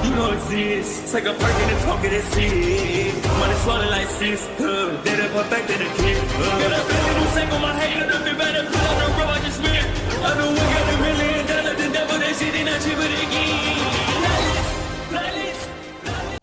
you don't exist. Take a perk and a talk of that shit. Money swallowed like sis. Did it perfect in the kid. Got a billion new single, my hater, the big better put on the road I just spent. I know we got $1 million, the devil, that shit ain't not cheaper again.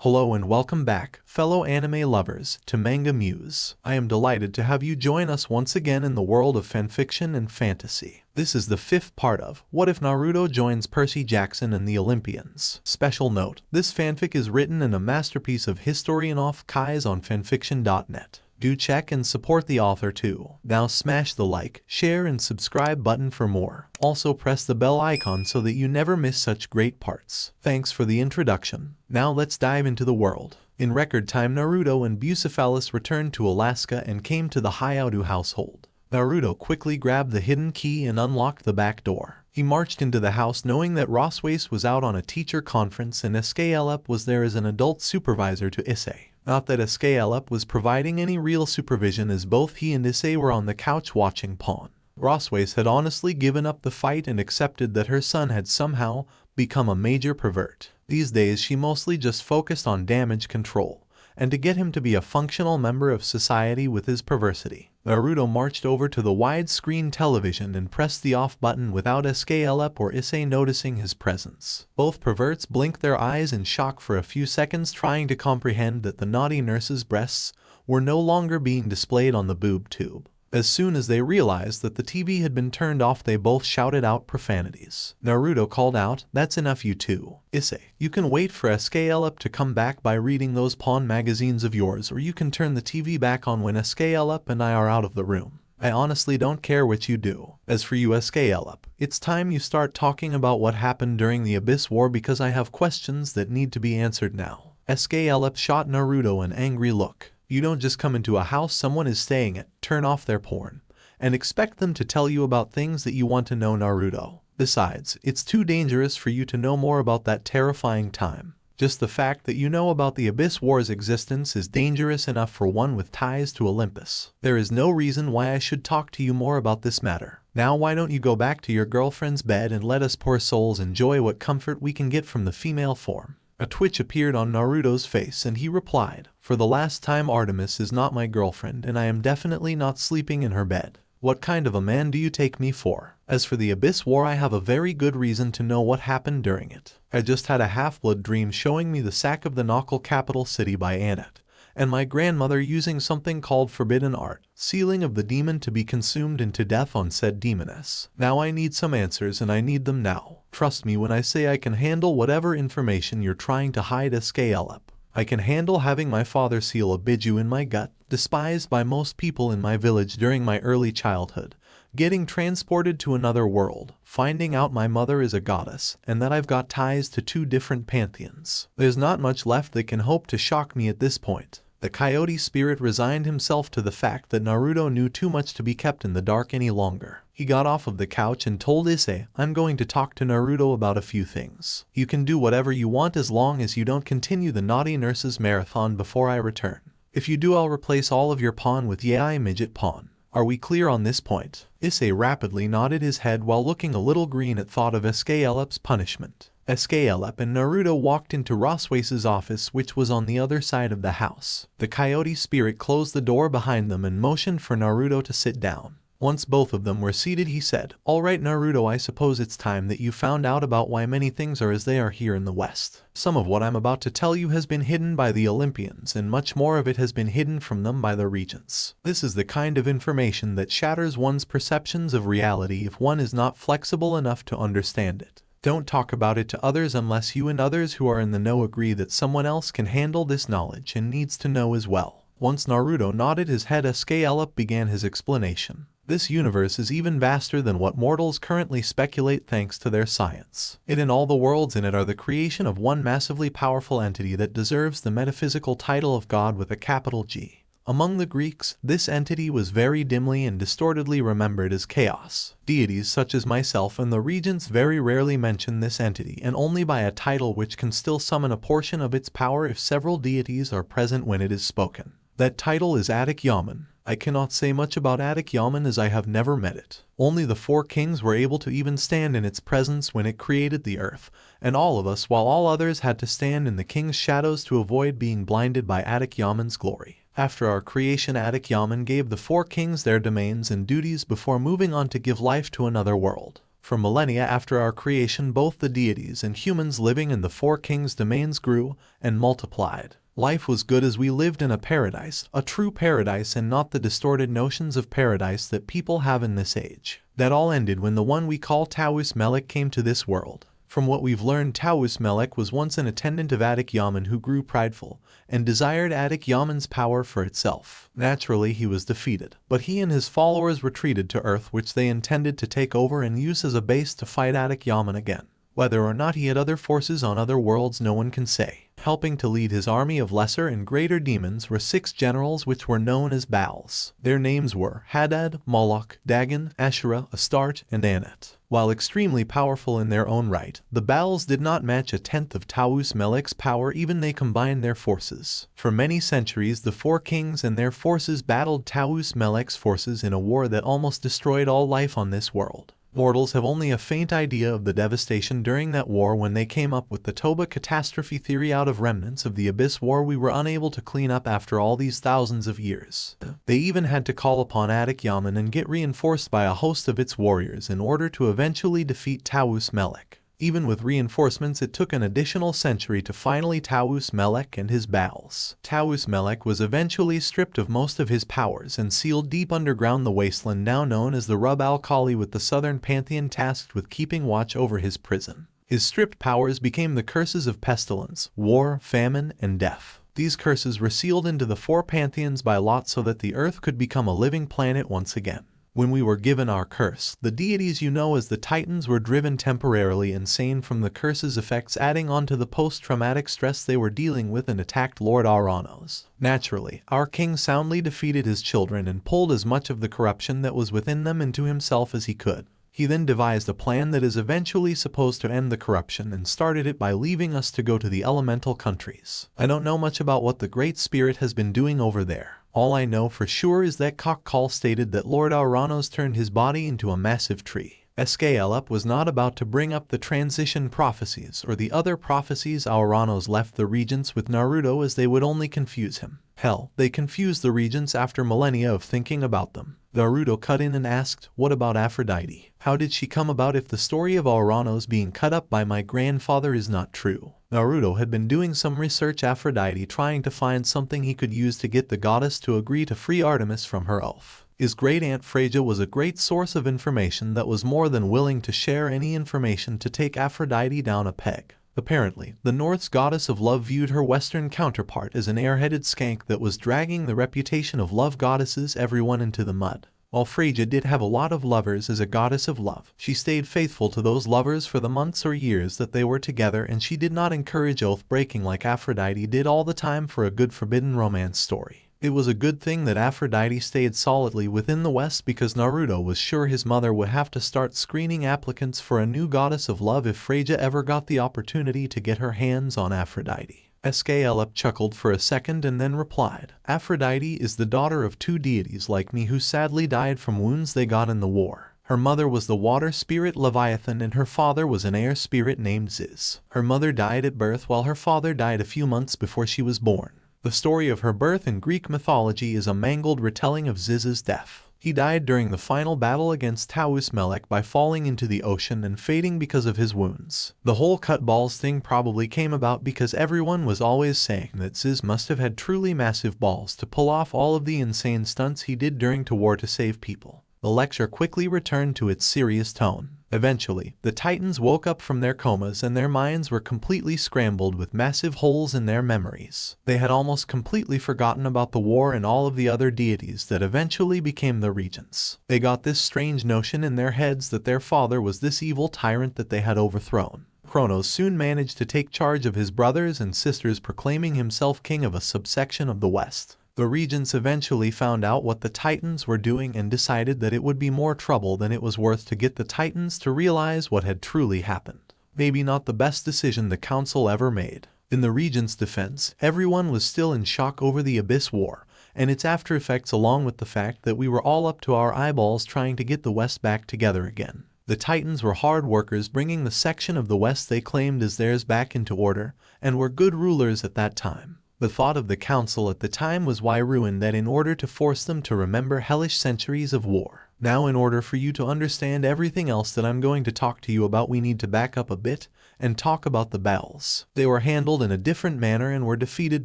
Hello and welcome back, fellow anime lovers, to MangaMuse. I am delighted to have you join us once again in the world of fanfiction and fantasy. This is the 5th part of What If Naruto Joins Percy Jackson and the Olympians. Special note, this fanfic is written in a masterpiece of HistorianoftheKais on FANFICTIONnet. Do check and support the author too. Now smash the like, share and subscribe button for more. Also press the bell icon so that you never miss such great parts. Thanks for the introduction. Now let's dive into the world. In record time, Naruto and Bucephalus returned to Alaska and came to the Hayato household. Naruto quickly grabbed the hidden key and unlocked the back door. He marched into the house knowing that Roswace was out on a teacher conference and Escalep was there as an adult supervisor to Issei. Not that Escalep was providing any real supervision, as both he and Issei were on the couch watching Pawn. Roswace had honestly given up the fight and accepted that her son had somehow become a major pervert. These days she mostly just focused on damage control, and to get him to be a functional member of society with his perversity. Naruto marched over to the widescreen television and pressed the off button without Escalep or Issei noticing his presence. Both perverts blinked their eyes in shock for a few seconds, trying to comprehend that the naughty nurse's breasts were no longer being displayed on the boob tube. As soon as they realized that the TV had been turned off, they both shouted out profanities. Naruto called out, "That's enough, you two. Issei, you can wait for Escalep to come back by reading those Pawn magazines of yours, or you can turn the TV back on when Escalep and I are out of the room. I honestly don't care what you do. As for you, Escalep, it's time you start talking about what happened during the Abyss War, because I have questions that need to be answered now." Escalep shot Naruto an angry look. You don't just come into a house someone is staying at, turn off their porn, and expect them to tell you about things that you want to know, Naruto. Besides, it's too dangerous for you to know more about that terrifying time. Just the fact that you know about the Abyss War's existence is dangerous enough for one with ties to Olympus. There is no reason why I should talk to you more about this matter. Now why don't you go back to your girlfriend's bed and let us poor souls enjoy what comfort we can get from the female form. A twitch appeared on Naruto's face and he replied, "For the last time, Artemis is not my girlfriend and I am definitely not sleeping in her bed. What kind of a man do you take me for? As for the Abyss War, I have a very good reason to know what happened during it. I just had a half-blood dream showing me the sack of the Knuckle capital city by Annabeth, and my grandmother using something called forbidden art, sealing of the demon to be consumed into death on said demoness. Now I need some answers and I need them now. Trust me when I say I can handle whatever information you're trying to hide, Escalep. I can handle having my father seal a biju in my gut, despised by most people in my village during my early childhood, getting transported to another world, finding out my mother is a goddess, and that I've got ties to 2 different pantheons. There's not much left that can hope to shock me at this point." The coyote spirit resigned himself to the fact that Naruto knew too much to be kept in the dark any longer. He got off of the couch and told Issei, "I'm going to talk to Naruto about a few things. You can do whatever you want as long as you don't continue the naughty nurse's marathon before I return. If you do, I'll replace all of your pawn with Yai midget pawn. Are we clear on this point?" Issei rapidly nodded his head while looking a little green at thought of Escalep's punishment. Escalep and Naruto walked into Roswace's office, which was on the other side of the house. The coyote spirit closed the door behind them and motioned for Naruto to sit down. Once both of them were seated, he said, "All right, Naruto, I suppose it's time that you found out about why many things are as they are here in the West. Some of what I'm about to tell you has been hidden by the Olympians, and much more of it has been hidden from them by the regents. This is the kind of information that shatters one's perceptions of reality if one is not flexible enough to understand it. Don't talk about it to others unless you and others who are in the know agree that someone else can handle this knowledge and needs to know as well." Once Naruto nodded his head, Escalep began his explanation. This universe is even vaster than what mortals currently speculate thanks to their science. It and all the worlds in it are the creation of one massively powerful entity that deserves the metaphysical title of God with a capital G. Among the Greeks, this entity was very dimly and distortedly remembered as chaos. Deities such as myself and the regents very rarely mention this entity, and only by a title which can still summon a portion of its power if several deities are present when it is spoken. That title is Attic Yaman. I cannot say much about Attic Yaman as I have never met it. Only the four kings were able to even stand in its presence when it created the earth, and all of us, while all others had to stand in the king's shadows to avoid being blinded by Attic Yaman's glory. After our creation, Attic Yaman gave the four kings their domains and duties before moving on to give life to another world. For millennia after our creation, both the deities and humans living in the four kings' domains grew and multiplied. Life was good as we lived in a paradise, a true paradise, and not the distorted notions of paradise that people have in this age. That all ended when the one we call Taus Melek came to this world. From what we've learned, Taus Melek was once an attendant of Attic Yaman who grew prideful and desired Attic Yaman's power for itself. Naturally, he was defeated, but he and his followers retreated to Earth, which they intended to take over and use as a base to fight Attic Yaman again. Whether or not he had other forces on other worlds, no one can say. Helping to lead his army of lesser and greater demons were 6 generals which were known as Baals. Their names were Hadad, Moloch, Dagon, Asherah, Astarte, and Anet. While extremely powerful in their own right, the Baals did not match a tenth of Taus Melek's power even they combined their forces. For many centuries, the four kings and their forces battled Taus Melek's forces in a war that almost destroyed all life on this world. Mortals have only a faint idea of the devastation during that war when they came up with the Toba catastrophe theory out of remnants of the Abyss War we were unable to clean up after all these thousands of years. They even had to call upon Attic Yaman and get reinforced by a host of its warriors in order to eventually defeat Taus Melek. Even with reinforcements, it took an additional century to finally Taus Melek and his Baals. Taus Melek was eventually stripped of most of his powers and sealed deep underground the wasteland now known as the Rub al-Khali, with the southern pantheon tasked with keeping watch over his prison. His stripped powers became the curses of pestilence, war, famine, and death. These curses were sealed into the 4 pantheons by lot so that the earth could become a living planet once again. When we were given our curse, the deities you know as the Titans were driven temporarily insane from the curse's effects, adding on to the post-traumatic stress they were dealing with, and attacked Lord Aranos. Naturally, our king soundly defeated his children and pulled as much of the corruption that was within them into himself as he could. He then devised a plan that is eventually supposed to end the corruption and started it by leaving us to go to the elemental countries. I don't know much about what the Great Spirit has been doing over there. All I know for sure is that Kakal stated that Lord Aranos turned his body into a massive tree. Escaelup was not about to bring up the transition prophecies or the other prophecies. Aranos left the regents with Naruto as they would only confuse him. Hell, they confused the regents after millennia of thinking about them. Naruto cut in and asked, "What about Aphrodite? How did she come about if the story of Aranos being cut up by my grandfather is not true?" Naruto had been doing some research Aphrodite, trying to find something he could use to get the goddess to agree to free Artemis from her oath. His great-aunt Fria was a great source of information that was more than willing to share any information to take Aphrodite down a peg. Apparently, the North's goddess of love viewed her Western counterpart as an airheaded skank that was dragging the reputation of love goddesses everyone into the mud. While Fria did have a lot of lovers as a goddess of love, she stayed faithful to those lovers for the months or years that they were together, and she did not encourage oath-breaking like Aphrodite did all the time for a good forbidden romance story. It was a good thing that Aphrodite stayed solidly within the West, because Naruto was sure his mother would have to start screening applicants for a new goddess of love if Fria ever got the opportunity to get her hands on Aphrodite. Escaelup chuckled for a second and then replied, "Aphrodite is the daughter of 2 deities like me who sadly died from wounds they got in the war. Her mother was the water spirit Leviathan and her father was an air spirit named Ziz. Her mother died at birth while her father died a few months before she was born. The story of her birth in Greek mythology is a mangled retelling of Ziz's death. He died during the final battle against Taus Melek by falling into the ocean and fading because of his wounds. The whole cut balls thing probably came about because everyone was always saying that Ziz must have had truly massive balls to pull off all of the insane stunts he did during the war to save people." The lecture quickly returned to its serious tone. Eventually, the Titans woke up from their comas and their minds were completely scrambled with massive holes in their memories. They had almost completely forgotten about the war and all of the other deities that eventually became the regents. They got this strange notion in their heads that their father was this evil tyrant that they had overthrown. Kronos soon managed to take charge of his brothers and sisters, proclaiming himself king of a subsection of the West. The regents eventually found out what the Titans were doing and decided that it would be more trouble than it was worth to get the Titans to realize what had truly happened. Maybe not the best decision the council ever made. In the regents' defense, everyone was still in shock over the Abyss War, and its after effects, along with the fact that we were all up to our eyeballs trying to get the West back together again. The Titans were hard workers, bringing the section of the West they claimed as theirs back into order, and were good rulers at that time. The thought of the council at the time was why ruined that in order to force them to remember hellish centuries of war. Now, in order for you to understand everything else that I'm going to talk to you about, we need to back up a bit and talk about the battles. They were handled in a different manner and were defeated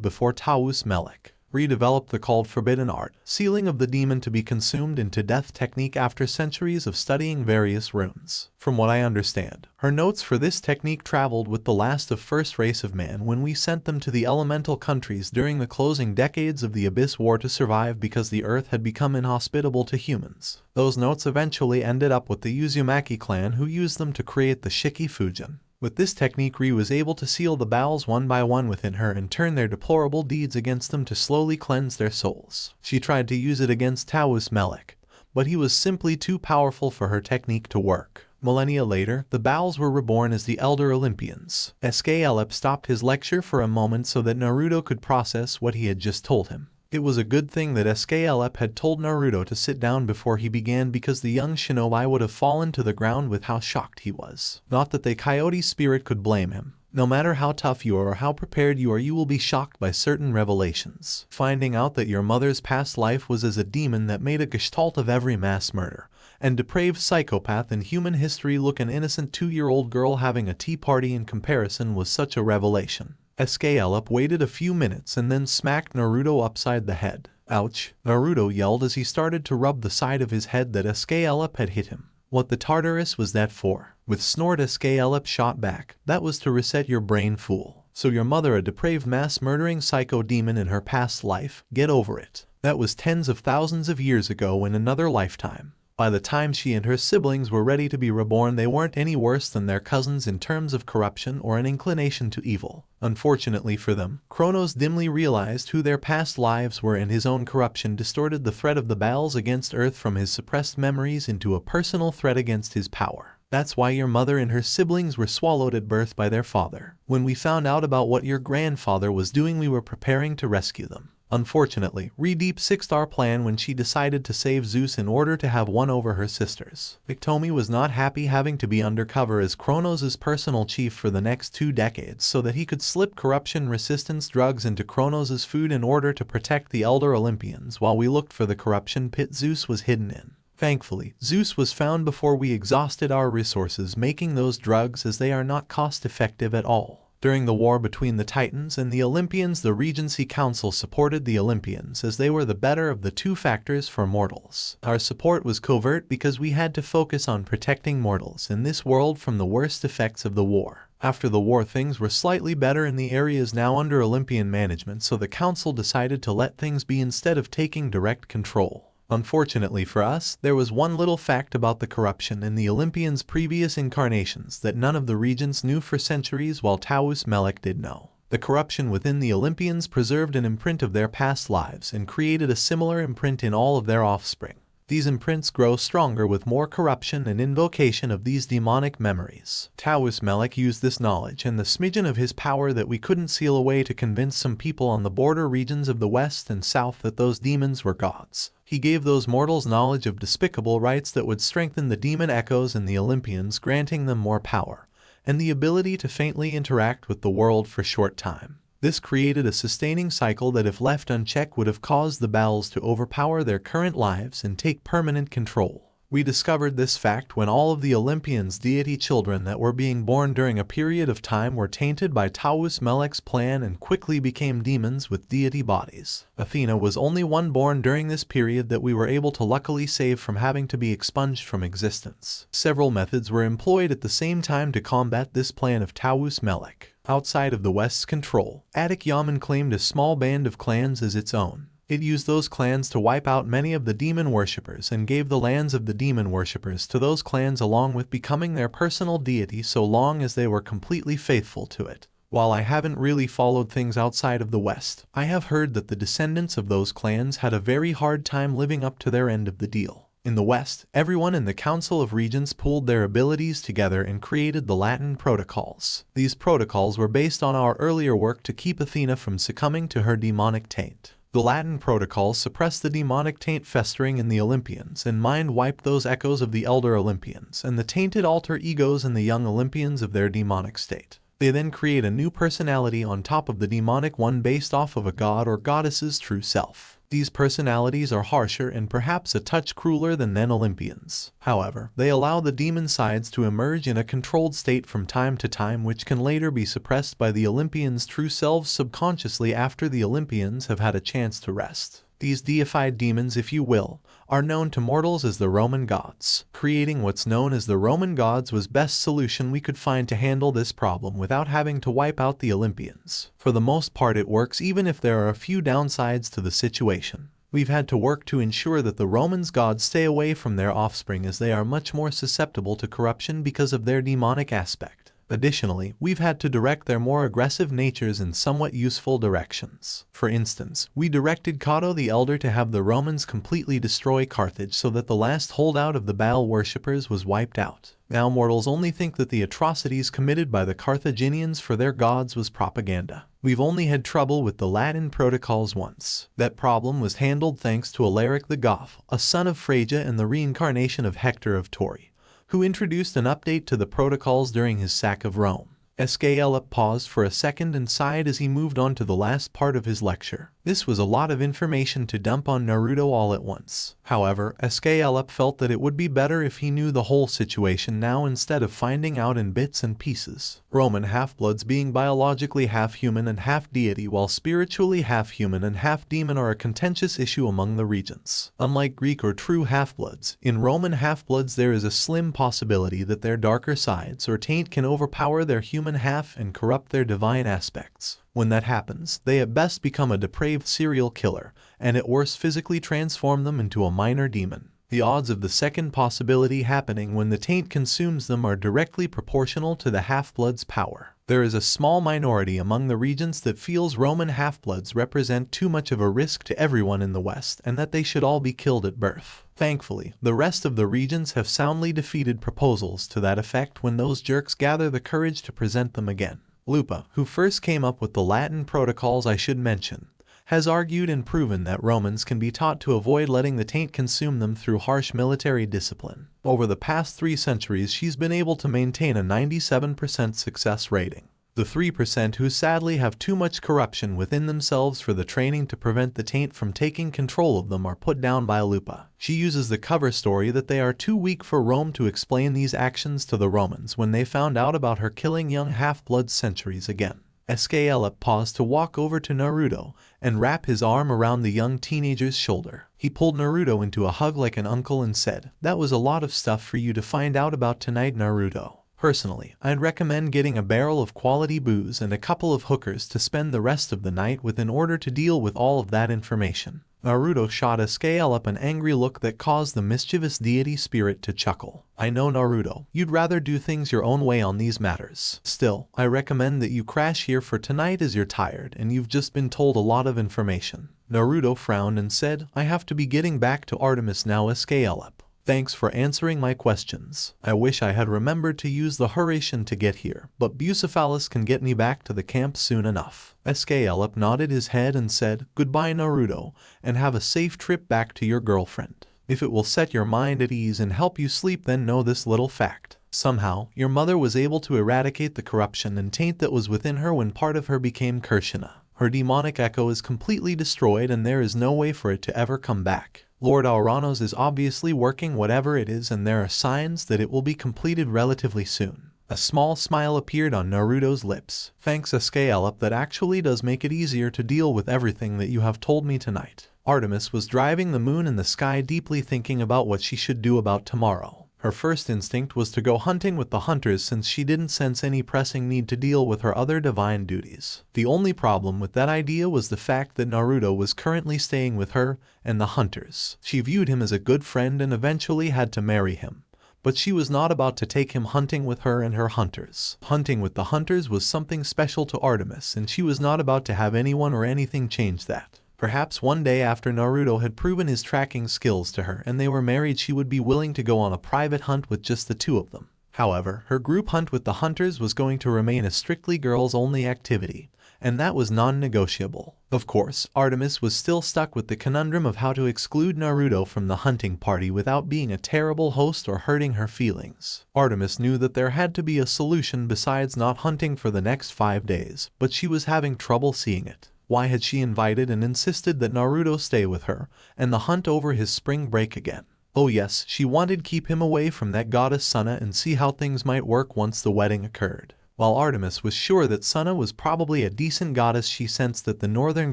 before Taus Melek redeveloped the called forbidden art, sealing of the demon to be consumed into death technique after centuries of studying various runes. From what I understand, her notes for this technique traveled with the last of first race of man when we sent them to the elemental countries during the closing decades of the Abyss War to survive because the earth had become inhospitable to humans. Those notes eventually ended up with the Uzumaki clan, who used them to create the Shiki Fujin. With this technique, Ri was able to seal the battles one by one within her and turn their deplorable deeds against them to slowly cleanse their souls. She tried to use it against Taus Melek, but he was simply too powerful for her technique to work. Millennia later, the battles were reborn as the Elder Olympians. Eskelep stopped his lecture for a moment so that Naruto could process what he had just told him. It was a good thing that Eskelep had told Naruto to sit down before he began, because the young shinobi would have fallen to the ground with how shocked he was. Not that the coyote spirit could blame him. No matter how tough you are or how prepared you are, you will be shocked by certain revelations. Finding out that your mother's past life was as a demon that made a gestalt of every mass murder and depraved psychopath in human history look an innocent 2-year-old girl having a tea party in comparison was such a revelation. Eskelep waited a few minutes and then smacked Naruto upside the head. Ouch! Naruto yelled as he started to rub the side of his head that Eskelep had hit him. What the Tartarus was that for? With snort, Eskelep shot back. That was to reset your brain, fool. So your mother, a depraved mass-murdering psycho demon in her past life? Get over it. That was tens of thousands of years ago in another lifetime. By the time she and her siblings were ready to be reborn, they weren't any worse than their cousins in terms of corruption or an inclination to evil. Unfortunately for them, Kronos dimly realized who their past lives were, and his own corruption distorted the threat of the battles against Earth from his suppressed memories into a personal threat against his power. That's why your mother and her siblings were swallowed at birth by their father. When we found out about what your grandfather was doing, we were preparing to rescue them. Unfortunately, Redeep sixed our plan when she decided to save Zeus in order to have one over her sisters. Victomi was not happy having to be undercover as Kronos' personal chief for the next 2 decades so that he could slip corruption-resistance drugs into Kronos' food in order to protect the Elder Olympians while we looked for the corruption pit Zeus was hidden in. Thankfully, Zeus was found before we exhausted our resources making those drugs, as they are not cost-effective at all. During the war between the Titans and the Olympians, the Regency Council supported the Olympians as they were the better of the 2 factors for mortals. Our support was covert because we had to focus on protecting mortals in this world from the worst effects of the war. After the war, things were slightly better in the areas now under Olympian management, so the Council decided to let things be instead of taking direct control. Unfortunately for us, there was one little fact about the corruption in the Olympians' previous incarnations that none of the regents knew for centuries, while Taus Melek did know. The corruption within the Olympians preserved an imprint of their past lives and created a similar imprint in all of their offspring. These imprints grow stronger with more corruption and invocation of these demonic memories. Taus Melek used this knowledge and the smidgen of his power that we couldn't seal away to convince some people on the border regions of the West and South that those demons were gods. He gave those mortals knowledge of despicable rites that would strengthen the demon echoes in the Olympians, granting them more power and the ability to faintly interact with the world for a short time. This created a sustaining cycle that, if left unchecked, would have caused the battles to overpower their current lives and take permanent control. We discovered this fact when all of the Olympians' deity children that were being born during a period of time were tainted by Taus Melek's plan and quickly became demons with deity bodies. Athena was only one born during this period that we were able to luckily save from having to be expunged from existence. Several methods were employed at the same time to combat this plan of Taus Melek. Outside of the West's control, Attic Yaman claimed a small band of clans as its own. It used those clans to wipe out many of the demon worshippers and gave the lands of the demon worshippers to those clans, along with becoming their personal deity so long as they were completely faithful to it. While I haven't really followed things outside of the West, I have heard that the descendants of those clans had a very hard time living up to their end of the deal. In the West, everyone in the Council of Regents pooled their abilities together and created the Latin protocols. These protocols were based on our earlier work to keep Athena from succumbing to her demonic taint. The Latin protocols suppressed the demonic taint festering in the Olympians and mind-wiped those echoes of the elder Olympians and the tainted alter egos in the young Olympians of their demonic state. They then create a new personality on top of the demonic one based off of a god or goddess's true self. These personalities are harsher and perhaps a touch crueler than Olympians. However, they allow the demon sides to emerge in a controlled state from time to time, which can later be suppressed by the Olympians' true selves subconsciously after the Olympians have had a chance to rest. These deified demons, if you will, are known to mortals as the Roman gods. Creating what's known as the Roman gods was best solution we could find to handle this problem without having to wipe out the Olympians. For the most part it works, even if there are a few downsides to the situation. We've had to work to ensure that the Romans gods stay away from their offspring, as they are much more susceptible to corruption because of their demonic aspect. Additionally, we've had to direct their more aggressive natures in somewhat useful directions. For instance, we directed Cato the Elder to have the Romans completely destroy Carthage so that the last holdout of the Baal worshippers was wiped out. Now mortals only think that the atrocities committed by the Carthaginians for their gods was propaganda. We've only had trouble with the Latin protocols once. That problem was handled thanks to Alaric the Goth, a son of Phrygia and the reincarnation of Hector of Troy, who introduced an update to the protocols during his sack of Rome. Escalip paused for a second and sighed as he moved on to the last part of his lecture. This was a lot of information to dump on Naruto all at once. However, Escalip felt that it would be better if he knew the whole situation now instead of finding out in bits and pieces. Roman half-bloods, being biologically half-human and half-deity while spiritually half-human and half-demon, are a contentious issue among the regents. Unlike Greek or true half-bloods, in Roman half-bloods there is a slim possibility that their darker sides or taint can overpower their human half and corrupt their divine aspects. When that happens, they at best become a depraved serial killer, and at worst physically transform them into a minor demon. The odds of the second possibility happening when the taint consumes them are directly proportional to the half-blood's power. There is a small minority among the regents that feels Roman half-bloods represent too much of a risk to everyone in the West and that they should all be killed at birth. Thankfully, the rest of the regents have soundly defeated proposals to that effect when those jerks gather the courage to present them again. Lupa, who first came up with the Latin protocols I should mention, has argued and proven that Romans can be taught to avoid letting the taint consume them through harsh military discipline. Over the past 3 centuries, she's been able to maintain a 97% success rating. The 3% who sadly have too much corruption within themselves for the training to prevent the taint from taking control of them are put down by Lupa. She uses the cover story that they are too weak for Rome to explain these actions to the Romans when they found out about her killing young half-bloods centuries again. Escalip paused to walk over to Naruto and wrap his arm around the young teenager's shoulder. He pulled Naruto into a hug like an uncle and said, "That was a lot of stuff for you to find out about tonight, Naruto. Personally, I'd recommend getting a barrel of quality booze and a couple of hookers to spend the rest of the night with in order to deal with all of that information." Naruto shot Escalip an angry look that caused the mischievous deity spirit to chuckle. "I know, Naruto, you'd rather do things your own way on these matters. Still, I recommend that you crash here for tonight as you're tired and you've just been told a lot of information." Naruto frowned and said, "I have to be getting back to Artemis now, Escalip. Thanks for answering my questions. I wish I had remembered to use the Horatian to get here, but Bucephalus can get me back to the camp soon enough." Escalip nodded his head and said, "Goodbye, Naruto, and have a safe trip back to your girlfriend. If it will set your mind at ease and help you sleep, then know this little fact. Somehow, your mother was able to eradicate the corruption and taint that was within her when part of her became Kurshina. Her demonic echo is completely destroyed and there is no way for it to ever come back. Lord Auranos is obviously working whatever it is, and there are signs that it will be completed relatively soon." A small smile appeared on Naruto's lips. "Thanks, Escalip, that actually does make it easier to deal with everything that you have told me tonight." Artemis was driving the moon in the sky, deeply thinking about what she should do about tomorrow. Her first instinct was to go hunting with the hunters since she didn't sense any pressing need to deal with her other divine duties. The only problem with that idea was the fact that Naruto was currently staying with her and the hunters. She viewed him as a good friend and eventually had to marry him. But she was not about to take him hunting with her and her hunters. Hunting with the hunters was something special to Artemis, and she was not about to have anyone or anything change that. Perhaps one day after Naruto had proven his tracking skills to her and they were married, she would be willing to go on a private hunt with just the two of them. However, her group hunt with the hunters was going to remain a strictly girls-only activity, and that was non-negotiable. Of course, Artemis was still stuck with the conundrum of how to exclude Naruto from the hunting party without being a terrible host or hurting her feelings. Artemis knew that there had to be a solution besides not hunting for the next 5 days, but she was having trouble seeing it. Why had she invited and insisted that Naruto stay with her and the hunt over his spring break again? Oh yes, she wanted to keep him away from that goddess Sunna and see how things might work once the wedding occurred. While Artemis was sure that Sunna was probably a decent goddess, she sensed that the northern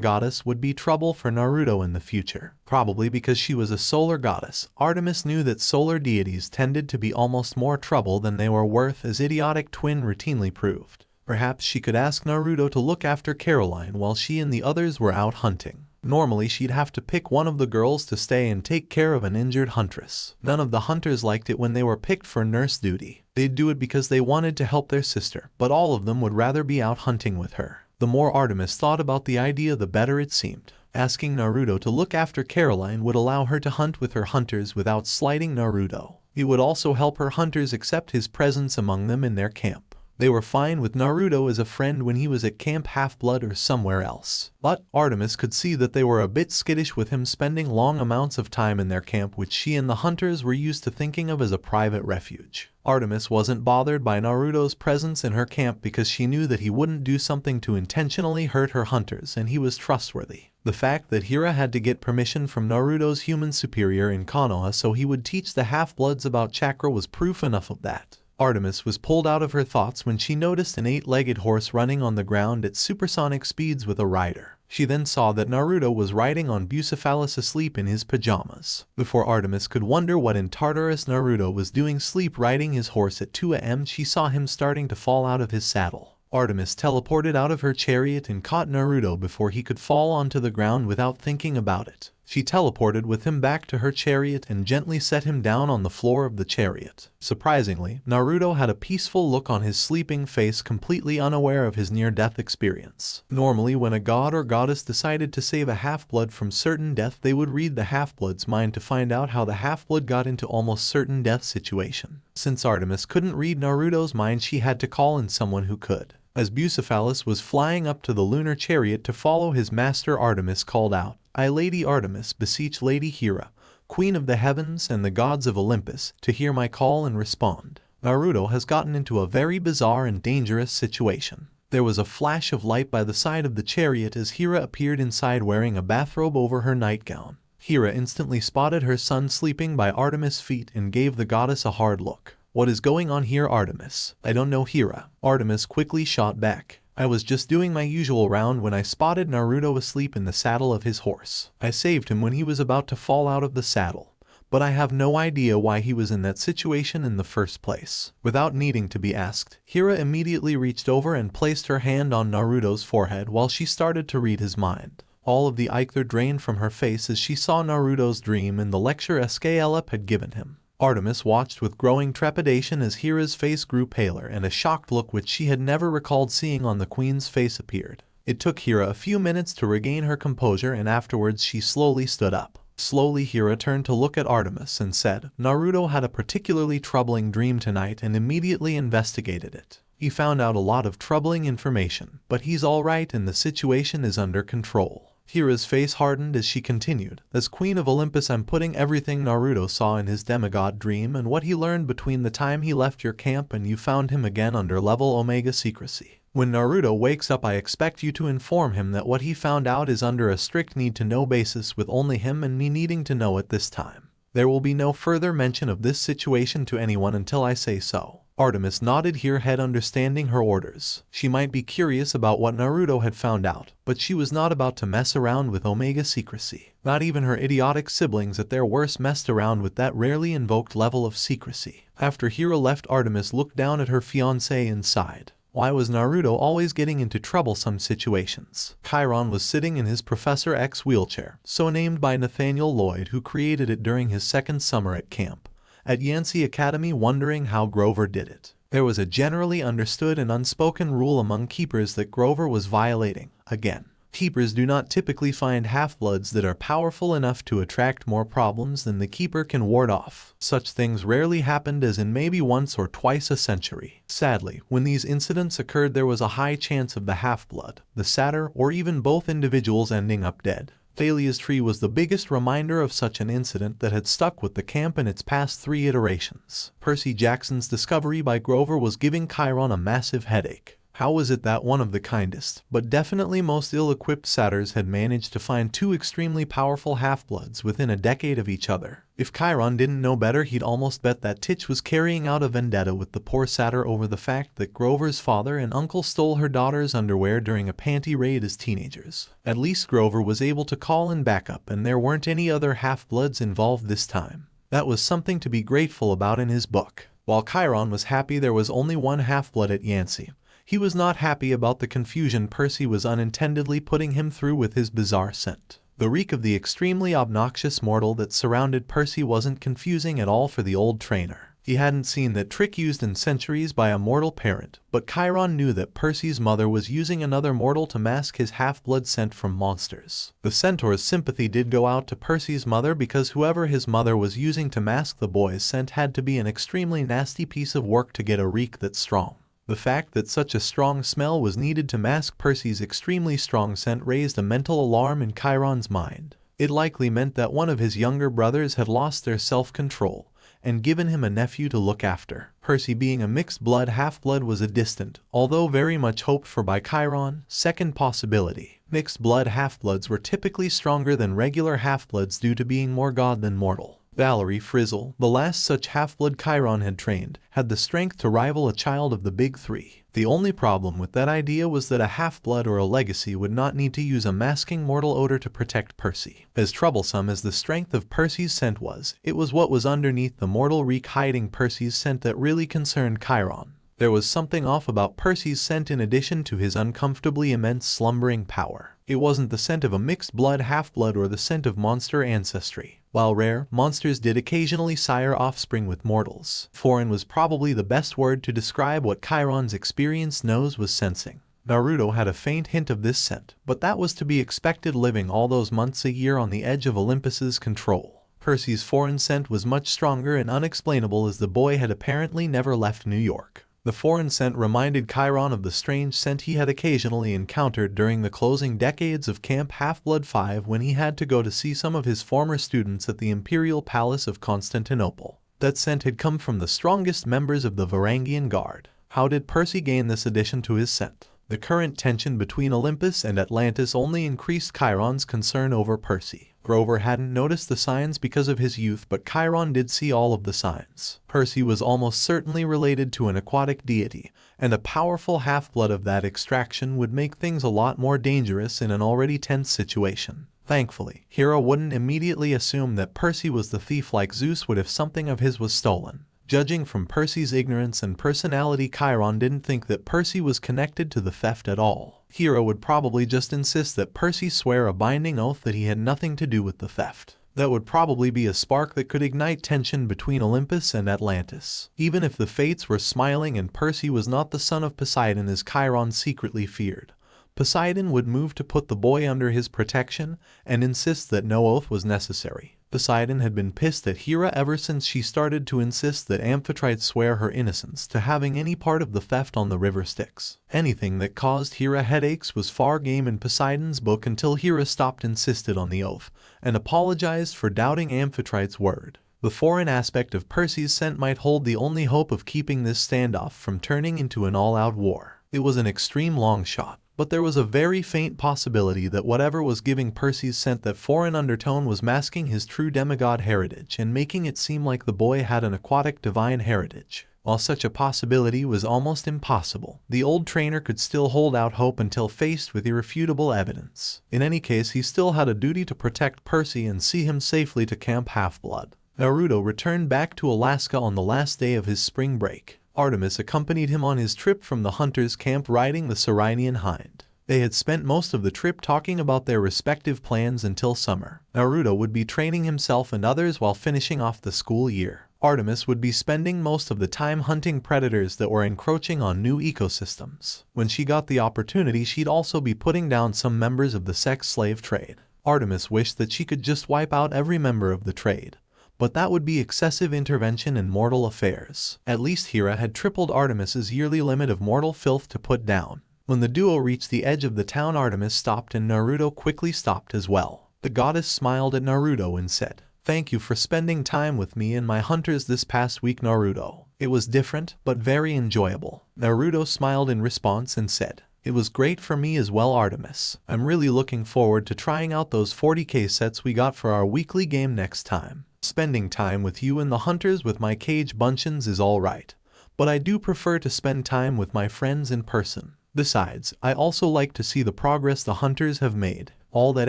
goddess would be trouble for Naruto in the future. Probably because she was a solar goddess, Artemis knew that solar deities tended to be almost more trouble than they were worth, as idiotic twin routinely proved. Perhaps she could ask Naruto to look after Caroline while she and the others were out hunting. Normally she'd have to pick one of the girls to stay and take care of an injured huntress. None of the hunters liked it when they were picked for nurse duty. They'd do it because they wanted to help their sister, but all of them would rather be out hunting with her. The more Artemis thought about the idea, the better it seemed. Asking Naruto to look after Caroline would allow her to hunt with her hunters without slighting Naruto. It would also help her hunters accept his presence among them in their camp. They were fine with Naruto as a friend when he was at Camp Half-Blood or somewhere else. But Artemis could see that they were a bit skittish with him spending long amounts of time in their camp, which she and the hunters were used to thinking of as a private refuge. Artemis wasn't bothered by Naruto's presence in her camp because she knew that he wouldn't do something to intentionally hurt her hunters, and he was trustworthy. The fact that Hira had to get permission from Naruto's human superior in Konoha so he would teach the Half-Bloods about chakra was proof enough of that. Artemis was pulled out of her thoughts when she noticed an 8-legged horse running on the ground at supersonic speeds with a rider. She then saw that Naruto was riding on Bucephalus asleep in his pajamas. Before Artemis could wonder what in Tartarus Naruto was doing sleep riding his horse at 2 a.m., she saw him starting to fall out of his saddle. Artemis teleported out of her chariot and caught Naruto before he could fall onto the ground without thinking about it. She teleported with him back to her chariot and gently set him down on the floor of the chariot. Surprisingly, Naruto had a peaceful look on his sleeping face, completely unaware of his near-death experience. Normally, when a god or goddess decided to save a half-blood from certain death, they would read the half-blood's mind to find out how the half-blood got into almost certain death situation. Since Artemis couldn't read Naruto's mind, she had to call in someone who could. As Bucephalus was flying up to the lunar chariot to follow his master, Artemis called out, "I, Lady Artemis, beseech Lady Hira, Queen of the Heavens and the gods of Olympus, to hear my call and respond. Naruto has gotten into a very bizarre and dangerous situation." There was a flash of light by the side of the chariot as Hira appeared inside wearing a bathrobe over her nightgown. Hira instantly spotted her son sleeping by Artemis' feet and gave the goddess a hard look. "What is going on here, Artemis?" "I don't know, Hira." Artemis quickly shot back. "I was just doing my usual round when I spotted Naruto asleep in the saddle of his horse. I saved him when he was about to fall out of the saddle, but I have no idea why he was in that situation in the first place." Without needing to be asked, Hira immediately reached over and placed her hand on Naruto's forehead while she started to read his mind. All of the ichor drained from her face as she saw Naruto's dream and the lecture Escalep had given him. Artemis watched with growing trepidation as Hira's face grew paler and a shocked look which she had never recalled seeing on the queen's face appeared. It took Hira a few minutes to regain her composure, and afterwards she slowly stood up. Slowly Hira turned to look at Artemis and said, "Naruto had a particularly troubling dream tonight and immediately investigated it. He found out a lot of troubling information, but he's alright and the situation is under control." Hira's face hardened as she continued, "As Queen of Olympus, I'm putting everything Naruto saw in his demigod dream and what he learned between the time he left your camp and you found him again under level Omega secrecy. When Naruto wakes up, I expect you to inform him that what he found out is under a strict need-to-know basis, with only him and me needing to know it this time. There will be no further mention of this situation to anyone until I say so." Artemis nodded her head, understanding her orders. She might be curious about what Naruto had found out, but she was not about to mess around with Omega secrecy. Not even her idiotic siblings at their worst messed around with that rarely invoked level of secrecy. After Hira left, Artemis looked down at her fiancé and sighed. Why was Naruto always getting into troublesome situations? Chiron was sitting in his Professor X wheelchair, so named by Nathaniel Lloyd, who created it during his second summer at camp at Yancy Academy, wondering how Grover did it. There was a generally understood and unspoken rule among keepers that Grover was violating, again. Keepers do not typically find half-bloods that are powerful enough to attract more problems than the keeper can ward off. Such things rarely happened, as in maybe once or twice a century. Sadly, when these incidents occurred, there was a high chance of the half-blood, the satyr, or even both individuals ending up dead. Thalia's tree was the biggest reminder of such an incident that had stuck with the camp in its past 3 iterations. Percy Jackson's discovery by Grover was giving Chiron a massive headache. How was it that one of the kindest, but definitely most ill-equipped satyrs had managed to find 2 extremely powerful half-bloods within a decade of each other? If Chiron didn't know better, he'd almost bet that Titch was carrying out a vendetta with the poor satyr over the fact that Grover's father and uncle stole her daughter's underwear during a panty raid as teenagers. At least Grover was able to call in backup, and there weren't any other half-bloods involved this time. That was something to be grateful about in his book. While Chiron was happy there was only one half-blood at Yancy, he was not happy about the confusion Percy was unintendedly putting him through with his bizarre scent. The reek of the extremely obnoxious mortal that surrounded Percy wasn't confusing at all for the old trainer. He hadn't seen that trick used in centuries by a mortal parent, but Chiron knew that Percy's mother was using another mortal to mask his half-blood scent from monsters. The centaur's sympathy did go out to Percy's mother, because whoever his mother was using to mask the boy's scent had to be an extremely nasty piece of work to get a reek that's strong. The fact that such a strong smell was needed to mask Percy's extremely strong scent raised a mental alarm in Chiron's mind. It likely meant that one of his younger brothers had lost their self-control and given him a nephew to look after. Percy being a mixed-blood half-blood was a distant, although very much hoped for by Chiron, second possibility. Mixed-blood half-bloods were typically stronger than regular half-bloods due to being more god than mortal. Valerie Frizzle, the last such half-blood Chiron had trained, had the strength to rival a child of the big 3. The only problem with that idea was that a half-blood or a legacy would not need to use a masking mortal odor to protect Percy. As troublesome as the strength of Percy's scent was, it was what was underneath the mortal reek hiding Percy's scent that really concerned Chiron. There was something off about Percy's scent in addition to his uncomfortably immense slumbering power. It wasn't the scent of a mixed-blood half-blood or the scent of monster ancestry. While rare, monsters did occasionally sire offspring with mortals. Foreign was probably the best word to describe what Chiron's experienced nose was sensing. Naruto had a faint hint of this scent, but that was to be expected living all those months a year on the edge of Olympus's control. Percy's foreign scent was much stronger and unexplainable, as the boy had apparently never left New York. The foreign scent reminded Chiron of the strange scent he had occasionally encountered during the closing decades of Camp Half-Blood 5 when he had to go to see some of his former students at the Imperial Palace of Constantinople. That scent had come from the strongest members of the Varangian Guard. How did Percy gain this addition to his scent? The current tension between Olympus and Atlantis only increased Chiron's concern over Percy. Grover hadn't noticed the signs because of his youth, but Chiron did see all of the signs. Percy was almost certainly related to an aquatic deity, and a powerful half-blood of that extraction would make things a lot more dangerous in an already tense situation. Thankfully, Hera wouldn't immediately assume that Percy was the thief like Zeus would if something of his was stolen. Judging from Percy's ignorance and personality, Chiron didn't think that Percy was connected to the theft at all. Hera would probably just insist that Percy swear a binding oath that he had nothing to do with the theft. That would probably be a spark that could ignite tension between Olympus and Atlantis. Even if the fates were smiling and Percy was not the son of Poseidon as Chiron secretly feared, Poseidon would move to put the boy under his protection and insist that no oath was necessary. Poseidon had been pissed at Hera ever since she started to insist that Amphitrite swear her innocence to having any part of the theft on the river Styx. Anything that caused Hera headaches was far game in Poseidon's book until Hera stopped insisted on the oath and apologized for doubting Amphitrite's word. The foreign aspect of Percy's scent might hold the only hope of keeping this standoff from turning into an all-out war. It was an extreme long shot, but there was a very faint possibility that whatever was giving Percy's scent that foreign undertone was masking his true demigod heritage and making it seem like the boy had an aquatic divine heritage. While such a possibility was almost impossible, the old trainer could still hold out hope until faced with irrefutable evidence. In any case, he still had a duty to protect Percy and see him safely to Camp Half-Blood. Naruto returned back to Alaska on the last day of his spring break. Artemis accompanied him on his trip from the hunter's camp riding the Cyrenian hind. They had spent most of the trip talking about their respective plans until summer. Naruto would be training himself and others while finishing off the school year. Artemis would be spending most of the time hunting predators that were encroaching on new ecosystems. When she got the opportunity, she'd also be putting down some members of the sex slave trade. Artemis wished that she could just wipe out every member of the trade, but that would be excessive intervention in mortal affairs. At least Hera had tripled Artemis's yearly limit of mortal filth to put down. When the duo reached the edge of the town, Artemis stopped and Naruto quickly stopped as well. The goddess smiled at Naruto and said, "Thank you for spending time with me and my hunters this past week, Naruto. It was different, but very enjoyable." Naruto smiled in response and said, "It was great for me as well, Artemis. I'm really looking forward to trying out those 40k sets we got for our weekly game next time. Spending time with you and the hunters with my cage buncheons is alright, but I do prefer to spend time with my friends in person. Besides, I also like to see the progress the hunters have made. All that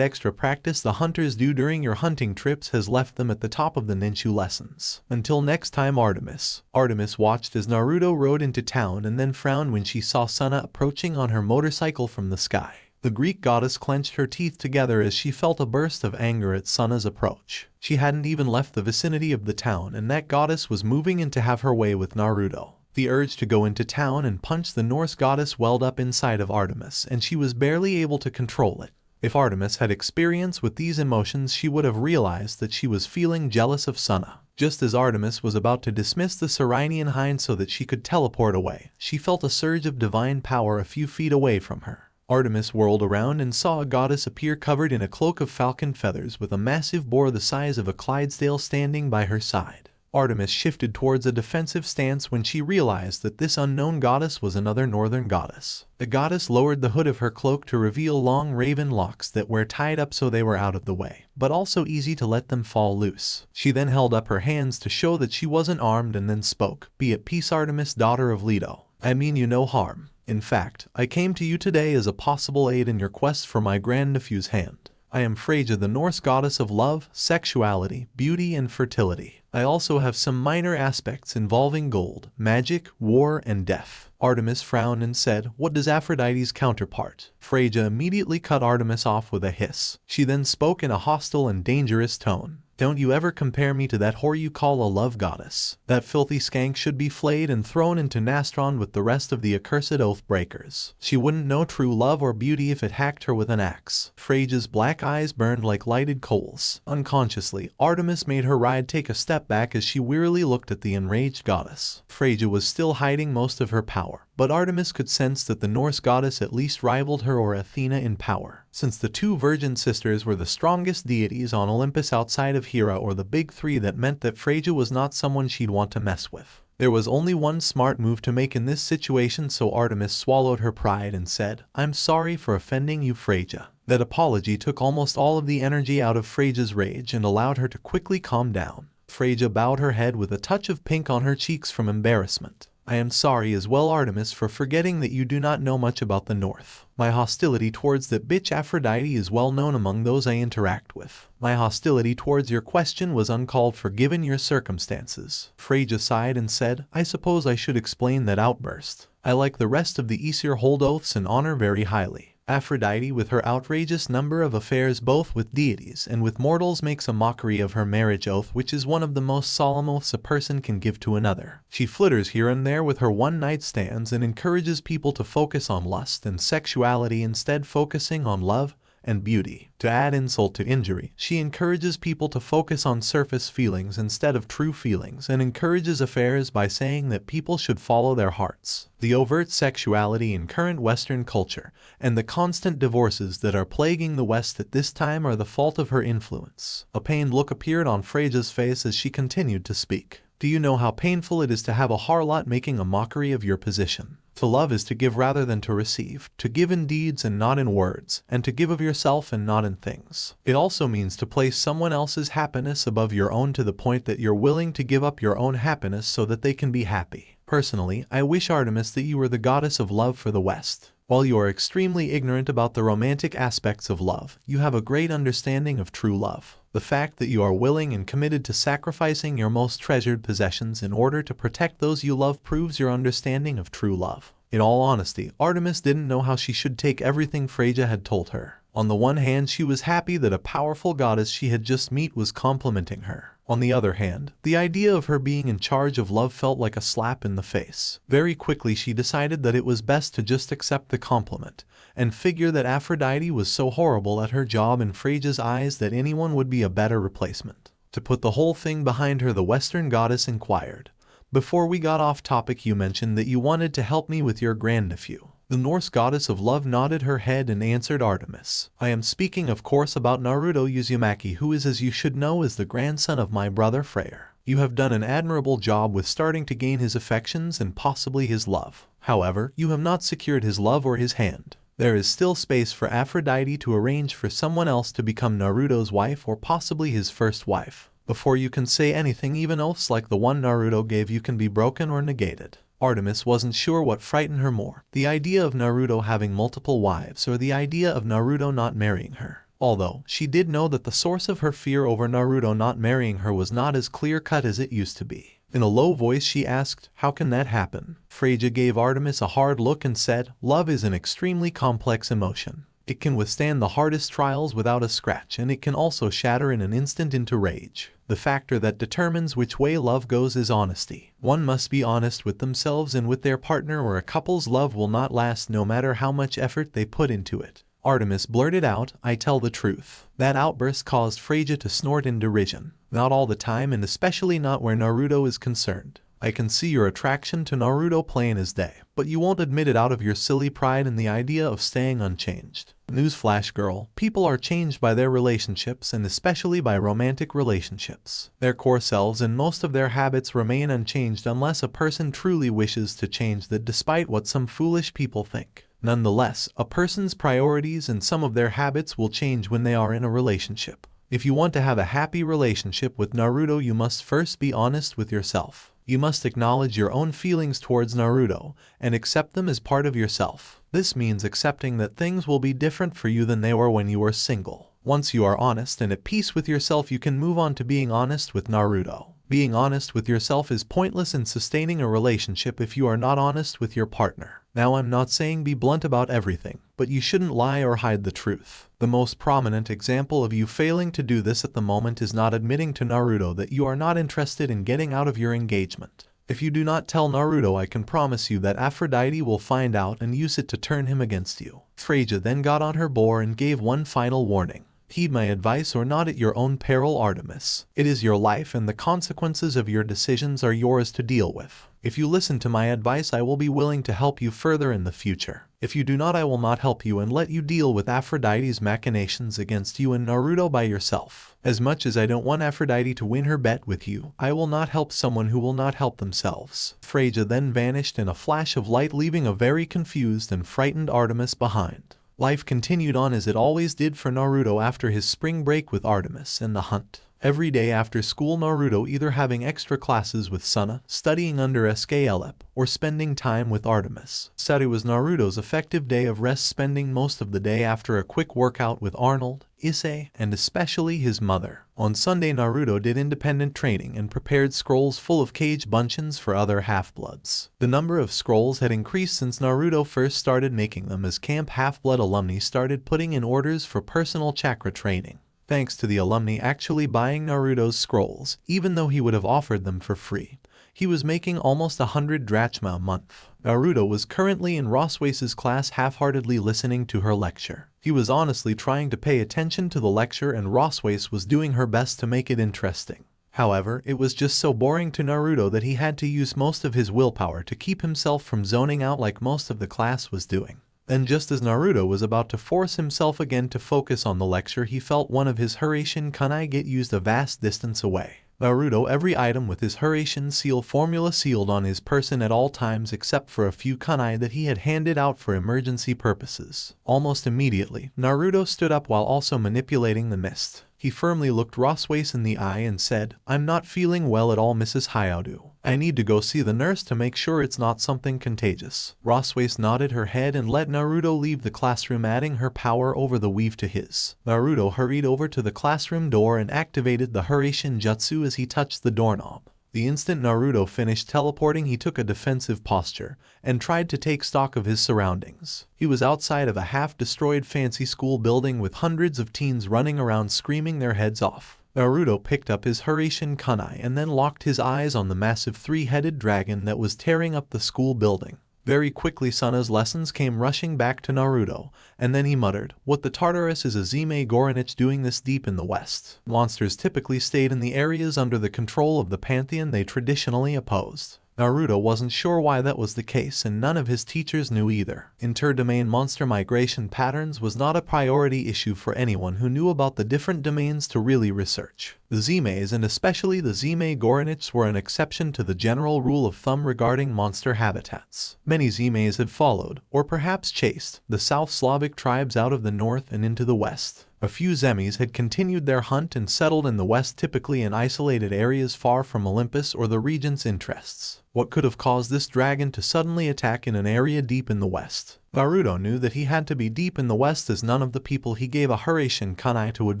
extra practice the hunters do during your hunting trips has left them at the top of the ninja lessons. Until next time, Artemis." Artemis watched as Naruto rode into town and then frowned when she saw Sunna approaching on her motorcycle from the sky. The Greek goddess clenched her teeth together as she felt a burst of anger at Sunna's approach. She hadn't even left the vicinity of the town and that goddess was moving in to have her way with Naruto. The urge to go into town and punch the Norse goddess welled up inside of Artemis and she was barely able to control it. If Artemis had experience with these emotions, she would have realized that she was feeling jealous of Sunna. Just as Artemis was about to dismiss the Cyrenian hind so that she could teleport away, she felt a surge of divine power a few feet away from her. Artemis whirled around and saw a goddess appear covered in a cloak of falcon feathers with a massive boar the size of a Clydesdale standing by her side. Artemis shifted towards a defensive stance when she realized that this unknown goddess was another northern goddess. The goddess lowered the hood of her cloak to reveal long raven locks that were tied up so they were out of the way, but also easy to let them fall loose. She then held up her hands to show that she wasn't armed and then spoke, "Be at peace, Artemis, daughter of Leto. I mean you no harm. In fact, I came to you today as a possible aid in your quest for my grandnephew's hand. I am Fria, the Norse goddess of love, sexuality, beauty, and fertility. I also have some minor aspects involving gold, magic, war, and death." Artemis frowned and said, "What does Aphrodite's counterpart?" Fria immediately cut Artemis off with a hiss. She then spoke in a hostile and dangerous tone. "Don't you ever compare me to that whore you call a love goddess. That filthy skank should be flayed and thrown into Nastron with the rest of the accursed oath breakers. She wouldn't know true love or beauty if it hacked her with an axe." Fria's black eyes burned like lighted coals. Unconsciously, Artemis made her ride take a step back as she wearily looked at the enraged goddess. Fria was still hiding most of her power, but Artemis could sense that the Norse goddess at least rivaled her or Athena in power. Since the two virgin sisters were the strongest deities on Olympus outside of Hera or the big three, that meant that Fria was not someone she'd want to mess with. There was only one smart move to make in this situation, so Artemis swallowed her pride and said, "I'm sorry for offending you, Fria." That apology took almost all of the energy out of Fria's rage and allowed her to quickly calm down. Fria bowed her head with a touch of pink on her cheeks from embarrassment. "I am sorry as well, Artemis, for forgetting that you do not know much about the North. My hostility towards that bitch Aphrodite is well known among those I interact with. My hostility towards your question was uncalled for given your circumstances." Fria sighed and said, "I suppose I should explain that outburst. I, like the rest of the Aesir, hold oaths and honor very highly. Aphrodite, with her outrageous number of affairs both with deities and with mortals, makes a mockery of her marriage oath, which is one of the most solemn oaths a person can give to another. She flitters here and there with her one-night stands and encourages people to focus on lust and sexuality instead focusing on love and beauty. To add insult to injury, she encourages people to focus on surface feelings instead of true feelings and encourages affairs by saying that people should follow their hearts. The overt sexuality in current Western culture and the constant divorces that are plaguing the West at this time are the fault of her influence." A pained look appeared on Fria's face as she continued to speak. "Do you know how painful it is to have a harlot making a mockery of your position? To love is to give rather than to receive, to give in deeds and not in words, and to give of yourself and not in things. It also means to place someone else's happiness above your own to the point that you're willing to give up your own happiness so that they can be happy. Personally, I wish, Artemis, that you were the goddess of love for the West. While you are extremely ignorant about the romantic aspects of love, you have a great understanding of true love. The fact that you are willing and committed to sacrificing your most treasured possessions in order to protect those you love proves your understanding of true love." In all honesty, Artemis didn't know how she should take everything Fria had told her. On the one hand, she was happy that a powerful goddess she had just met was complimenting her. On the other hand, the idea of her being in charge of love felt like a slap in the face. Very quickly she decided that it was best to just accept the compliment, and figure that Aphrodite was so horrible at her job in Fria's eyes that anyone would be a better replacement. To put the whole thing behind her, the Western goddess inquired, "Before we got off topic, you mentioned that you wanted to help me with your grandnephew." The Norse goddess of love nodded her head and answered Artemis. "I am speaking of course about Naruto Uzumaki, who is, as you should know, is the grandson of my brother Freyr. You have done an admirable job with starting to gain his affections and possibly his love. However, you have not secured his love or his hand. There is still space for Aphrodite to arrange for someone else to become Naruto's wife or possibly his first wife. Before you can say anything, even oaths like the one Naruto gave you can be broken or negated." Artemis wasn't sure what frightened her more, the idea of Naruto having multiple wives or the idea of Naruto not marrying her. Although, she did know that the source of her fear over Naruto not marrying her was not as clear-cut as it used to be. In a low voice she asked, "How can that happen?" Fria gave Artemis a hard look and said, "Love is an extremely complex emotion. It can withstand the hardest trials without a scratch, and it can also shatter in an instant into rage. The factor that determines which way love goes is honesty. One must be honest with themselves and with their partner, or a couple's love will not last no matter how much effort they put into it." Artemis blurted out, "I tell the truth." That outburst caused Fria to snort in derision. "Not all the time, and especially not where Naruto is concerned. I can see your attraction to Naruto plain as day, but you won't admit it out of your silly pride in the idea of staying unchanged. Newsflash, girl, people are changed by their relationships, and especially by romantic relationships. Their core selves and most of their habits remain unchanged unless a person truly wishes to change that, despite what some foolish people think. Nonetheless, a person's priorities and some of their habits will change when they are in a relationship. If you want to have a happy relationship with Naruto, you must first be honest with yourself. You must acknowledge your own feelings towards Naruto and accept them as part of yourself. This means accepting that things will be different for you than they were when you were single. Once you are honest and at peace with yourself, you can move on to being honest with Naruto. Being honest with yourself is pointless in sustaining a relationship if you are not honest with your partner. Now, I'm not saying be blunt about everything, but you shouldn't lie or hide the truth. The most prominent example of you failing to do this at the moment is not admitting to Naruto that you are not interested in getting out of your engagement. If you do not tell Naruto, I can promise you that Aphrodite will find out and use it to turn him against you. Fria then got on her boar and gave one final warning. Heed my advice or not at your own peril, Artemis. It is your life and the consequences of your decisions are yours to deal with. If you listen to my advice, I will be willing to help you further in the future. If you do not, I will not help you and let you deal with Aphrodite's machinations against you and Naruto by yourself. As much as I don't want Aphrodite to win her bet with you, I will not help someone who will not help themselves." Fria then vanished in a flash of light, leaving a very confused and frightened Artemis behind. Life continued on as it always did for Naruto after his spring break with Artemis and the hunt. Every day after school, Naruto either having extra classes with Sunna, studying under Sklep, or spending time with Artemis. Saturday was Naruto's effective day of rest, spending most of the day after a quick workout with Arnold, Issei, and especially his mother. On Sunday, Naruto did independent training and prepared scrolls full of cage bunchins for other half-bloods. The number of scrolls had increased since Naruto first started making them, as Camp Half-Blood alumni started putting in orders for personal chakra training. Thanks to the alumni actually buying Naruto's scrolls, even though he would have offered them for free, he was making almost 100 drachma a month. Naruto was currently in Roswace's class, half-heartedly listening to her lecture. He was honestly trying to pay attention to the lecture, and Roswace was doing her best to make it interesting. However, it was just so boring to Naruto that he had to use most of his willpower to keep himself from zoning out like most of the class was doing. Then, just as Naruto was about to force himself again to focus on the lecture, he felt one of his Hiraishin kunai get used a vast distance away. Naruto every item with his Hiraishin seal formula sealed on his person at all times except for a few kunai that he had handed out for emergency purposes. Almost immediately, Naruto stood up while also manipulating the mist. He firmly looked Roswace in the eye and said, "I'm not feeling well at all, Mrs. Hayato. I need to go see the nurse to make sure it's not something contagious." Roswace nodded her head and let Naruto leave the classroom, adding her power over the weave to his. Naruto hurried over to the classroom door and activated the Hiraishin jutsu as he touched the doorknob. The instant Naruto finished teleporting, he took a defensive posture and tried to take stock of his surroundings. He was outside of a half-destroyed fancy school building with hundreds of teens running around screaming their heads off. Naruto picked up his Hiraishin kunai and then locked his eyes on the massive three-headed dragon that was tearing up the school building. Very quickly Suna's lessons came rushing back to Naruto, and then he muttered, "What the Tartarus is a Zime Goronich doing this deep in the west?" Monsters typically stayed in the areas under the control of the pantheon they traditionally opposed. Naruto wasn't sure why that was the case, and none of his teachers knew either. Inter-domain monster migration patterns was not a priority issue for anyone who knew about the different domains to really research. The Zimes, and especially the Zime Goronichs, were an exception to the general rule of thumb regarding monster habitats. Many Zimes had followed, or perhaps chased, the South Slavic tribes out of the north and into the west. A few Zemis had continued their hunt and settled in the west, typically in isolated areas far from Olympus or the regent's interests. What could have caused this dragon to suddenly attack in an area deep in the west? Naruto knew that he had to be deep in the west, as none of the people he gave a Hiraishin kunai to would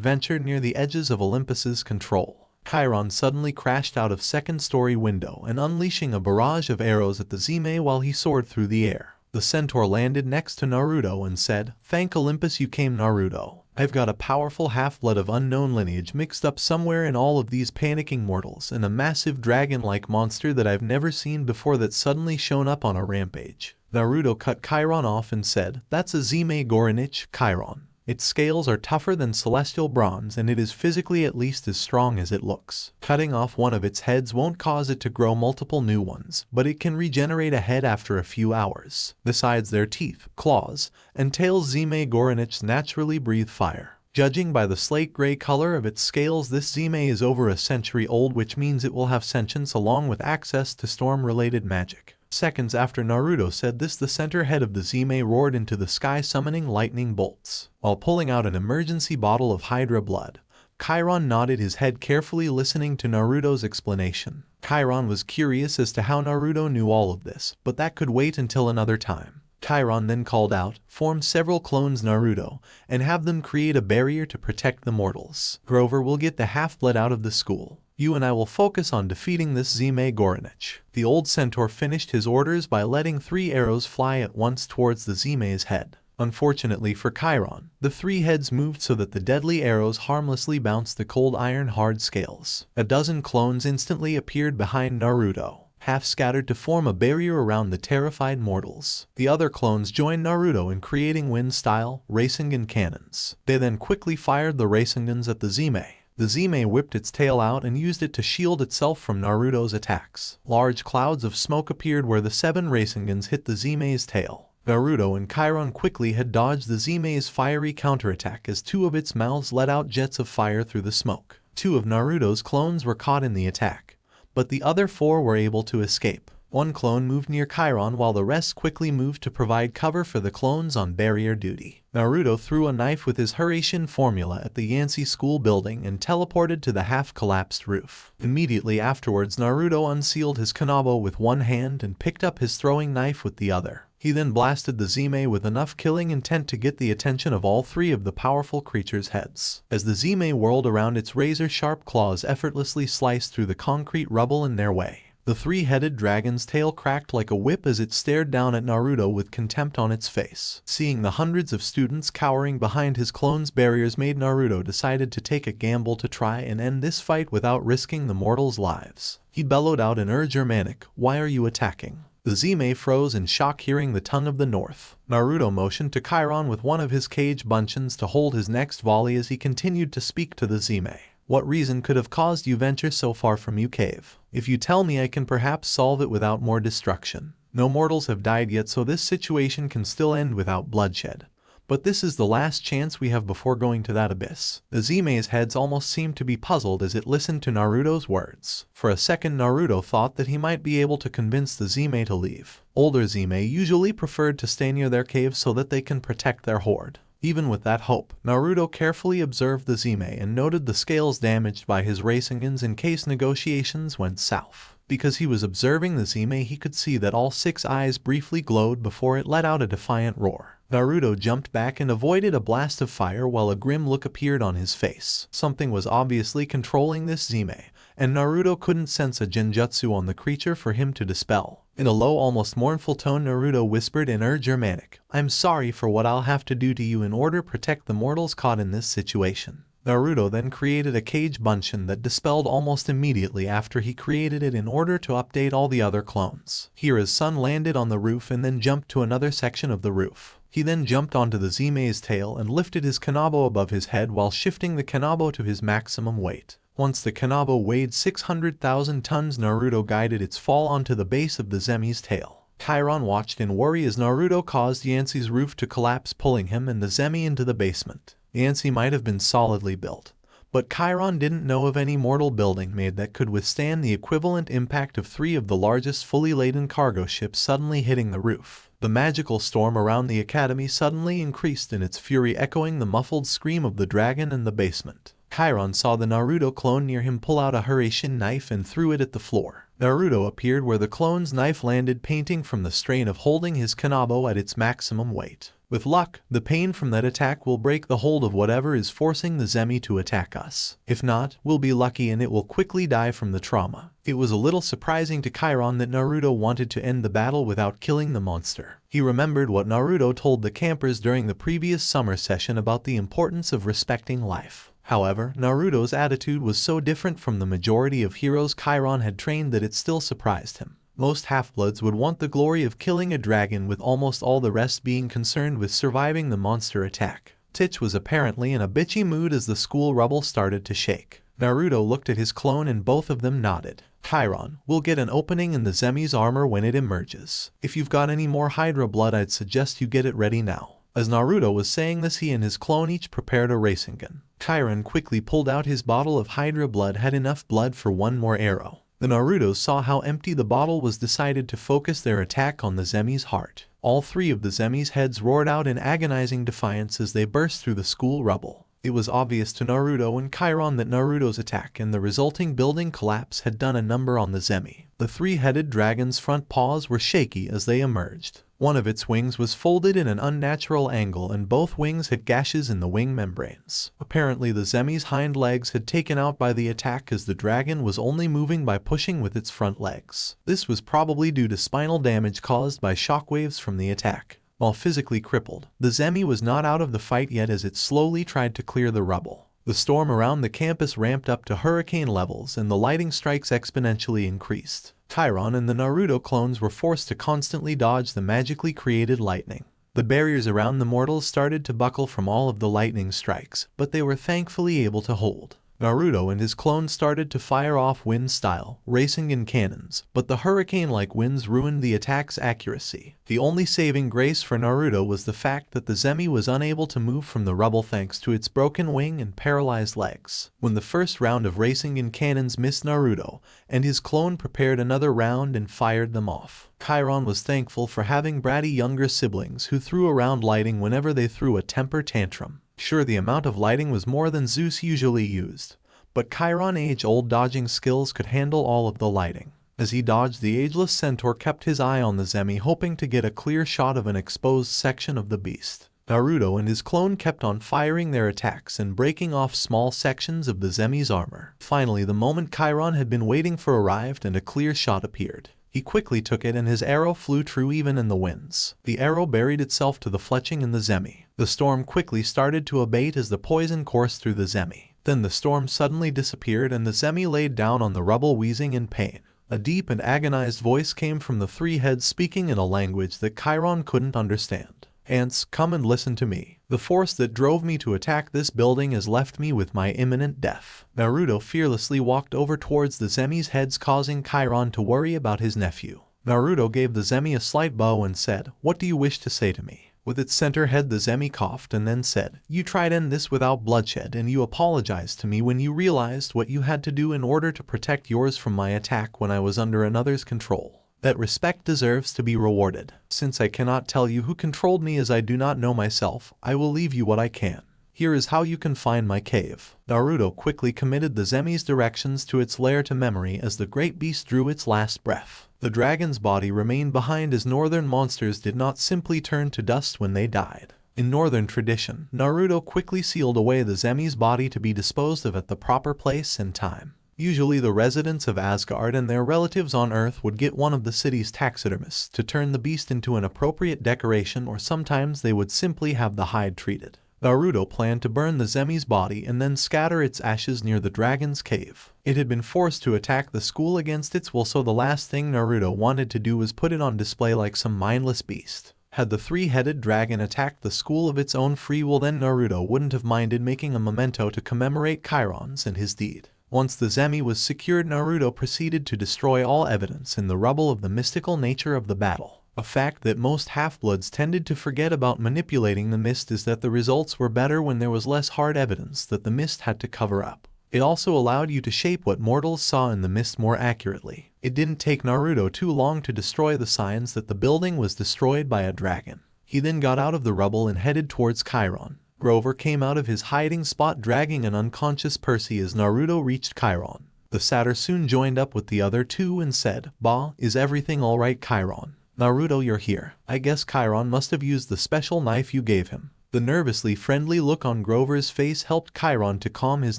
venture near the edges of Olympus's control. Chiron suddenly crashed out of second-story window and unleashing a barrage of arrows at the Zime while he soared through the air. The centaur landed next to Naruto and said, "Thank Olympus you came, Naruto. I've got a powerful half-blood of unknown lineage mixed up somewhere in all of these panicking mortals, and a massive dragon-like monster that I've never seen before that's suddenly shown up on a rampage." Naruto cut Chiron off and said, "That's a Zime Goronich, Chiron. Its scales are tougher than celestial bronze, and it is physically at least as strong as it looks. Cutting off one of its heads won't cause it to grow multiple new ones, but it can regenerate a head after a few hours. Besides their teeth, claws, and tails, Zime Goronichs naturally breathe fire. Judging by the slate-gray color of its scales, this Zime is over a century old, which means it will have sentience along with access to storm-related magic." Seconds after Naruto said this, the center head of the Zime roared into the sky, summoning lightning bolts. While pulling out an emergency bottle of Hydra blood, Chiron nodded his head carefully, listening to Naruto's explanation. Chiron was curious as to how Naruto knew all of this, but that could wait until another time. Chiron then called out, "Form several clones, Naruto, and have them create a barrier to protect the mortals. Grover will get the half-blood out of the school. You and I will focus on defeating this Zime Goronich." The old centaur finished his orders by letting 3 arrows fly at once towards the Zime's head. Unfortunately for Chiron, the 3 heads moved so that the deadly arrows harmlessly bounced the cold iron-hard scales. A dozen clones instantly appeared behind Naruto, half scattered to form a barrier around the terrified mortals. The other clones joined Naruto in creating wind-style rasengan cannons. They then quickly fired the rasengans at the Zime. The Zime whipped its tail out and used it to shield itself from Naruto's attacks. Large clouds of smoke appeared where the 7 rasengans hit the Zime's tail. Naruto and Chiron quickly had dodged the Zime's fiery counterattack as 2 of its mouths let out jets of fire through the smoke. 2 of Naruto's clones were caught in the attack, but the other 4 were able to escape. 1 clone moved near Chiron while the rest quickly moved to provide cover for the clones on barrier duty. Naruto threw a knife with his Hiraishin formula at the Yancy school building and teleported to the half-collapsed roof. Immediately afterwards, Naruto unsealed his kanabo with one hand and picked up his throwing knife with the other. He then blasted the Zime with enough killing intent to get the attention of all 3 of the powerful creature's heads. As the Zime whirled around, its razor-sharp claws effortlessly sliced through the concrete rubble in their way. The 3-headed dragon's tail cracked like a whip as it stared down at Naruto with contempt on its face. Seeing the hundreds of students cowering behind his clone's barriers made Naruto decided to take a gamble to try and end this fight without risking the mortals' lives. He bellowed out in Germanic, "Why are you attacking?" The Zime froze in shock, hearing the tongue of the north. Naruto motioned to Chiron with one of his cage buncheons to hold his next volley as he continued to speak to the Zime. "What reason could have caused you venture so far from your cave? If you tell me, I can perhaps solve it without more destruction. No mortals have died yet, so this situation can still end without bloodshed. But this is the last chance we have before going to that abyss." The Zime's heads almost seemed to be puzzled as it listened to Naruto's words. For a second, Naruto thought that he might be able to convince the Zime to leave. Older Zime usually preferred to stay near their cave so that they can protect their horde. Even with that hope, Naruto carefully observed the Zime and noted the scales damaged by his rasengans in case negotiations went south. Because he was observing the Zime, he could see that all 6 eyes briefly glowed before it let out a defiant roar. Naruto jumped back and avoided a blast of fire while a grim look appeared on his face. Something was obviously controlling this Zime, and Naruto couldn't sense a genjutsu on the creature for him to dispel. In a low, almost mournful tone, Naruto whispered in Germanic, "I'm sorry for what I'll have to do to you in order to protect the mortals caught in this situation." Naruto then created a cage bunshin that dispelled almost immediately after he created it in order to update all the other clones. Here his son landed on the roof and then jumped to another section of the roof. He then jumped onto the Zime's tail and lifted his kanabo above his head while shifting the kanabo to his maximum weight. Once the kanabo weighed 600,000 tons, Naruto guided its fall onto the base of the Zeme's tail. Chiron watched in worry as Naruto caused Yancy's roof to collapse, pulling him and the Zeme into the basement. Yancy might have been solidly built, but Chiron didn't know of any mortal building made that could withstand the equivalent impact of 3 of the largest fully laden cargo ships suddenly hitting the roof. The magical storm around the academy suddenly increased in its fury, echoing the muffled scream of the dragon in the basement. Chiron saw the Naruto clone near him pull out a Hiraishin knife and threw it at the floor. Naruto appeared where the clone's knife landed, painting from the strain of holding his kanabo at its maximum weight. With luck, the pain from that attack will break the hold of whatever is forcing the Zeme to attack us. If not, we'll be lucky and it will quickly die from the trauma. It was a little surprising to Chiron that Naruto wanted to end the battle without killing the monster. He remembered what Naruto told the campers during the previous summer session about the importance of respecting life. However, Naruto's attitude was so different from the majority of heroes Chiron had trained that it still surprised him. Most half-bloods would want the glory of killing a dragon, with almost all the rest being concerned with surviving the monster attack. Titch was apparently in a bitchy mood as the school rubble started to shake. Naruto looked at his clone and both of them nodded. Chiron, we'll get an opening in the Zeme's armor when it emerges. If you've got any more Hydra blood, I'd suggest you get it ready now. As Naruto was saying this, he and his clone each prepared a rasengan. Chiron quickly pulled out his bottle of Hydra blood, had enough blood for one more arrow. The Narutos saw how empty the bottle was, decided to focus their attack on the Zeme's heart. All 3 of the Zeme's heads roared out in agonizing defiance as they burst through the school rubble. It was obvious to Naruto and Chiron that Naruto's attack and the resulting building collapse had done a number on the Zeme. The 3-headed dragon's front paws were shaky as they emerged. One of its wings was folded in an unnatural angle and both wings had gashes in the wing membranes. Apparently the Zeme's hind legs had taken out by the attack, as the dragon was only moving by pushing with its front legs. This was probably due to spinal damage caused by shockwaves from the attack. While physically crippled, the Zeme was not out of the fight yet as it slowly tried to clear the rubble. The storm around the campus ramped up to hurricane levels and the lightning strikes exponentially increased. Chiron and the Naruto clones were forced to constantly dodge the magically created lightning. The barriers around the mortals started to buckle from all of the lightning strikes, but they were thankfully able to hold. Naruto and his clones started to fire off wind-style, rasengan cannons, but the hurricane-like winds ruined the attack's accuracy. The only saving grace for Naruto was the fact that the Zeme was unable to move from the rubble thanks to its broken wing and paralyzed legs. When the first round of rasengan cannons missed Naruto, and his clone prepared another round and fired them off. Chiron was thankful for having bratty younger siblings who threw around lighting whenever they threw a temper tantrum. Sure, the amount of lighting was more than Zeus usually used, but Chiron's age-old dodging skills could handle all of the lighting. As he dodged, the ageless centaur kept his eye on the Zeme, hoping to get a clear shot of an exposed section of the beast. Naruto and his clone kept on firing their attacks and breaking off small sections of the Zeme's armor. Finally, the moment Chiron had been waiting for arrived and a clear shot appeared. He quickly took it and his arrow flew true even in the winds. The arrow buried itself to the fletching in the Zeme. The storm quickly started to abate as the poison coursed through the Zeme. Then the storm suddenly disappeared and the Zeme laid down on the rubble wheezing in pain. A deep and agonized voice came from the 3 heads, speaking in a language that Chiron couldn't understand. "Ants, come and listen to me. The force that drove me to attack this building has left me with my imminent death." Naruto fearlessly walked over towards the Zeme's heads, causing Chiron to worry about his nephew. Naruto gave the Zeme a slight bow and said, "What do you wish to say to me?" With its center head, the Zeme coughed and then said, "You tried to end this without bloodshed, and you apologized to me when you realized what you had to do in order to protect yours from my attack when I was under another's control. That respect deserves to be rewarded. Since I cannot tell you who controlled me as I do not know myself, I will leave you what I can. Here is how you can find my cave." Naruto quickly committed the Zeme's directions to its lair to memory as the great beast drew its last breath. The dragon's body remained behind, as northern monsters did not simply turn to dust when they died. In northern tradition, Naruto quickly sealed away the Zeme's body to be disposed of at the proper place and time. Usually the residents of Asgard and their relatives on Earth would get one of the city's taxidermists to turn the beast into an appropriate decoration, or sometimes they would simply have the hide treated. Naruto planned to burn the Zemi's body and then scatter its ashes near the dragon's cave. It had been forced to attack the school against its will, so the last thing Naruto wanted to do was put it on display like some mindless beast. Had the three-headed dragon attacked the school of its own free will, then Naruto wouldn't have minded making a memento to commemorate Chiron's and his deed. Once the Zemi was secured, Naruto proceeded to destroy all evidence in the rubble of the mystical nature of the battle. A fact that most half-bloods tended to forget about manipulating the mist is that the results were better when there was less hard evidence that the mist had to cover up. It also allowed you to shape what mortals saw in the mist more accurately. It didn't take Naruto too long to destroy the signs that the building was destroyed by a dragon. He then got out of the rubble and headed towards Chiron. Grover came out of his hiding spot dragging an unconscious Percy as Naruto reached Chiron. The satyr soon joined up with the other two and said, "Bah, is everything alright, Chiron? Naruto, you're here. I guess Chiron must have used the special knife you gave him." The nervously friendly look on Grover's face helped Chiron to calm his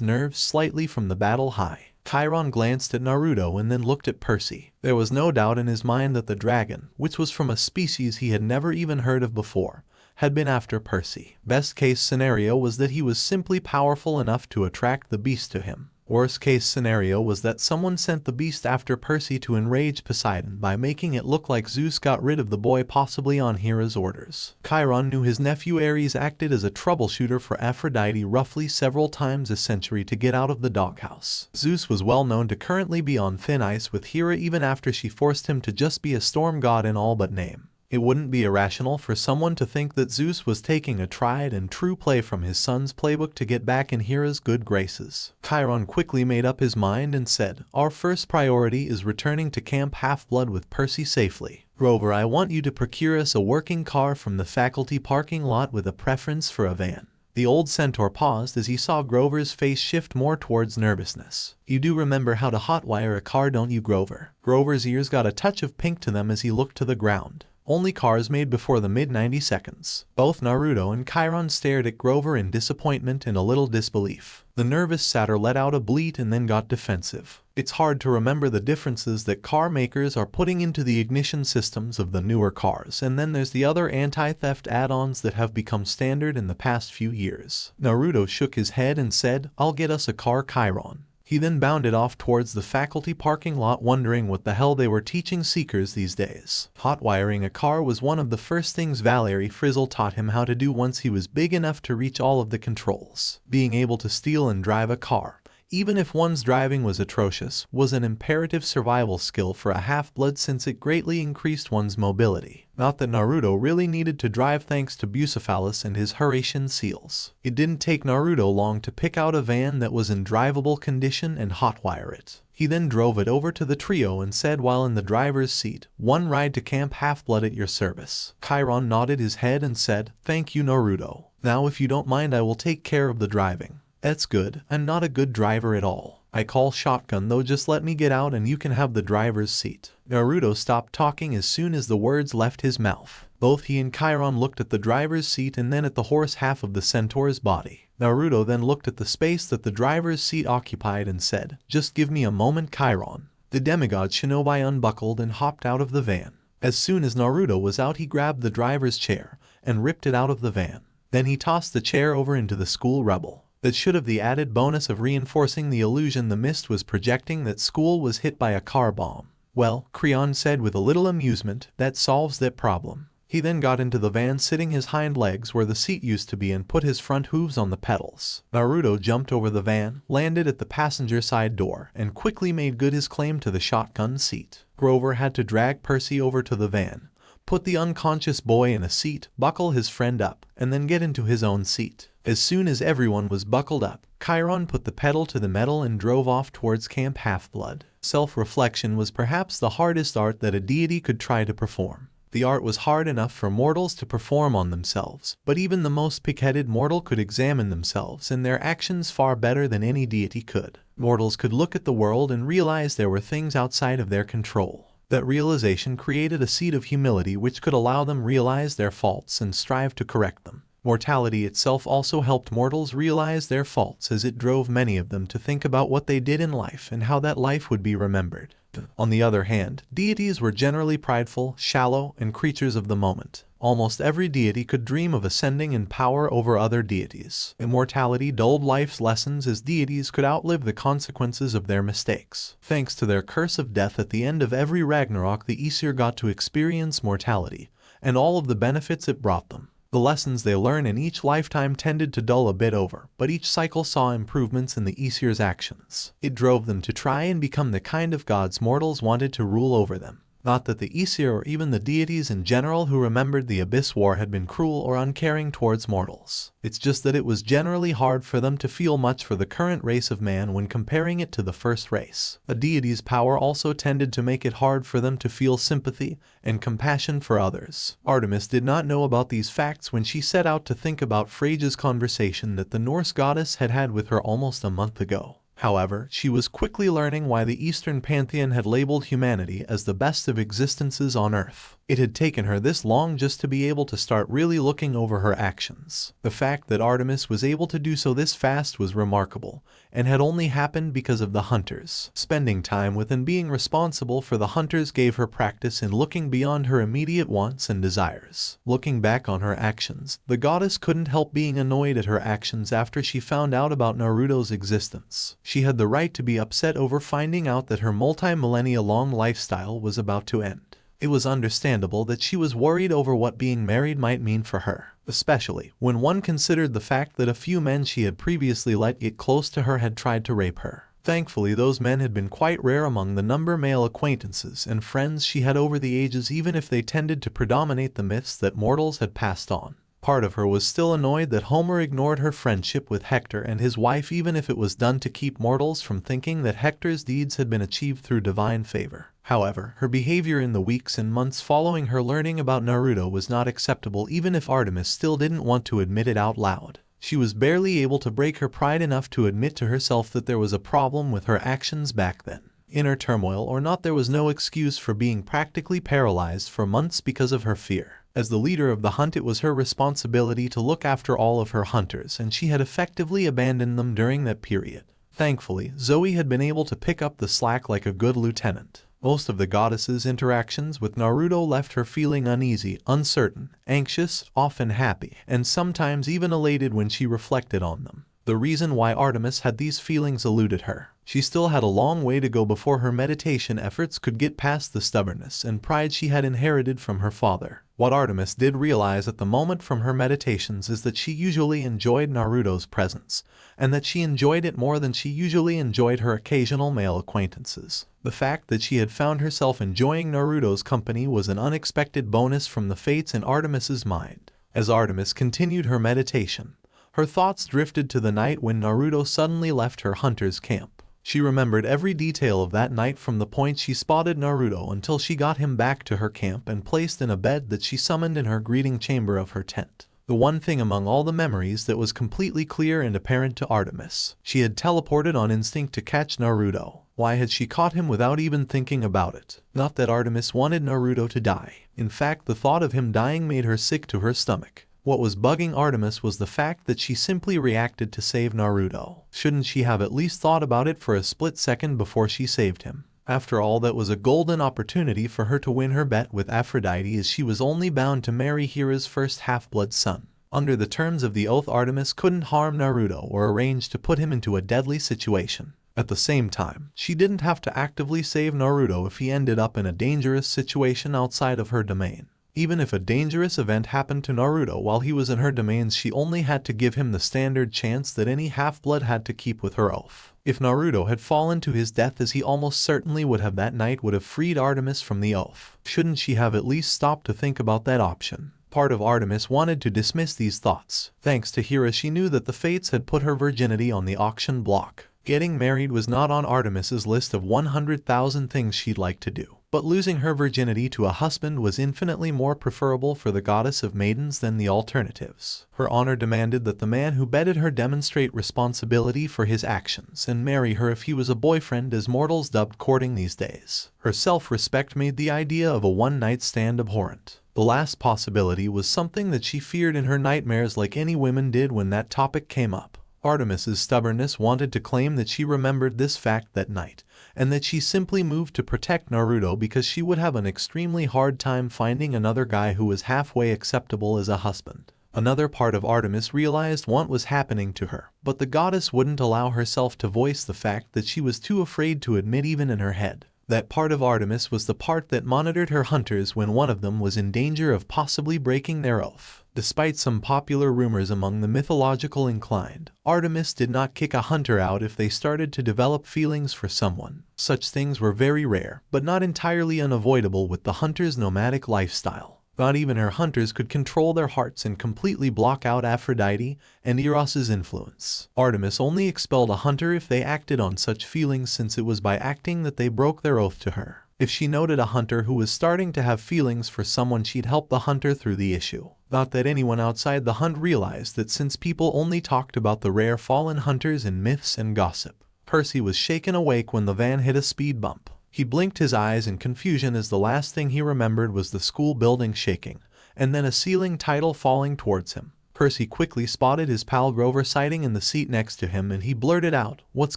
nerves slightly from the battle high. Chiron glanced at Naruto and then looked at Percy. There was no doubt in his mind that the dragon, which was from a species he had never even heard of before, had been after Percy. Best case scenario was that he was simply powerful enough to attract the beast to him. Worst case scenario was that someone sent the beast after Percy to enrage Poseidon by making it look like Zeus got rid of the boy, possibly on Hera's orders. Chiron knew his nephew Ares acted as a troubleshooter for Aphrodite roughly several times a century to get out of the doghouse. Zeus was well known to currently be on thin ice with Hera even after she forced him to just be a storm god in all but name. It wouldn't be irrational for someone to think that Zeus was taking a tried and true play from his son's playbook to get back in Hera's good graces. Chiron quickly made up his mind and said, "Our first priority is returning to Camp Half-Blood with Percy safely. Grover, I want you to procure us a working car from the faculty parking lot with a preference for a van." The old centaur paused as he saw Grover's face shift more towards nervousness. "You do remember how to hotwire a car, don't you, Grover?" Grover's ears got a touch of pink to them as he looked to the ground. Only cars made before the mid-90 seconds. Both Naruto and Chiron stared at Grover in disappointment and a little disbelief. The nervous satyr let out a bleat and then got defensive. It's hard to remember the differences that car makers are putting into the ignition systems of the newer cars, and then there's the other anti-theft add-ons that have become standard in the past few years. Naruto shook his head and said, "I'll get us a car, Chiron." He then bounded off towards the faculty parking lot, wondering what the hell they were teaching seekers these days. Hotwiring a car was one of the first things Valerie Frizzle taught him how to do once he was big enough to reach all of the controls. Being able to steal and drive a car, even if one's driving was atrocious, was an imperative survival skill for a half-blood since it greatly increased one's mobility. Not that Naruto really needed to drive thanks to Bucephalus and his Horatian seals. It didn't take Naruto long to pick out a van that was in drivable condition and hotwire it. He then drove it over to the trio and said while in the driver's seat, "One ride to Camp Half-Blood at your service." Chiron nodded his head and said, "Thank you, Naruto. Now if you don't mind, I will take care of the driving." "That's good. I'm not a good driver at all. I call shotgun though, just let me get out and you can have the driver's seat." Naruto stopped talking as soon as the words left his mouth. Both he and Chiron looked at the driver's seat and then at the horse half of the centaur's body. Naruto then looked at the space that the driver's seat occupied and said, "Just give me a moment, Chiron." The demigod shinobi unbuckled and hopped out of the van. As soon as Naruto was out, he grabbed the driver's chair and ripped it out of the van. Then he tossed the chair over into the school rubble. That should have the added bonus of reinforcing the illusion the mist was projecting that school was hit by a car bomb. "Well," Chiron said with a little amusement, "that solves that problem." He then got into the van, sitting his hind legs where the seat used to be and put his front hooves on the pedals. Naruto jumped over the van, landed at the passenger side door, and quickly made good his claim to the shotgun seat. Grover had to drag Percy over to the van, put the unconscious boy in a seat, buckle his friend up, and then get into his own seat. As soon as everyone was buckled up, Chiron put the pedal to the metal and drove off towards Camp Half-Blood. Self-reflection was perhaps the hardest art that a deity could try to perform. The art was hard enough for mortals to perform on themselves, but even the most pig-headed mortal could examine themselves and their actions far better than any deity could. Mortals could look at the world and realize there were things outside of their control. That realization created a seed of humility which could allow them realize their faults and strive to correct them. Mortality itself also helped mortals realize their faults, as it drove many of them to think about what they did in life and how that life would be remembered. On the other hand, deities were generally prideful, shallow, and creatures of the moment. Almost every deity could dream of ascending in power over other deities. Immortality dulled life's lessons as deities could outlive the consequences of their mistakes. Thanks to their curse of death at the end of every Ragnarok, the Aesir got to experience mortality, and all of the benefits it brought them. The lessons they learned in each lifetime tended to dull a bit over, but each cycle saw improvements in the Aesir's actions. It drove them to try and become the kind of gods mortals wanted to rule over them. Not that the Aesir or even the deities in general who remembered the Abyss War had been cruel or uncaring towards mortals. It's just that it was generally hard for them to feel much for the current race of man when comparing it to the first race. A deity's power also tended to make it hard for them to feel sympathy and compassion for others. Artemis did not know about these facts when she set out to think about Fria's conversation that the Norse goddess had had with her almost a month ago. However, she was quickly learning why the Eastern pantheon had labeled humanity as the best of existences on Earth. It had taken her this long just to be able to start really looking over her actions. The fact that Artemis was able to do so this fast was remarkable, and had only happened because of the hunters. Spending time with and being responsible for the hunters gave her practice in looking beyond her immediate wants and desires. Looking back on her actions, the goddess couldn't help being annoyed at her actions after she found out about Naruto's existence. She had the right to be upset over finding out that her multi-millennia-long lifestyle was about to end. It was understandable that she was worried over what being married might mean for her, especially when one considered the fact that a few men she had previously let get close to her had tried to rape her. Thankfully, those men had been quite rare among the number male acquaintances and friends she had over the ages, even if they tended to predominate the myths that mortals had passed on. Part of her was still annoyed that Homer ignored her friendship with Hector and his wife, even if it was done to keep mortals from thinking that Hector's deeds had been achieved through divine favor. However, her behavior in the weeks and months following her learning about Naruto was not acceptable, even if Artemis still didn't want to admit it out loud. She was barely able to break her pride enough to admit to herself that there was a problem with her actions back then. Inner turmoil or not, there was no excuse for being practically paralyzed for months because of her fear. As the leader of the hunt, it was her responsibility to look after all of her hunters, and she had effectively abandoned them during that period. Thankfully, Zoe had been able to pick up the slack like a good lieutenant. Most of the goddess's interactions with Naruto left her feeling uneasy, uncertain, anxious, often happy, and sometimes even elated when she reflected on them. The reason why Artemis had these feelings eluded her. She still had a long way to go before her meditation efforts could get past the stubbornness and pride she had inherited from her father. What Artemis did realize at the moment from her meditations is that she usually enjoyed Naruto's presence, and that she enjoyed it more than she usually enjoyed her occasional male acquaintances. The fact that she had found herself enjoying Naruto's company was an unexpected bonus from the fates in Artemis's mind. As Artemis continued her meditation, her thoughts drifted to the night when Naruto suddenly left her hunter's camp. She remembered every detail of that night, from the point she spotted Naruto until she got him back to her camp and placed in a bed that she summoned in her greeting chamber of her tent. The one thing among all the memories that was completely clear and apparent to Artemis: she had teleported on instinct to catch Naruto. Why had she caught him without even thinking about it? Not that Artemis wanted Naruto to die. In fact, the thought of him dying made her sick to her stomach. What was bugging Artemis was the fact that she simply reacted to save Naruto. Shouldn't she have at least thought about it for a split second before she saved him? After all, that was a golden opportunity for her to win her bet with Aphrodite, as she was only bound to marry Hera's first half-blood son. Under the terms of the oath, Artemis couldn't harm Naruto or arrange to put him into a deadly situation. At the same time, she didn't have to actively save Naruto if he ended up in a dangerous situation outside of her domain. Even if a dangerous event happened to Naruto while he was in her domains, she only had to give him the standard chance that any half-blood had to keep with her oath. If Naruto had fallen to his death, as he almost certainly would have, that night would have freed Artemis from the oath. Shouldn't she have at least stopped to think about that option? Part of Artemis wanted to dismiss these thoughts. Thanks to Hera, she knew that the fates had put her virginity on the auction block. Getting married was not on Artemis's list of 100,000 things she'd like to do. But losing her virginity to a husband was infinitely more preferable for the goddess of maidens than the alternatives. Her honor demanded that the man who bedded her demonstrate responsibility for his actions and marry her if he was a boyfriend, as mortals dubbed courting these days. Her self-respect made the idea of a one-night stand abhorrent. The last possibility was something that she feared in her nightmares, like any women did when that topic came up. Artemis's stubbornness wanted to claim that she remembered this fact that night, and that she simply moved to protect Naruto because she would have an extremely hard time finding another guy who was halfway acceptable as a husband. Another part of Artemis realized what was happening to her, but the goddess wouldn't allow herself to voice the fact that she was too afraid to admit even in her head. That part of Artemis was the part that monitored her hunters when one of them was in danger of possibly breaking their oath. Despite some popular rumors among the mythological inclined, Artemis did not kick a hunter out if they started to develop feelings for someone. Such things were very rare, but not entirely unavoidable with the hunter's nomadic lifestyle. Not even her hunters could control their hearts and completely block out Aphrodite and Eros's influence. Artemis only expelled a hunter if they acted on such feelings, since it was by acting that they broke their oath to her. If she noted a hunter who was starting to have feelings for someone, she'd help the hunter through the issue. Not that anyone outside the hunt realized that, since people only talked about the rare fallen hunters in myths and gossip. Percy was shaken awake when the van hit a speed bump. He blinked his eyes in confusion as the last thing he remembered was the school building shaking, and then a ceiling tile falling towards him. Percy quickly spotted his pal Grover sitting in the seat next to him, and he blurted out, "What's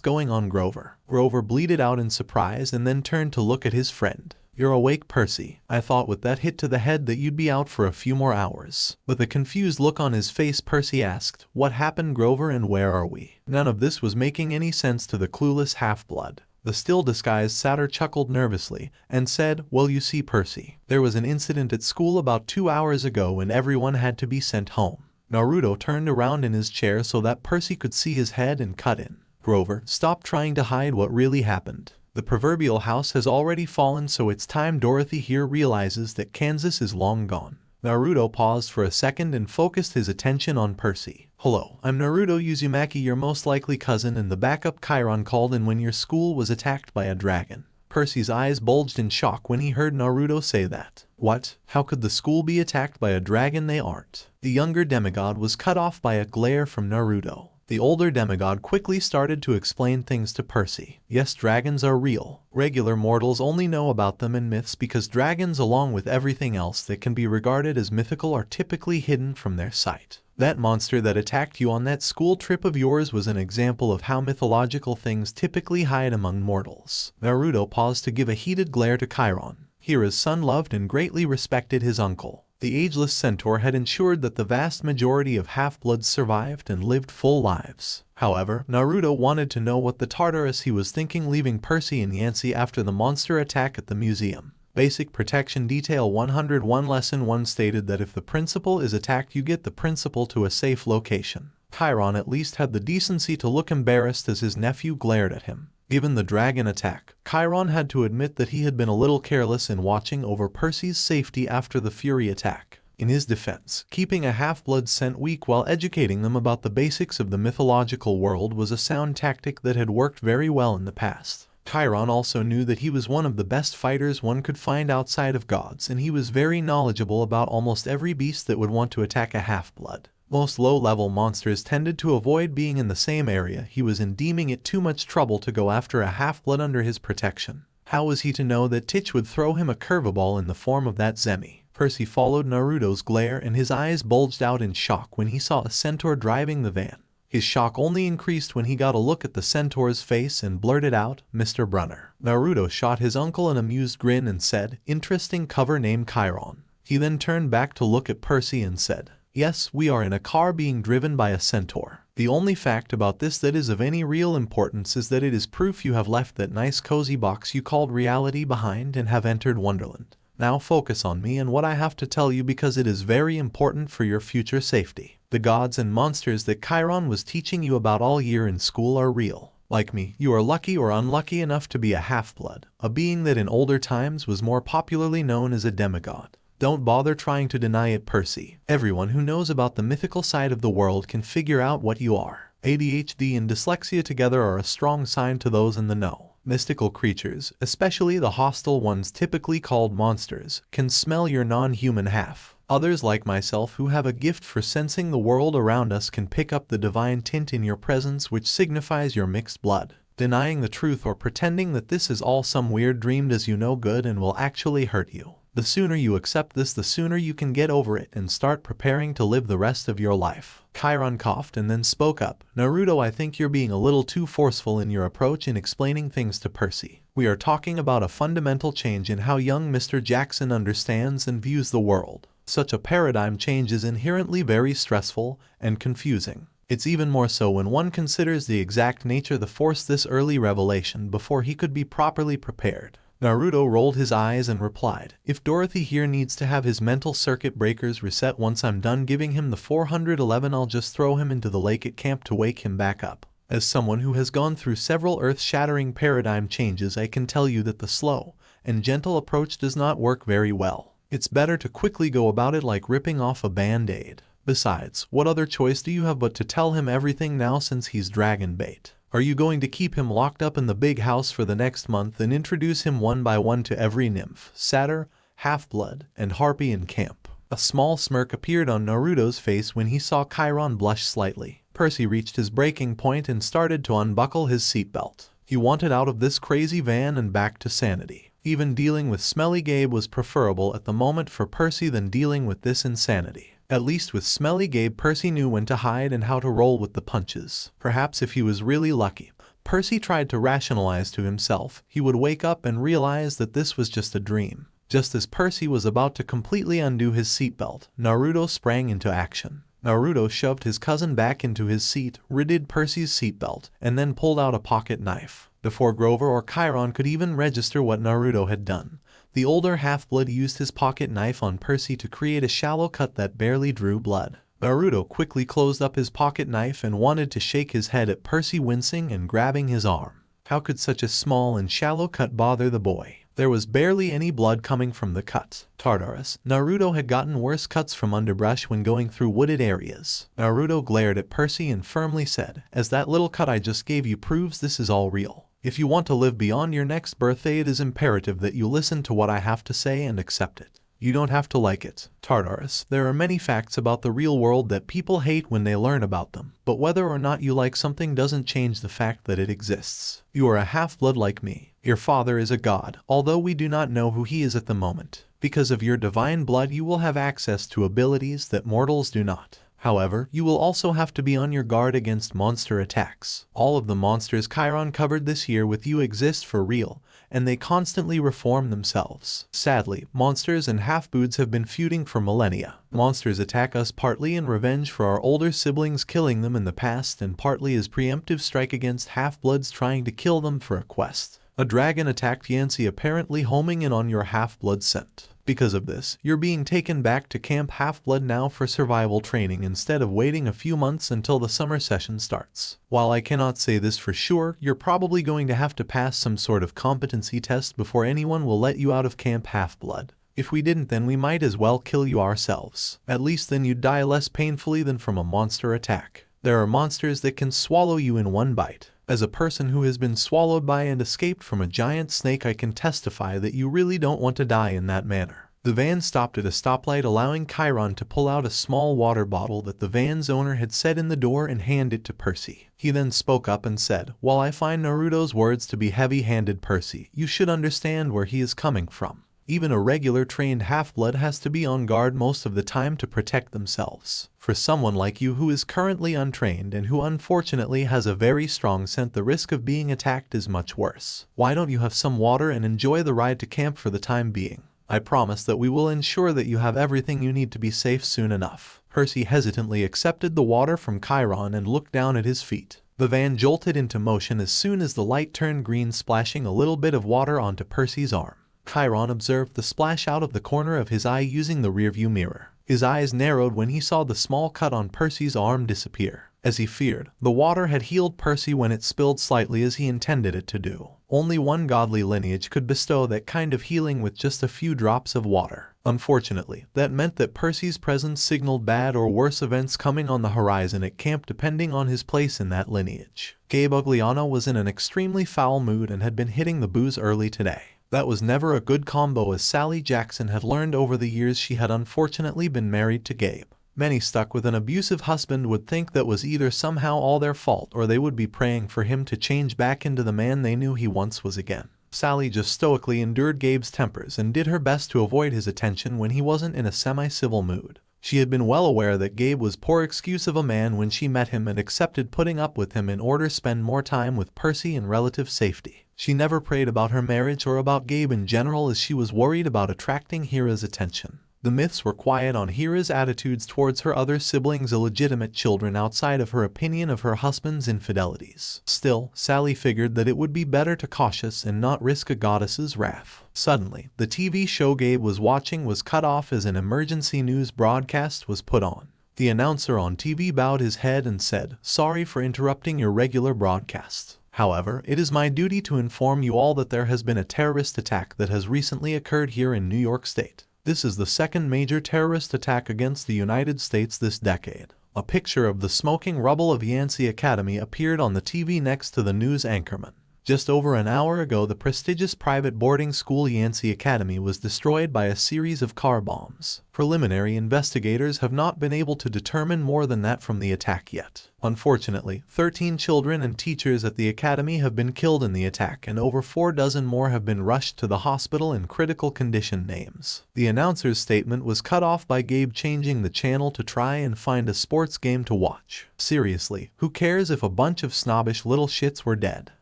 going on, Grover?" Grover bleated out in surprise and then turned to look at his friend. "You're awake, Percy. I thought with that hit to the head that you'd be out for a few more hours." With a confused look on his face, Percy asked, "What happened, Grover, and where are we?" None of this was making any sense to the clueless half-blood. The still-disguised satyr chuckled nervously and said, "Well, you see, Percy, there was an incident at school about 2 hours ago and everyone had to be sent home." Naruto turned around in his chair so that Percy could see his head and cut in. "Grover, stop trying to hide what really happened. The proverbial house has already fallen, so it's time Dorothy here realizes that Kansas is long gone." Naruto paused for a second and focused his attention on Percy. "Hello, I'm Naruto Uzumaki, your most likely cousin and the backup Chiron called in when your school was attacked by a dragon." Percy's eyes bulged in shock when he heard Naruto say that. "What? How could the school be attacked by a dragon? They aren't." The younger demigod was cut off by a glare from Naruto. The older demigod quickly started to explain things to Percy. "Yes, dragons are real. Regular mortals only know about them in myths because dragons, along with everything else that can be regarded as mythical, are typically hidden from their sight. That monster that attacked you on that school trip of yours was an example of how mythological things typically hide among mortals." Naruto paused to give a heated glare to Chiron. Hira's son loved and greatly respected his uncle. The ageless centaur had ensured that the vast majority of half-bloods survived and lived full lives. However, Naruto wanted to know what the Tartarus he was thinking leaving Percy and Yancy after the monster attack at the museum. Basic Protection Detail 101 Lesson 1 stated that if the principal is attacked, you get the principal to a safe location. Chiron at least had the decency to look embarrassed as his nephew glared at him. Given the dragon attack, Chiron had to admit that he had been a little careless in watching over Percy's safety after the Fury attack. In his defense, keeping a half-blood sent weak while educating them about the basics of the mythological world was a sound tactic that had worked very well in the past. Chiron also knew that he was one of the best fighters one could find outside of gods, and he was very knowledgeable about almost every beast that would want to attack a half-blood. Most low-level monsters tended to avoid being in the same area he was in, deeming it too much trouble to go after a half-blood under his protection. How was he to know that Titch would throw him a curveball in the form of that Zemi? Percy followed Naruto's glare and his eyes bulged out in shock when he saw a centaur driving the van. His shock only increased when he got a look at the centaur's face and blurted out, "Mr. Brunner." Naruto shot his uncle an amused grin and said, "Interesting cover name, Chiron." He then turned back to look at Percy and said, "Yes, we are in a car being driven by a centaur. The only fact about this that is of any real importance is that it is proof you have left that nice cozy box you called reality behind and have entered Wonderland. Now focus on me and what I have to tell you, because it is very important for your future safety. The gods and monsters that Chiron was teaching you about all year in school are real. Like me, you are lucky or unlucky enough to be a half-blood, a being that in older times was more popularly known as a demigod. Don't bother trying to deny it, Percy. Everyone who knows about the mythical side of the world can figure out what you are. ADHD and dyslexia together are a strong sign to those in the know. Mystical creatures, especially the hostile ones typically called monsters, can smell your non-human half. Others like myself who have a gift for sensing the world around us can pick up the divine tint in your presence, which signifies your mixed blood. Denying the truth or pretending that this is all some weird dream does you no good and will actually hurt you. The sooner you accept this, the sooner you can get over it and start preparing to live the rest of your life. Chiron coughed and then spoke up. Naruto, I think you're being a little too forceful in your approach in explaining things to Percy. We are talking about a fundamental change in how young Mr. Jackson understands and views the world. Such a paradigm change is inherently very stressful and confusing. It's even more so when one considers the exact nature that forced this early revelation before he could be properly prepared. Naruto rolled his eyes and replied, if Dorothy here needs to have his mental circuit breakers reset once I'm done giving him the 411, I'll just throw him into the lake at camp to wake him back up. As someone who has gone through several earth-shattering paradigm changes, I can tell you that the slow and gentle approach does not work very well. It's better to quickly go about it like ripping off a band-aid. Besides, what other choice do you have but to tell him everything now since he's dragon bait? Are you going to keep him locked up in the big house for the next month and introduce him one by one to every nymph, satyr, half-blood, and harpy in camp? A small smirk appeared on Naruto's face when he saw Chiron blush slightly. Percy reached his breaking point and started to unbuckle his seatbelt. He wanted out of this crazy van and back to sanity. Even dealing with Smelly Gabe was preferable at the moment for Percy than dealing with this insanity. At least with Smelly Gabe, Percy knew when to hide and how to roll with the punches. Perhaps if he was really lucky, Percy tried to rationalize to himself, he would wake up and realize that this was just a dream. Just as Percy was about to completely undo his seatbelt, Naruto sprang into action. Naruto shoved his cousin back into his seat, ridded Percy's seatbelt, and then pulled out a pocket knife. Before Grover or Chiron could even register what Naruto had done, the older half-blood used his pocket knife on Percy to create a shallow cut that barely drew blood. Naruto quickly closed up his pocket knife and wanted to shake his head at Percy, wincing and grabbing his arm. How could such a small and shallow cut bother the boy? There was barely any blood coming from the cut. Tartarus, Naruto had gotten worse cuts from underbrush when going through wooded areas. Naruto glared at Percy and firmly said, as that little cut I just gave you proves this is all real. If you want to live beyond your next birthday, it is imperative that you listen to what I have to say and accept it. You don't have to like it. Tartarus, there are many facts about the real world that people hate when they learn about them, but whether or not you like something doesn't change the fact that it exists. You are a half-blood like me. Your father is a god, although we do not know who he is at the moment. Because of your divine blood, you will have access to abilities that mortals do not. However, you will also have to be on your guard against monster attacks. All of the monsters Chiron covered this year with you exist for real, and they constantly reform themselves. Sadly, monsters and half-bloods have been feuding for millennia. Monsters attack us partly in revenge for our older siblings killing them in the past, and partly as preemptive strike against half-bloods trying to kill them for a quest. A dragon attacked Yancy, apparently homing in on your half-blood scent. Because of this, you're being taken back to Camp Half-Blood now for survival training instead of waiting a few months until the summer session starts. While I cannot say this for sure, you're probably going to have to pass some sort of competency test before anyone will let you out of Camp Half-Blood. If we didn't, then we might as well kill you ourselves. At least then you'd die less painfully than from a monster attack. There are monsters that can swallow you in one bite. As a person who has been swallowed by and escaped from a giant snake, I can testify that you really don't want to die in that manner. The van stopped at a stoplight, allowing Chiron to pull out a small water bottle that the van's owner had set in the door and hand it to Percy. He then spoke up and said, "While I find Naruto's words to be heavy-handed, Percy, you should understand where he is coming from. Even a regular trained half-blood has to be on guard most of the time to protect themselves. For someone like you who is currently untrained and who unfortunately has a very strong scent, the risk of being attacked is much worse. Why don't you have some water and enjoy the ride to camp for the time being? I promise that we will ensure that you have everything you need to be safe soon enough." Percy hesitantly accepted the water from Chiron and looked down at his feet. The van jolted into motion as soon as the light turned green, splashing a little bit of water onto Percy's arm. Chiron observed the splash out of the corner of his eye using the rearview mirror. His eyes narrowed when he saw the small cut on Percy's arm disappear. As he feared, the water had healed Percy when it spilled slightly as he intended it to do. Only one godly lineage could bestow that kind of healing with just a few drops of water. Unfortunately, that meant that Percy's presence signaled bad or worse events coming on the horizon at camp depending on his place in that lineage. Gabe Ugliano was in an extremely foul mood and had been hitting the booze early today. That was never a good combo, as Sally Jackson had learned over the years she had unfortunately been married to Gabe. Many stuck with an abusive husband would think that was either somehow all their fault or they would be praying for him to change back into the man they knew he once was again. Sally just stoically endured Gabe's tempers and did her best to avoid his attention when he wasn't in a semi-civil mood. She had been well aware that Gabe was poor excuse of a man when she met him and accepted putting up with him in order to spend more time with Percy in relative safety. She never prayed about her marriage or about Gabe in general as she was worried about attracting Hira's attention. The myths were quiet on Hira's attitudes towards her other siblings' illegitimate children outside of her opinion of her husband's infidelities. Still, Sally figured that it would be better to cautious and not risk a goddess's wrath. Suddenly, the TV show Gabe was watching was cut off as an emergency news broadcast was put on. The announcer on TV bowed his head and said, "Sorry for interrupting your regular broadcast. However, it is my duty to inform you all that there has been a terrorist attack that has recently occurred here in New York State. This is the second major terrorist attack against the United States this decade." A picture of the smoking rubble of Yancy Academy appeared on the TV next to the news anchorman. Just over an hour ago, the prestigious private boarding school Yancy Academy was destroyed by a series of car bombs. Preliminary investigators have not been able to determine more than that from the attack yet. Unfortunately, 13 children and teachers at the academy have been killed in the attack, and over 4 dozen more have been rushed to the hospital in critical condition names. The announcer's statement was cut off by Gabe changing the channel to try and find a sports game to watch. Seriously, who cares if a bunch of snobbish little shits were dead?